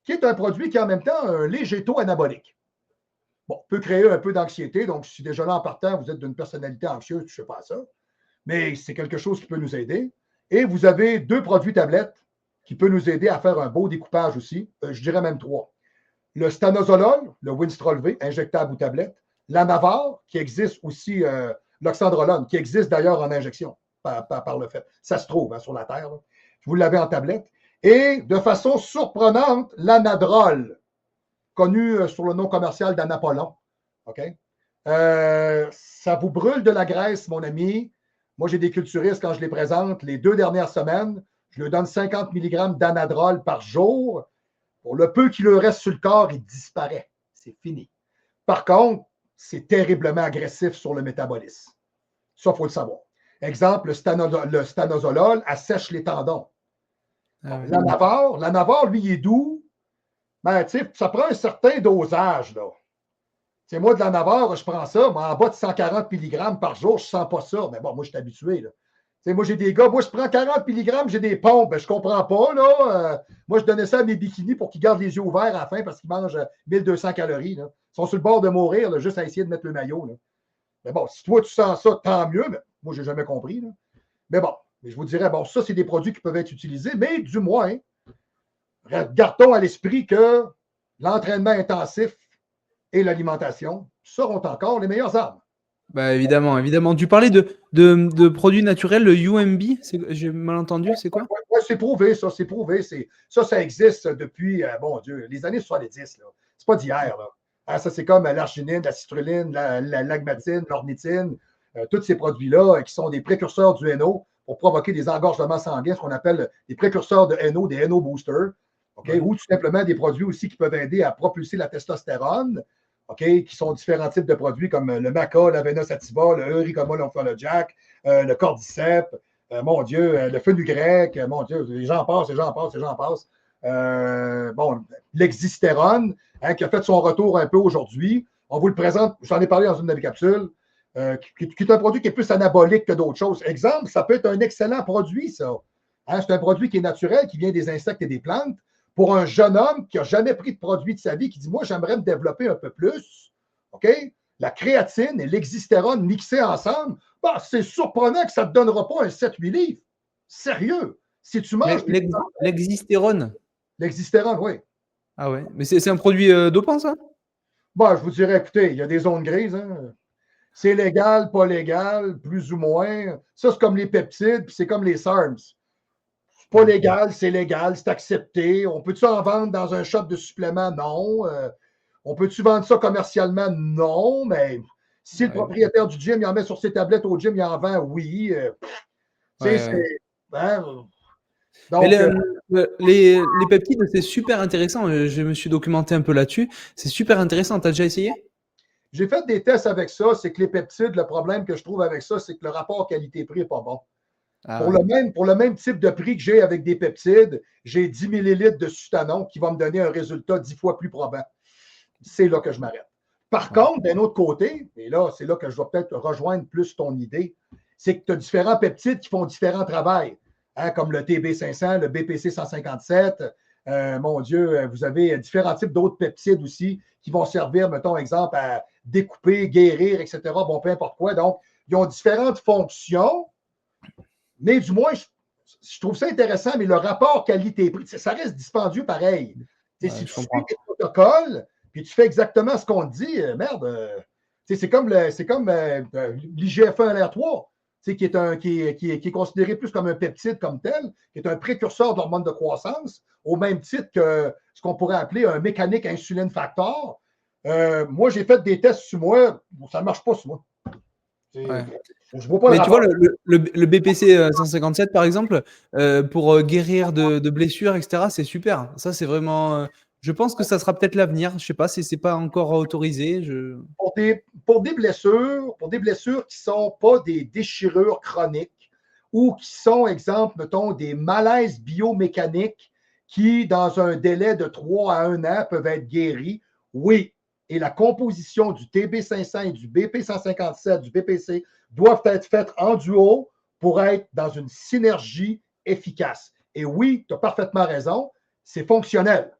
qui est un produit qui a en même temps un léger taux anabolique. Bon, peut créer un peu d'anxiété, donc si déjà là en partant, vous êtes d'une personnalité anxieuse, je ne sais pas ça, mais c'est quelque chose qui peut nous aider. Et vous avez 2 produits tablettes qui peuvent nous aider à faire un beau découpage aussi, je dirais même 3. Le stanozolol, le Winstrol V, injectable ou tablette, l'Anavar, qui existe aussi, l'oxandrolone, qui existe d'ailleurs en injection par le fait. Ça se trouve sur la Terre. Là. Vous l'avez en tablette. Et de façon surprenante, l'anadrol, connu sur le nom commercial d'Anapollon. OK? Ça vous brûle de la graisse, mon ami. Moi, j'ai des culturistes, quand je les présente, les 2 dernières semaines, je leur donne 50 mg d'anadrol par jour. Pour le peu qui leur reste sur le corps, il disparaît. C'est fini. Par contre, c'est terriblement agressif sur le métabolisme. Ça, il faut le savoir. Exemple, le stanozolol assèche les tendons. Ah ouais. L'anavor, lui, il est doux. Ben, ça prend un certain dosage, là. Moi, de l'anavor, je prends ça, mais en bas de 140 mg par jour, je ne sens pas ça. Mais bon, moi, je suis habitué, là. Moi, j'ai des gars, moi, je prends 40 mg, j'ai des pompes. Ben, je ne comprends pas, là. Moi, je donnais ça à mes bikinis pour qu'ils gardent les yeux ouverts à la fin parce qu'ils mangent 1200 calories, là. Ils sont sur le bord de mourir, là, juste à essayer de mettre le maillot, là. Mais bon, si toi, tu sens ça, tant mieux. Mais moi, je n'ai jamais compris, là. Mais bon, je vous dirais, bon, ça, c'est des produits qui peuvent être utilisés, mais du moins, gardons à l'esprit que l'entraînement intensif et l'alimentation seront encore les meilleures armes. Bah, évidemment, évidemment. Tu parlais de produits naturels, le UMB, j'ai mal entendu, c'est quoi? Ouais, c'est prouvé, ça, c'est prouvé. Ça existe depuis, bon Dieu, les années 70. Là. C'est pas d'hier. Là. Hein, ça, c'est comme l'arginine, la citrulline, l'agmatine, l'ornithine, tous ces produits-là qui sont des précurseurs du NO pour provoquer des engorgements sanguins, ce qu'on appelle des précurseurs de NO, des NO boosters, okay? Ou tout simplement des produits aussi qui peuvent aider à propulser la testostérone, okay? Qui sont différents types de produits comme le maca, la vena sativa, le euricoma lymphologiac, le cordyceps, mon Dieu, le fenugrec, mon Dieu, les gens passent, les gens passent, les gens passent. Bon, l'existérone, hein, qui a fait son retour un peu aujourd'hui. On vous le présente, j'en ai parlé dans une de mes capsules, qui est un produit qui est plus anabolique que d'autres choses. Exemple, ça peut être un excellent produit, ça. Hein, c'est un produit qui est naturel, qui vient des insectes et des plantes. Pour un jeune homme qui n'a jamais pris de produit de sa vie, qui dit, moi, j'aimerais me développer un peu plus, OK? La créatine et l'existérone mixés ensemble, bah, c'est surprenant que ça ne te donnera pas un 7-8 livres. Sérieux. Si tu manges... L'existérone. L'existérone, oui. Ah ouais. Mais c'est un produit dopant, ça? Bon, je vous dirais, écoutez, il y a des zones grises. Hein? C'est légal, pas légal, plus ou moins. Ça, c'est comme les peptides, puis c'est comme les SARMs. C'est pas légal, c'est accepté. On peut-tu en vendre dans un shop de suppléments? Non. On peut-tu vendre ça commercialement? Non, mais si le propriétaire du gym, il en met sur ses tablettes au gym, il en vend, oui. Hein? Donc, les peptides, c'est super intéressant. Je me suis documenté un peu là-dessus. C'est super intéressant. Tu as déjà essayé? J'ai fait des tests avec ça. C'est que les peptides, le problème que je trouve avec ça, c'est que le rapport qualité-prix n'est pas bon. Pour le même type de prix que j'ai avec des peptides, j'ai 10 millilitres de Sutanon qui va me donner un résultat 10 fois plus probant. C'est là que je m'arrête. Par contre, d'un autre côté, et là, c'est là que je vais peut-être rejoindre plus ton idée, c'est que tu as différents peptides qui font différents travails, hein, comme le TB500, le BPC 157. Mon Dieu, vous avez différents types d'autres peptides aussi qui vont servir, mettons, exemple, à découper, guérir, etc. Bon, peu importe quoi. Donc, ils ont différentes fonctions, mais du moins, je trouve ça intéressant, mais le rapport qualité-prix, ça reste dispendieux pareil. Si tu suis les protocoles, puis tu fais exactement ce qu'on te dit, merde, c'est comme l'IGF-1 LR3, qui est considéré plus comme un peptide comme tel, qui est un précurseur d'hormones de croissance, au même titre que ce qu'on pourrait appeler un mécanique insuline factor. Moi, j'ai fait des tests sur moi, ça ne marche pas sur moi. Je vois pas. Mais tu vois, le BPC 157, par exemple, pour guérir de blessures, etc., c'est super. Ça, c'est vraiment... je pense que ça sera peut-être l'avenir. Je ne sais pas si ce n'est pas encore autorisé. Pour des blessures qui ne sont pas des déchirures chroniques ou qui sont, exemple, mettons, des malaises biomécaniques qui, dans un délai de 3 à 1 an, peuvent être guéris, oui. Et la composition du TB500 et du BP157, du BPC, doivent être faites en duo pour être dans une synergie efficace. Et oui, tu as parfaitement raison, c'est fonctionnel.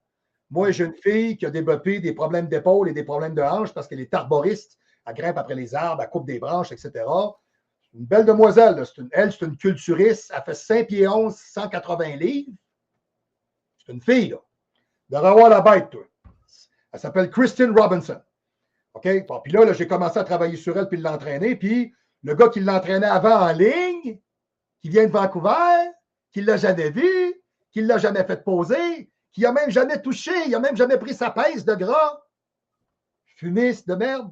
Moi, j'ai une fille qui a développé des problèmes d'épaule et des problèmes de hanche parce qu'elle est arboriste, elle grimpe après les arbres, elle coupe des branches, etc. C'est une belle demoiselle. C'est une culturiste, elle fait 5 pieds 11, 180 livres. C'est une fille, là. De revoir la bête, toi. Elle s'appelle Kristen Robinson. OK? Bon, puis là, j'ai commencé à travailler sur elle puis l'entraîner. Puis le gars qui l'entraînait avant en ligne, qui vient de Vancouver, qui ne l'a jamais vu, qui ne l'a jamais fait poser, qui n'a même jamais touché, il n'a même jamais pris sa pèse de gras. Fumiste de merde,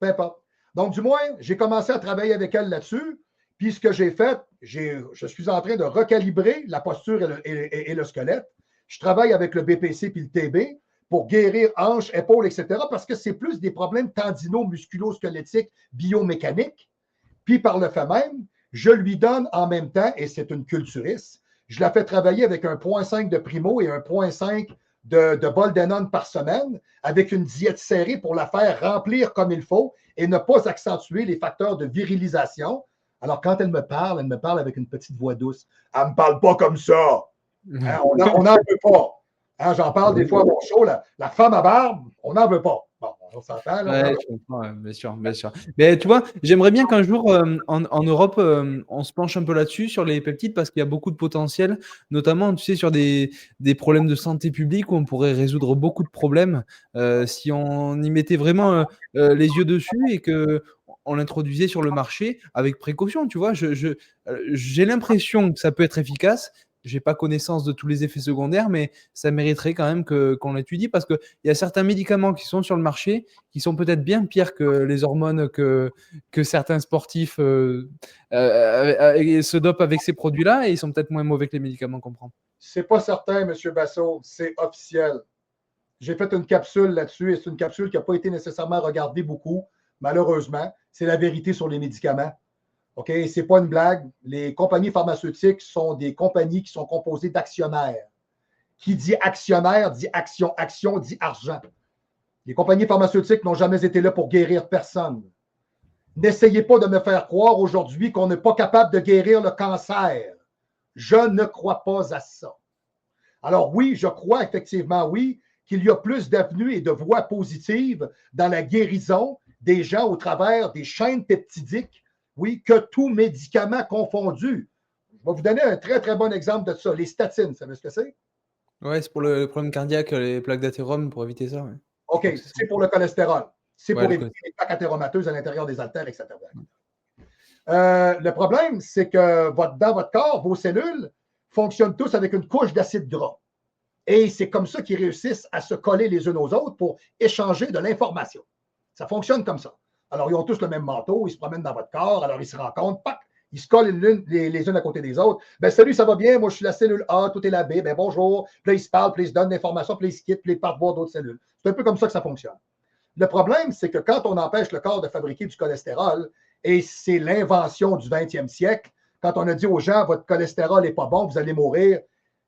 peu importe. Donc, du moins, j'ai commencé à travailler avec elle là-dessus. Puis ce que j'ai fait, je suis en train de recalibrer la posture et le squelette. Je travaille avec le BPC puis le TB. pour guérir hanches, épaules, etc., parce que c'est plus des problèmes tendino-musculo-squelettiques, biomécaniques. Puis par le fait même, je lui donne en même temps, et c'est une culturiste, je la fais travailler avec un 0,5 de primo et un 0,5 de Boldenon par semaine, avec une diète serrée pour la faire remplir comme il faut et ne pas accentuer les facteurs de virilisation. Alors, quand elle me parle avec une petite voix douce. Elle ne me parle pas comme ça. Hein, on n'en veut pas. Hein, j'en parle des fois à mon show, la femme à barbe, on n'en veut pas. Bon, on s'entend là. Ouais, je comprends, ouais, bien sûr, bien sûr. Mais tu vois, j'aimerais bien qu'un jour, en Europe, on se penche un peu là-dessus, sur les peptides, parce qu'il y a beaucoup de potentiel, notamment, tu sais, sur des problèmes de santé publique où on pourrait résoudre beaucoup de problèmes si on y mettait vraiment les yeux dessus et que on l'introduisait sur le marché avec précaution, tu vois. J'ai l'impression que ça peut être efficace. J'ai pas connaissance de tous les effets secondaires, mais ça mériterait quand même qu'on l'étudie parce qu'il y a certains médicaments qui sont sur le marché qui sont peut-être bien pires que les hormones que certains sportifs se dopent avec ces produits-là et ils sont peut-être moins mauvais que les médicaments qu'on prend. C'est pas certain, M. Basso, c'est officiel. J'ai fait une capsule là-dessus et c'est une capsule qui n'a pas été nécessairement regardée beaucoup, malheureusement. C'est la vérité sur les médicaments. OK? Ce n'est pas une blague. Les compagnies pharmaceutiques sont des compagnies qui sont composées d'actionnaires. Qui dit actionnaire dit action. Action dit argent. Les compagnies pharmaceutiques n'ont jamais été là pour guérir personne. N'essayez pas de me faire croire aujourd'hui qu'on n'est pas capable de guérir le cancer. Je ne crois pas à ça. Alors oui, je crois effectivement, oui, qu'il y a plus d'avenues et de voies positives dans la guérison des gens au travers des chaînes peptidiques, oui, que tout médicament confondu. Je vais vous donner un très, très bon exemple de ça. Les statines, vous savez ce que c'est? Ouais, c'est pour le problème cardiaque, les plaques d'athérome, pour éviter ça. Ouais. OK, c'est pour le cholestérol. C'est Ouais, pour éviter les plaques athéromateuses à l'intérieur des artères, etc. Le problème, c'est que dans votre corps, vos cellules fonctionnent tous avec une couche d'acide gras. Et c'est comme ça qu'ils réussissent à se coller les unes aux autres pour échanger de l'information. Ça fonctionne comme ça. Alors, ils ont tous le même manteau, ils se promènent dans votre corps, alors ils se rencontrent, pac, ils se collent les unes à côté des autres. Ben, salut, ça va bien, moi je suis la cellule A, tout est la B, ben bonjour. Puis là, ils se parlent, puis ils se donnent l'information, puis ils se quittent, puis ils partent voir d'autres cellules. C'est un peu comme ça que ça fonctionne. Le problème, c'est que quand on empêche le corps de fabriquer du cholestérol, et c'est l'invention du 20e siècle, quand on a dit aux gens, votre cholestérol n'est pas bon, vous allez mourir,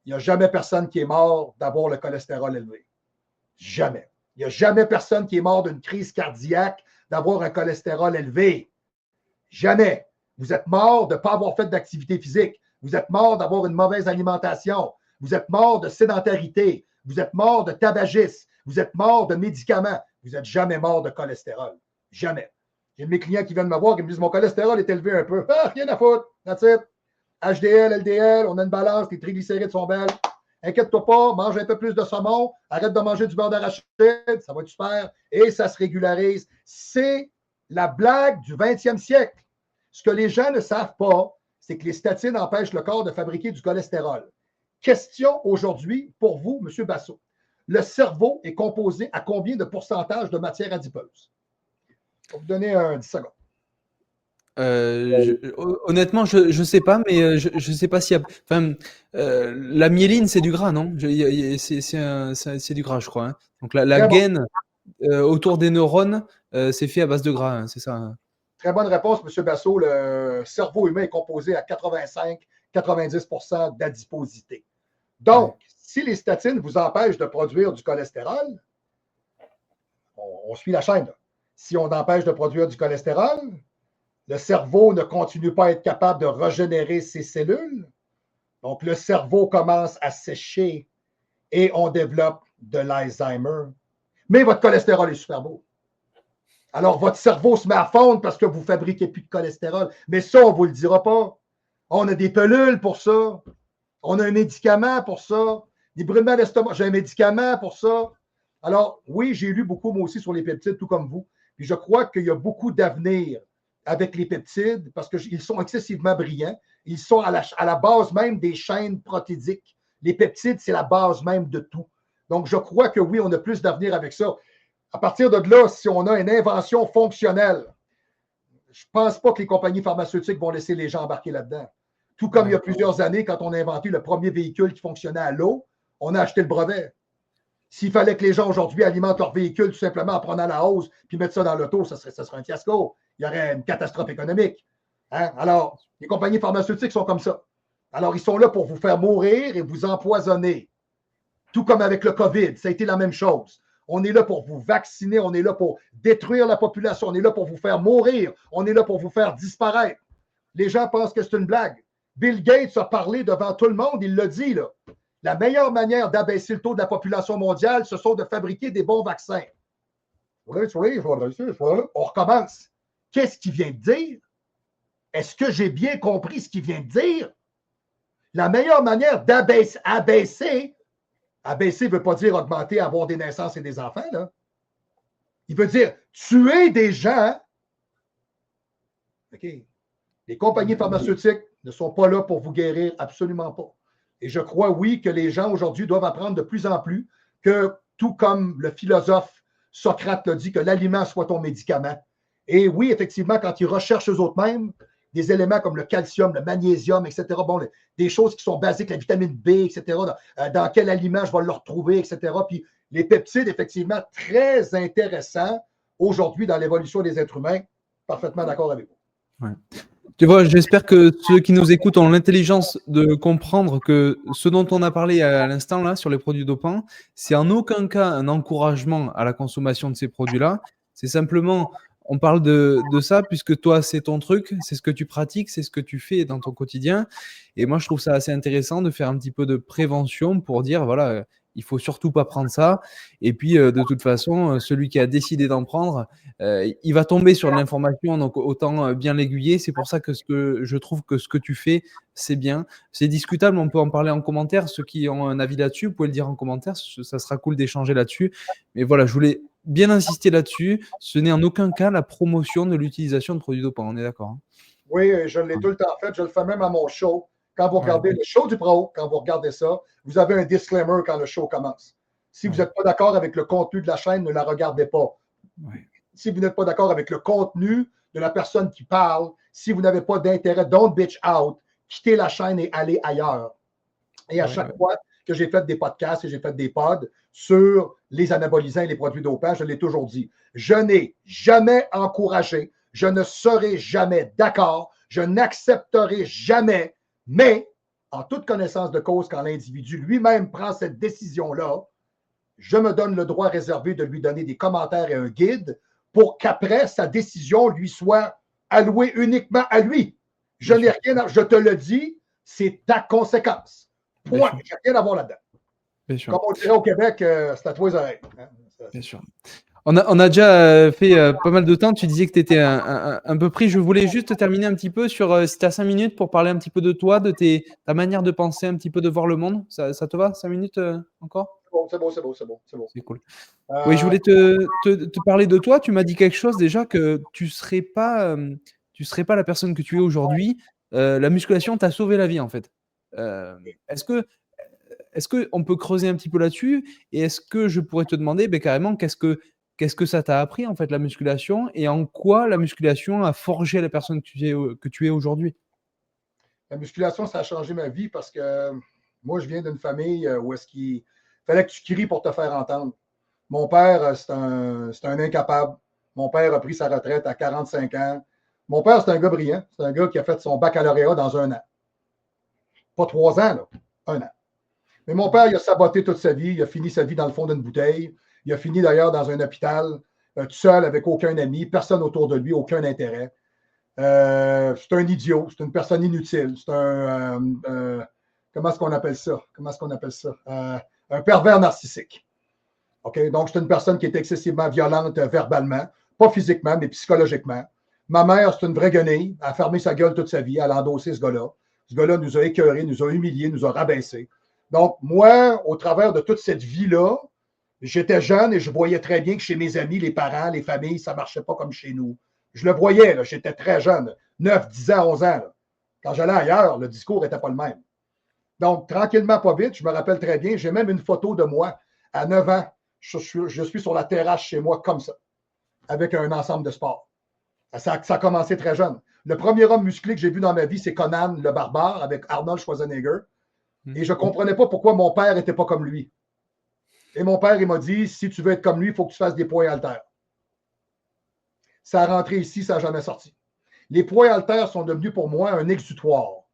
il n'y a jamais personne qui est mort d'avoir le cholestérol élevé. Jamais. Il n'y a jamais personne qui est mort d'une crise cardiaque d'avoir un cholestérol élevé. Jamais. Vous êtes mort de ne pas avoir fait d'activité physique. Vous êtes mort d'avoir une mauvaise alimentation. Vous êtes mort de sédentarité. Vous êtes mort de tabagisme. Vous êtes mort de médicaments. Vous n'êtes jamais mort de cholestérol. Jamais. J'ai de mes clients qui viennent me voir et me disent mon cholestérol est élevé un peu. Ah, rien à foutre. That's it. HDL, LDL, on a une balance, les triglycérides sont belles. Inquiète-toi pas, mange un peu plus de saumon, arrête de manger du beurre d'arachide, ça va être super, et ça se régularise. C'est la blague du 20e siècle. Ce que les gens ne savent pas, c'est que les statines empêchent le corps de fabriquer du cholestérol. Question aujourd'hui pour vous, M. Basso. Le cerveau est composé à combien de pourcentage de matière adipeuse? Je vais vous donner un 10 secondes. Honnêtement, je ne sais pas, mais je ne sais pas s'il y a. Enfin, la myéline, c'est du gras, non? C'est du gras, je crois. Hein. Donc la gaine autour des neurones, c'est fait à base de gras, hein, c'est ça. Hein. Très bonne réponse, M. Basso. Le cerveau humain est composé à 85-90% d'adiposité. Donc, si les statines vous empêchent de produire du cholestérol, on suit la chaîne. Là. Si on empêche de produire du cholestérol, le cerveau ne continue pas à être capable de régénérer ses cellules. Donc, le cerveau commence à sécher et on développe de l'Alzheimer. Mais votre cholestérol est super beau. Alors, votre cerveau se met à fondre parce que vous ne fabriquez plus de cholestérol. Mais ça, on ne vous le dira pas. On a des pilules pour ça. On a un médicament pour ça. Des brûlements d'estomac. J'ai un médicament pour ça. Alors, oui, j'ai lu beaucoup, moi aussi, sur les peptides, tout comme vous. Puis je crois qu'il y a beaucoup d'avenir avec les peptides parce qu'ils sont excessivement brillants. Ils sont à la base même des chaînes protéidiques. Les peptides, c'est la base même de tout. Donc, je crois que oui, on a plus d'avenir avec ça. À partir de là, si on a une invention fonctionnelle, je ne pense pas que les compagnies pharmaceutiques vont laisser les gens embarquer là-dedans. Tout comme il y a plusieurs années, quand on a inventé le premier véhicule qui fonctionnait à l'eau, on a acheté le brevet. S'il fallait que les gens aujourd'hui alimentent leur véhicule tout simplement en prenant la hausse puis mettre ça dans l'auto, ça serait un fiasco. Il y aurait une catastrophe économique. Hein? Alors, les compagnies pharmaceutiques sont comme ça. Alors, ils sont là pour vous faire mourir et vous empoisonner. Tout comme avec le COVID, ça a été la même chose. On est là pour vous vacciner, on est là pour détruire la population, on est là pour vous faire mourir, on est là pour vous faire disparaître. Les gens pensent que c'est une blague. Bill Gates a parlé devant tout le monde, il l'a dit, là. La meilleure manière d'abaisser le taux de la population mondiale, ce sont de fabriquer des bons vaccins. Oui, on recommence. Qu'est-ce qu'il vient de dire? Est-ce que j'ai bien compris ce qu'il vient de dire? La meilleure manière abaisser ne veut pas dire augmenter, avoir des naissances et des enfants, là. Il veut dire tuer des gens. OK. Les compagnies pharmaceutiques ne sont pas là pour vous guérir, absolument pas. Et je crois, oui, que les gens aujourd'hui doivent apprendre de plus en plus que, tout comme le philosophe Socrate l'a dit, que l'aliment soit ton médicament. Et oui, effectivement, quand ils recherchent eux-mêmes des éléments comme le calcium, le magnésium, etc., bon, des choses qui sont basiques, la vitamine B, etc., dans quel aliment je vais le retrouver, etc. Puis les peptides, effectivement, très intéressants aujourd'hui dans l'évolution des êtres humains. Parfaitement d'accord avec vous. Ouais. Tu vois, j'espère que ceux qui nous écoutent ont l'intelligence de comprendre que ce dont on a parlé à l'instant là sur les produits dopants, c'est en aucun cas un encouragement à la consommation de ces produits-là. C'est simplement, on parle de ça puisque toi, c'est ton truc, c'est ce que tu pratiques, c'est ce que tu fais dans ton quotidien. Et moi, je trouve ça assez intéressant de faire un petit peu de prévention pour dire, voilà, il faut surtout pas prendre ça. Et puis, de toute façon, celui qui a décidé d'en prendre, il va tomber sur de l'information, donc autant bien l'aiguiller. C'est pour ça que je trouve que ce que tu fais, c'est bien. C'est discutable, on peut en parler en commentaire. Ceux qui ont un avis là-dessus, vous pouvez le dire en commentaire. Ça sera cool d'échanger là-dessus. Mais voilà, je voulais bien insister là-dessus. Ce n'est en aucun cas la promotion de l'utilisation de produits dopants. On est d'accord, hein? Oui, je l'ai tout le temps fait. Je le fais même à mon show. Quand vous regardez le show du pro, quand vous regardez ça, vous avez un disclaimer quand le show commence. Si vous n'êtes pas d'accord avec le contenu de la chaîne, ne la regardez pas. Ouais. Si vous n'êtes pas d'accord avec le contenu de la personne qui parle, si vous n'avez pas d'intérêt, don't bitch out, quittez la chaîne et allez ailleurs. Et à chaque fois que j'ai fait des podcasts et j'ai fait des pods sur les anabolisants et les produits dopants, je l'ai toujours dit. Je n'ai jamais encouragé, je ne serai jamais d'accord, je n'accepterai jamais, mais en toute connaissance de cause, quand l'individu lui-même prend cette décision-là, je me donne le droit réservé de lui donner des commentaires et un guide pour qu'après, sa décision lui soit allouée uniquement à lui. Je n'ai rien à... Je te le dis, c'est ta conséquence. Point. Il n'y a rien à voir là-dedans. Comme on dirait au Québec, c'est à toi les oreilles. Bien sûr. On a déjà fait pas mal de temps. Tu disais que tu étais un peu pris. Je voulais juste terminer un petit peu sur, si tu as 5 minutes pour parler un petit peu de toi, de ta manière de penser, un petit peu de voir le monde. Ça te va, 5 minutes encore? C'est bon. C'est cool. Oui, je voulais te parler de toi. Tu m'as dit quelque chose déjà que tu serais pas la personne que tu es aujourd'hui. La musculation t'a sauvé la vie en fait. Est-ce qu'on peut creuser un petit peu là-dessus? Et est-ce que je pourrais te demander carrément qu'est-ce que ça t'a appris en fait la musculation et en quoi la musculation a forgé la personne que tu es aujourd'hui? La musculation, ça a changé ma vie parce que moi, je viens d'une famille où est-ce qu'il fallait que tu cries pour te faire entendre. Mon père, c'est un incapable. Mon père a pris sa retraite à 45 ans. Mon père, c'est un gars brillant. C'est un gars qui a fait son baccalauréat dans 1 an. Pas 3 ans, là. 1 an. Mais mon père, il a saboté toute sa vie. Il a fini sa vie dans le fond d'une bouteille. Il a fini d'ailleurs dans un hôpital, tout seul, avec aucun ami, personne autour de lui, aucun intérêt. C'est un idiot, c'est une personne inutile. C'est comment est-ce qu'on appelle ça? Un pervers narcissique. Okay? Donc, c'est une personne qui est excessivement violente verbalement, pas physiquement, mais psychologiquement. Ma mère, c'est une vraie guenille. Elle a fermé sa gueule toute sa vie. Elle a endossé ce gars-là. Ce gars-là nous a écœurés, nous a humiliés, nous a rabaissés. Donc, moi, au travers de toute cette vie-là, j'étais jeune et je voyais très bien que chez mes amis, les parents, les familles, ça ne marchait pas comme chez nous. Je le voyais, là, j'étais très jeune, 9, 10 ans, 11 ans. Là. Quand j'allais ailleurs, le discours n'était pas le même. Donc, tranquillement, pas vite, je me rappelle très bien, j'ai même une photo de moi à 9 ans. Je suis sur la terrasse chez moi comme ça, avec un ensemble de sport. Ça a commencé très jeune. Le premier homme musclé que j'ai vu dans ma vie, c'est Conan le barbare avec Arnold Schwarzenegger. Et je ne comprenais pas pourquoi mon père n'était pas comme lui. Et mon père, il m'a dit, si tu veux être comme lui, il faut que tu fasses des poids haltères. Ça a rentré ici, ça n'a jamais sorti. Les poids haltères sont devenus pour moi un exutoire.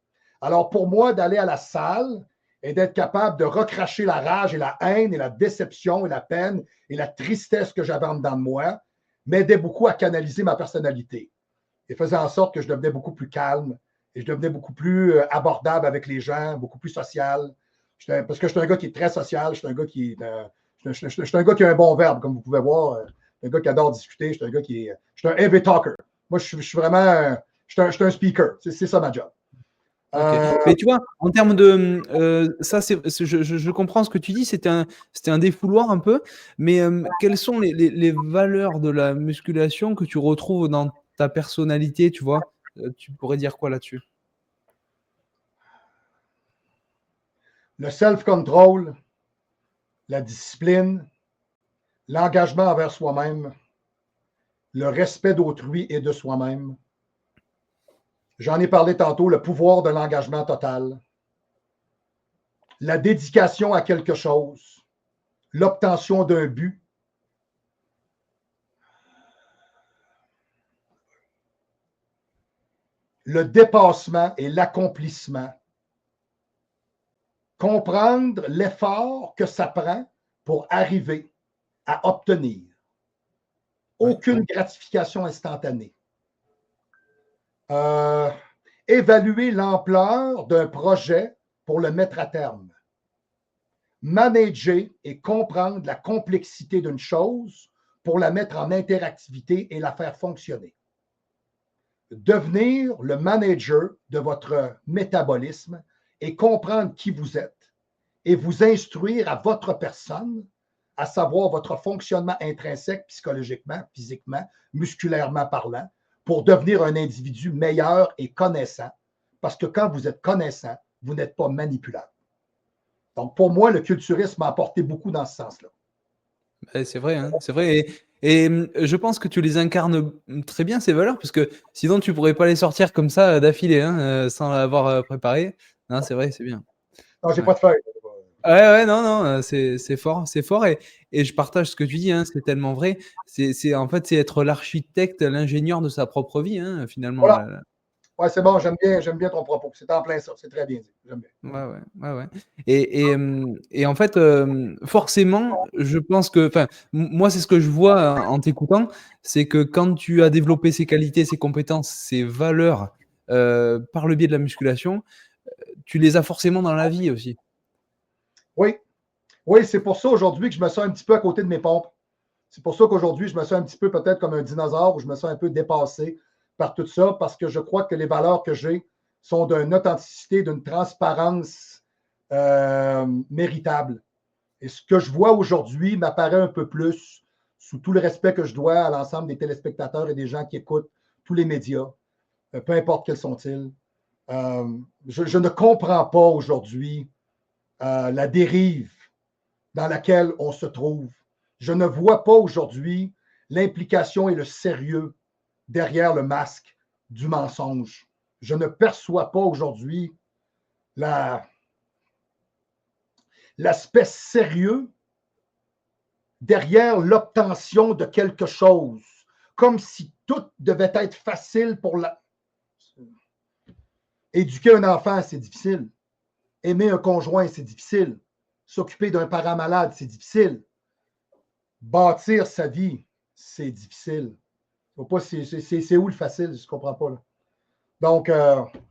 Alors pour moi, d'aller à la salle et d'être capable de recracher la rage et la haine et la déception et la peine et la tristesse que j'avais en dedans de moi m'aidait beaucoup à canaliser ma personnalité et faisait en sorte que je devenais beaucoup plus calme et je devenais beaucoup plus abordable avec les gens, beaucoup plus social. Parce que je suis un gars qui est très social, je suis un gars qui a un bon verbe, comme vous pouvez voir. Je suis un gars qui adore discuter, je suis un heavy talker. Moi, je suis vraiment, je suis un speaker. C'est ça ma job. Ok. Mais tu vois, en termes de ça, je comprends ce que tu dis. C'était un défouloir un peu. Mais quelles sont les valeurs de la musculation que tu retrouves dans ta personnalité, tu vois? Tu pourrais dire quoi là-dessus? Le self-control, la discipline, l'engagement envers soi-même, le respect d'autrui et de soi-même. J'en ai parlé tantôt, le pouvoir de l'engagement total, la dédication à quelque chose, l'obtention d'un but, le dépassement et l'accomplissement, comprendre l'effort que ça prend pour arriver à obtenir. Aucune gratification instantanée. Évaluer l'ampleur d'un projet pour le mettre à terme. Manager et comprendre la complexité d'une chose pour la mettre en interactivité et la faire fonctionner. Devenir le manager de votre métabolisme et comprendre qui vous êtes et vous instruire à votre personne, à savoir votre fonctionnement intrinsèque psychologiquement, physiquement, musculairement parlant, pour devenir un individu meilleur et connaissant. Parce que quand vous êtes connaissant, vous n'êtes pas manipulable. Donc, pour moi, le culturisme m'a apporté beaucoup dans ce sens-là. C'est vrai, hein, c'est vrai. Et je pense que tu les incarnes très bien, ces valeurs, parce que sinon, tu pourrais pas les sortir comme ça d'affilée, hein, sans l'avoir préparé. Non, c'est vrai, c'est bien. Non, j'ai Ouais. pas de feuille. Ouais, non, non, c'est fort, c'est fort. Et je partage ce que tu dis, hein, c'est tellement vrai. En fait, c'est être l'architecte, l'ingénieur de sa propre vie, hein, finalement. Voilà. Ouais, c'est bon, j'aime bien ton propos. C'est en plein ça. C'est très bien dit. J'aime bien. Ouais. Et en fait, forcément, je pense que, enfin, moi, c'est ce que je vois en t'écoutant, c'est que quand tu as développé ces qualités, ces compétences, ces valeurs par le biais de la musculation, tu les as forcément dans la vie aussi. Oui, oui, c'est pour ça aujourd'hui que je me sens un petit peu à côté de mes pompes. C'est pour ça qu'aujourd'hui, je me sens un petit peu peut-être comme un dinosaure où je me sens un peu dépassé par tout ça parce que je crois que les valeurs que j'ai sont d'une authenticité, d'une transparence méritable. Et ce que je vois aujourd'hui m'apparaît un peu plus, sous tout le respect que je dois à l'ensemble des téléspectateurs et des gens qui écoutent tous les médias, peu importe quels sont-ils. Je ne comprends pas aujourd'hui la dérive dans laquelle on se trouve. Je ne vois pas aujourd'hui l'implication et le sérieux derrière le masque du mensonge. Je ne perçois pas aujourd'hui l'aspect sérieux derrière l'obtention de quelque chose, comme si tout devait être facile pour la... Éduquer un enfant, c'est difficile. Aimer un conjoint, c'est difficile. S'occuper d'un parent malade, c'est difficile. Bâtir sa vie, c'est difficile. C'est où le facile? Je ne comprends pas. Là. Donc,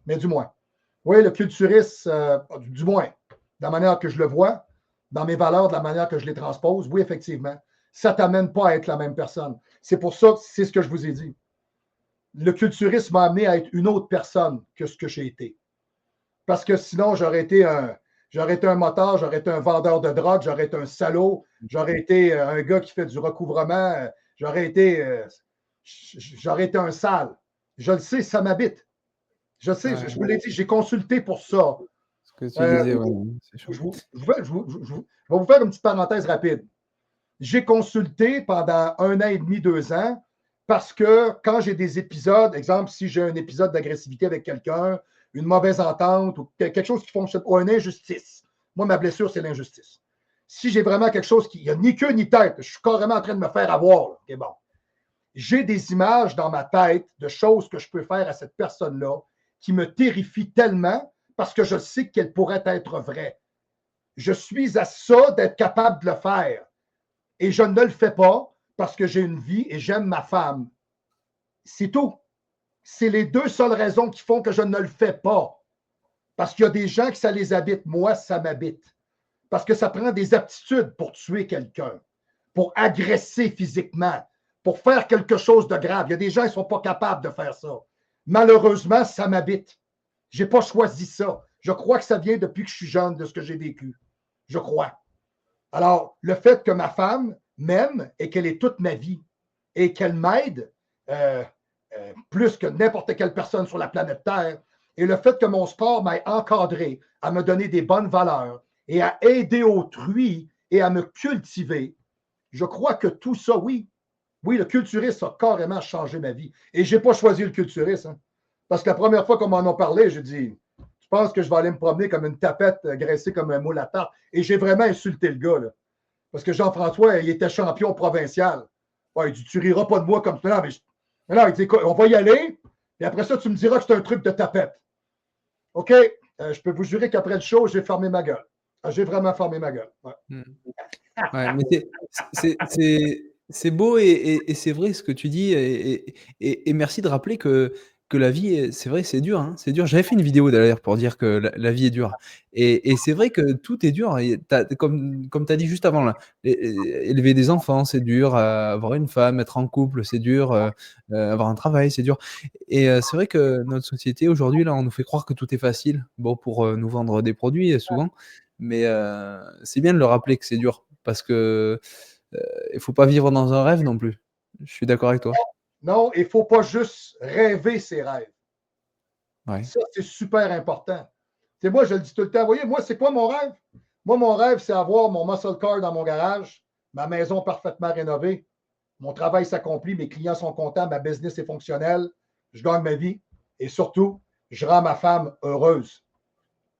mais du moins. Oui, le culturiste, du moins, de la manière que je le vois, dans mes valeurs, de la manière que je les transpose, oui, effectivement, ça ne t'amène pas à être la même personne. C'est pour ça, c'est ce que je vous ai dit. Le culturisme m'a amené à être une autre personne que ce que j'ai été. Parce que sinon, j'aurais été un motard, j'aurais été un vendeur de drogue, j'aurais été un salaud, j'aurais été un gars qui fait du recouvrement, j'aurais été un sale. Je le sais, ça m'habite. Je sais, Ouais. je vous l'ai dit, j'ai consulté pour ça. Ce que tu disais, ouais, c'est Je sûr. vais vous faire une petite parenthèse rapide. J'ai consulté pendant 1 an et demi, 2 ans, parce que quand j'ai des épisodes, exemple, si j'ai un épisode d'agressivité avec quelqu'un, une mauvaise entente ou quelque chose qui fonctionne, ou une injustice. Moi, ma blessure, c'est l'injustice. Si j'ai vraiment quelque chose qui n'y a ni queue ni tête, je suis carrément en train de me faire avoir. Là. OK, bon. J'ai des images dans ma tête de choses que je peux faire à cette personne-là qui me terrifient tellement parce que je sais qu'elles pourraient être vraies. Je suis à ça d'être capable de le faire. Et je ne le fais pas parce que j'ai une vie et j'aime ma femme. C'est tout. C'est les deux seules raisons qui font que je ne le fais pas. Parce qu'il y a des gens que ça les habite. Moi, ça m'habite. Parce que ça prend des aptitudes pour tuer quelqu'un, pour agresser physiquement, pour faire quelque chose de grave. Il y a des gens qui ne sont pas capables de faire ça. Malheureusement, ça m'habite. Je n'ai pas choisi ça. Je crois que ça vient depuis que je suis jeune, de ce que j'ai vécu. Je crois. Alors, le fait que ma femme m'aime et qu'elle est toute ma vie et qu'elle m'aide plus que n'importe quelle personne sur la planète Terre, et le fait que mon sport m'ait encadré à me donner des bonnes valeurs et à aider autrui et à me cultiver, je crois que tout ça, oui, le culturisme a carrément changé ma vie. Et je n'ai pas choisi le culturisme. Hein, parce que la première fois qu'on m'en a parlé, j'ai dit, je pense que je vais aller me promener comme une tapette graissée comme un moule à tarte. Et j'ai vraiment insulté le gars. Là. Parce que Jean-François, il était champion provincial. Ouais, il dit, tu riras pas de moi comme ça. Non, mais non, il dit, on va y aller. Et après ça, tu me diras que c'est un truc de tapette. OK, je peux vous jurer qu'après le show, j'ai fermé ma gueule. J'ai vraiment fermé ma gueule. Ouais. Ouais, mais c'est beau et c'est vrai ce que tu dis. Et merci de rappeler que la vie, c'est vrai, c'est dur. Hein, c'est dur. J'avais fait une vidéo d'ailleurs pour dire que la vie est dure. Et c'est vrai que tout est dur. Et comme tu as dit juste avant, là, élever des enfants, c'est dur. Avoir une femme, être en couple, c'est dur. Avoir un travail, c'est dur. Et c'est vrai que notre société, aujourd'hui, là, on nous fait croire que tout est facile. Bon, pour nous vendre des produits, souvent. Mais c'est bien de le rappeler que c'est dur. Parce que il faut pas vivre dans un rêve non plus. Je suis d'accord avec toi. Non, il ne faut pas juste rêver ses rêves. Ouais. Ça, c'est super important. C'est moi, je le dis tout le temps. Vous voyez, moi, c'est quoi mon rêve? Moi, mon rêve, c'est avoir mon muscle car dans mon garage, ma maison parfaitement rénovée, mon travail s'accomplit, mes clients sont contents, ma business est fonctionnelle, je gagne ma vie et surtout, je rends ma femme heureuse.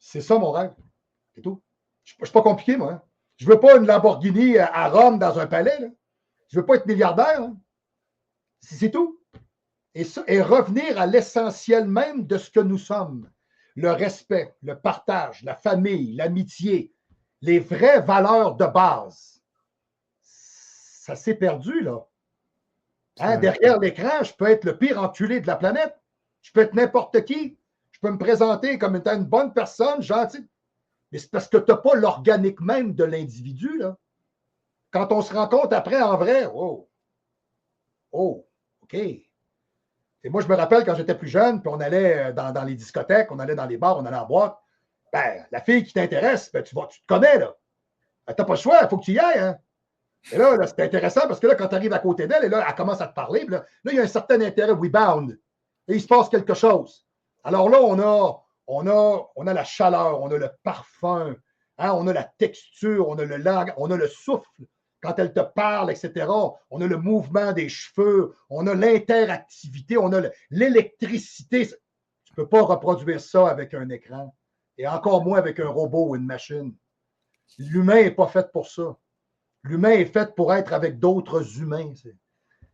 C'est ça mon rêve. C'est tout. Je ne suis pas compliqué, moi. Hein. Je ne veux pas une Lamborghini à Rome dans un palais. Là. Je ne veux pas être milliardaire. Hein. C'est tout. Et revenir à l'essentiel même de ce que nous sommes. Le respect, le partage, la famille, l'amitié, les vraies valeurs de base. Ça s'est perdu, là. Hein, derrière l'écran, je peux être le pire enculé de la planète. Je peux être n'importe qui. Je peux me présenter comme étant une bonne personne, gentille. Mais c'est parce que tu n'as pas l'organique même de l'individu, là. Quand on se rencontre après en vrai, oh, OK. Et moi, je me rappelle quand j'étais plus jeune, puis on allait dans les discothèques, on allait dans les bars, on allait en boîte. Ben, la fille qui t'intéresse, ben, tu te connais, là. Ben, tu n'as pas le choix, il faut que tu y ailles, hein. Et là c'est intéressant parce que là, quand tu arrives à côté d'elle, et là, elle commence à te parler, puis là, il y a un certain intérêt, we bound. Et il se passe quelque chose. Alors là, on a la chaleur, on a le parfum, hein, on a la texture, on a le langage, on a le souffle. Quand elle te parle, etc., on a le mouvement des cheveux, on a l'interactivité, on a l'électricité. Tu ne peux pas reproduire ça avec un écran. Et encore moins avec un robot ou une machine. L'humain n'est pas fait pour ça. L'humain est fait pour être avec d'autres humains.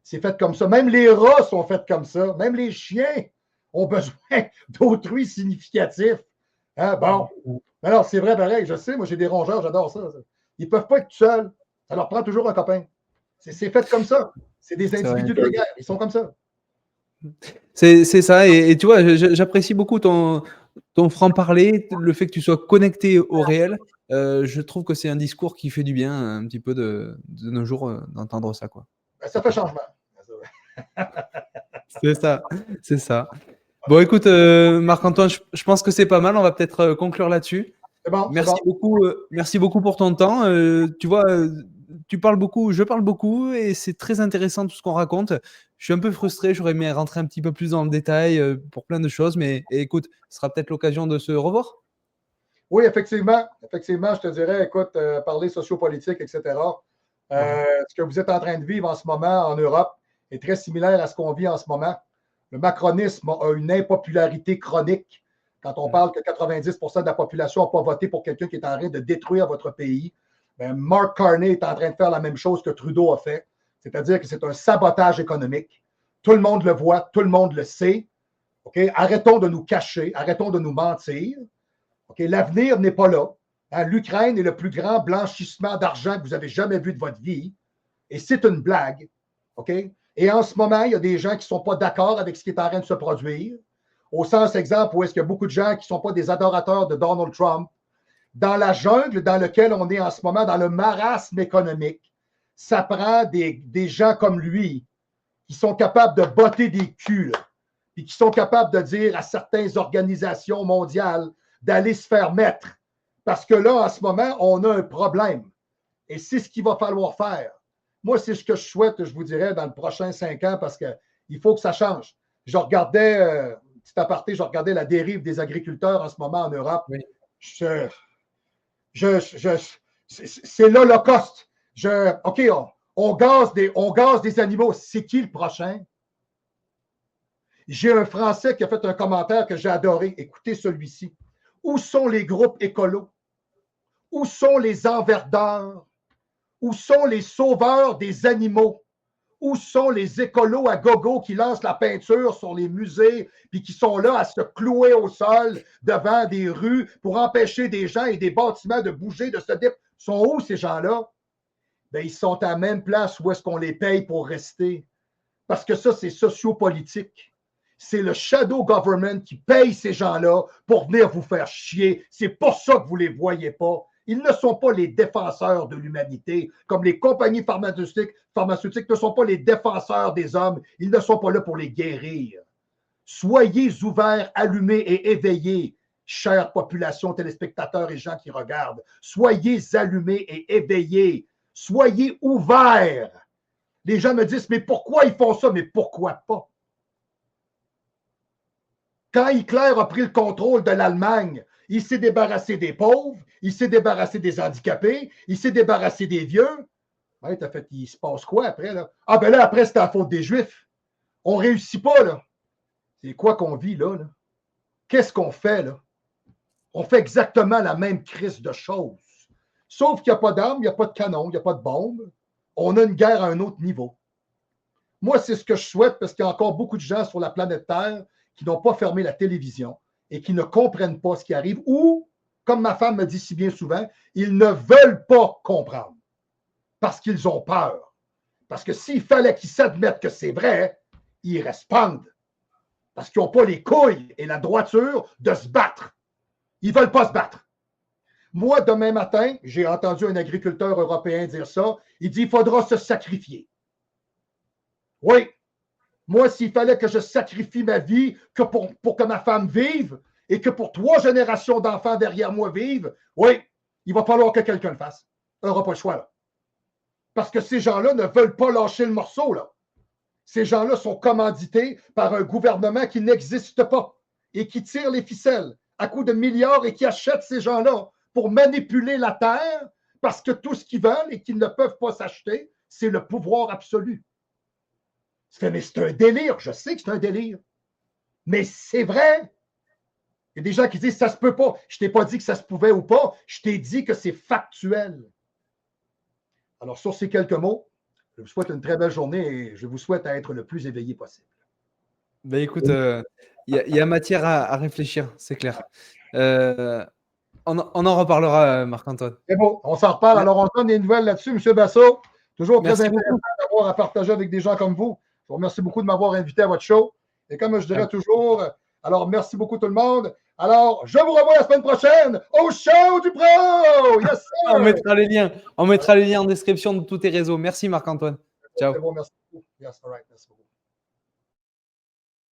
C'est fait comme ça. Même les rats sont faits comme ça. Même les chiens ont besoin d'autrui significatif. Hein? Bon. Alors, c'est vrai, pareil. Je sais, moi, j'ai des rongeurs, j'adore ça. Ils ne peuvent pas être tout seuls. Ça leur prend toujours un copain. C'est fait comme ça. C'est des individus de guerre. Ils sont comme ça. C'est ça. Et tu vois, j'apprécie beaucoup ton franc-parler, le fait que tu sois connecté au réel. Je trouve que c'est un discours qui fait du bien un petit peu de nos jours d'entendre ça, quoi. Ben, ça fait changement. C'est ça, c'est ça. Bon, écoute, Marc-Antoine, je pense que c'est pas mal. On va peut-être conclure là-dessus. C'est bon, merci beaucoup pour ton temps. Tu vois, tu parles beaucoup, je parle beaucoup, et c'est très intéressant tout ce qu'on raconte. Je suis un peu frustré, j'aurais aimé rentrer un petit peu plus dans le détail pour plein de choses, mais écoute, ce sera peut-être l'occasion de se revoir. Oui, effectivement. Effectivement, je te dirais, écoute, parler sociopolitique, etc. Ce que vous êtes en train de vivre en ce moment en Europe est très similaire à ce qu'on vit en ce moment. Le macronisme a une impopularité chronique. Quand on parle que 90% de la population n'a pas voté pour quelqu'un qui est en train de détruire votre pays, Ben, Mark Carney est en train de faire la même chose que Trudeau a fait, c'est-à-dire que c'est un sabotage économique. Tout le monde le voit, tout le monde le sait. Okay? Arrêtons de nous cacher, arrêtons de nous mentir. Okay? L'avenir n'est pas là. Hein? L'Ukraine est le plus grand blanchissement d'argent que vous avez jamais vu de votre vie. Et c'est une blague. Okay? Et en ce moment, il y a des gens qui ne sont pas d'accord avec ce qui est en train de se produire. Au sens exemple où est-ce qu'il y a beaucoup de gens qui ne sont pas des adorateurs de Donald Trump. Dans la jungle dans laquelle on est en ce moment, dans le marasme économique, ça prend des gens comme lui qui sont capables de botter des culs, et qui sont capables de dire à certaines organisations mondiales d'aller se faire mettre. Parce que là, en ce moment, on a un problème. Et c'est ce qu'il va falloir faire. Moi, c'est ce que je souhaite, je vous dirais, dans le prochain 5 ans, parce qu'il faut que ça change. Je regardais, petit aparté, je regardais la dérive des agriculteurs en ce moment en Europe. Oui. C'est l'Holocauste. OK, on gaze des animaux. C'est qui le prochain? J'ai un Français qui a fait un commentaire que j'ai adoré. Écoutez celui-ci. Où sont les groupes écolos? Où sont les enverdeurs? Où sont les sauveurs des animaux? Où sont les écolos à gogo qui lancent la peinture sur les musées puis qui sont là à se clouer au sol devant des rues pour empêcher des gens et des bâtiments de bouger, de se déplacer? Ils sont où ces gens-là? Bien, ils sont à la même place où est-ce qu'on les paye pour rester. Parce que ça, c'est sociopolitique. C'est le shadow government qui paye ces gens-là pour venir vous faire chier. C'est pour ça que vous ne les voyez pas. Ils ne sont pas les défenseurs de l'humanité, comme les compagnies pharmaceutiques ne sont pas les défenseurs des hommes. Ils ne sont pas là pour les guérir. Soyez ouverts, allumés et éveillés, chère population, téléspectateurs et gens qui regardent. Soyez allumés et éveillés. Soyez ouverts. Les gens me disent, mais pourquoi ils font ça? Mais pourquoi pas? Quand Hitler a pris le contrôle de l'Allemagne, il s'est débarrassé des pauvres, il s'est débarrassé des handicapés, il s'est débarrassé des vieux. Ouais, t'as fait, il se passe quoi après, là? Ah, ben là, après, c'est la faute des Juifs. On ne réussit pas, là. C'est quoi qu'on vit, là? Qu'est-ce qu'on fait, là? On fait exactement la même crise de choses. Sauf qu'il n'y a pas d'armes, il n'y a pas de canon, il n'y a pas de bombes. On a une guerre à un autre niveau. Moi, c'est ce que je souhaite parce qu'il y a encore beaucoup de gens sur la planète Terre qui n'ont pas fermé la télévision et qui ne comprennent pas ce qui arrive ou, comme ma femme me dit si bien souvent, ils ne veulent pas comprendre parce qu'ils ont peur. Parce que s'il fallait qu'ils s'admettent que c'est vrai, ils répondent. Parce qu'ils n'ont pas les couilles et la droiture de se battre. Ils ne veulent pas se battre. Moi, demain matin, j'ai entendu un agriculteur européen dire ça. Il dit, il faudra se sacrifier. Oui. Moi, s'il fallait que je sacrifie ma vie que pour que ma femme vive et que pour 3 générations d'enfants derrière moi vivent, oui, il va falloir que quelqu'un le fasse. On n'aura pas le choix, là. Parce que ces gens-là ne veulent pas lâcher le morceau, là. Ces gens-là sont commandités par un gouvernement qui n'existe pas et qui tire les ficelles à coups de milliards et qui achète ces gens-là pour manipuler la terre parce que tout ce qu'ils veulent et qu'ils ne peuvent pas s'acheter, c'est le pouvoir absolu. Mais c'est un délire. Je sais que c'est un délire. Mais c'est vrai. Il y a des gens qui disent ça se peut pas. Je t'ai pas dit que ça se pouvait ou pas. Je t'ai dit que c'est factuel. Alors, sur ces quelques mots, je vous souhaite une très belle journée et je vous souhaite à être le plus éveillé possible. Ben écoute, il y a matière à réfléchir, c'est clair. On en reparlera, Marc-Antoine. C'est beau, on s'en reparle. Alors, on donne des nouvelles là-dessus, M. Basso. Toujours très intéressant d'avoir à partager avec des gens comme vous. Je vous remercie beaucoup de m'avoir invité à votre show. Et comme je dirais toujours, alors merci beaucoup tout le monde. Alors, je vous revois la semaine prochaine au show du pro! Yes, sir! On mettra les liens en description de tous tes réseaux. Merci Marc-Antoine. Ciao. C'est bon, merci beaucoup. Yes, all right. Merci beaucoup.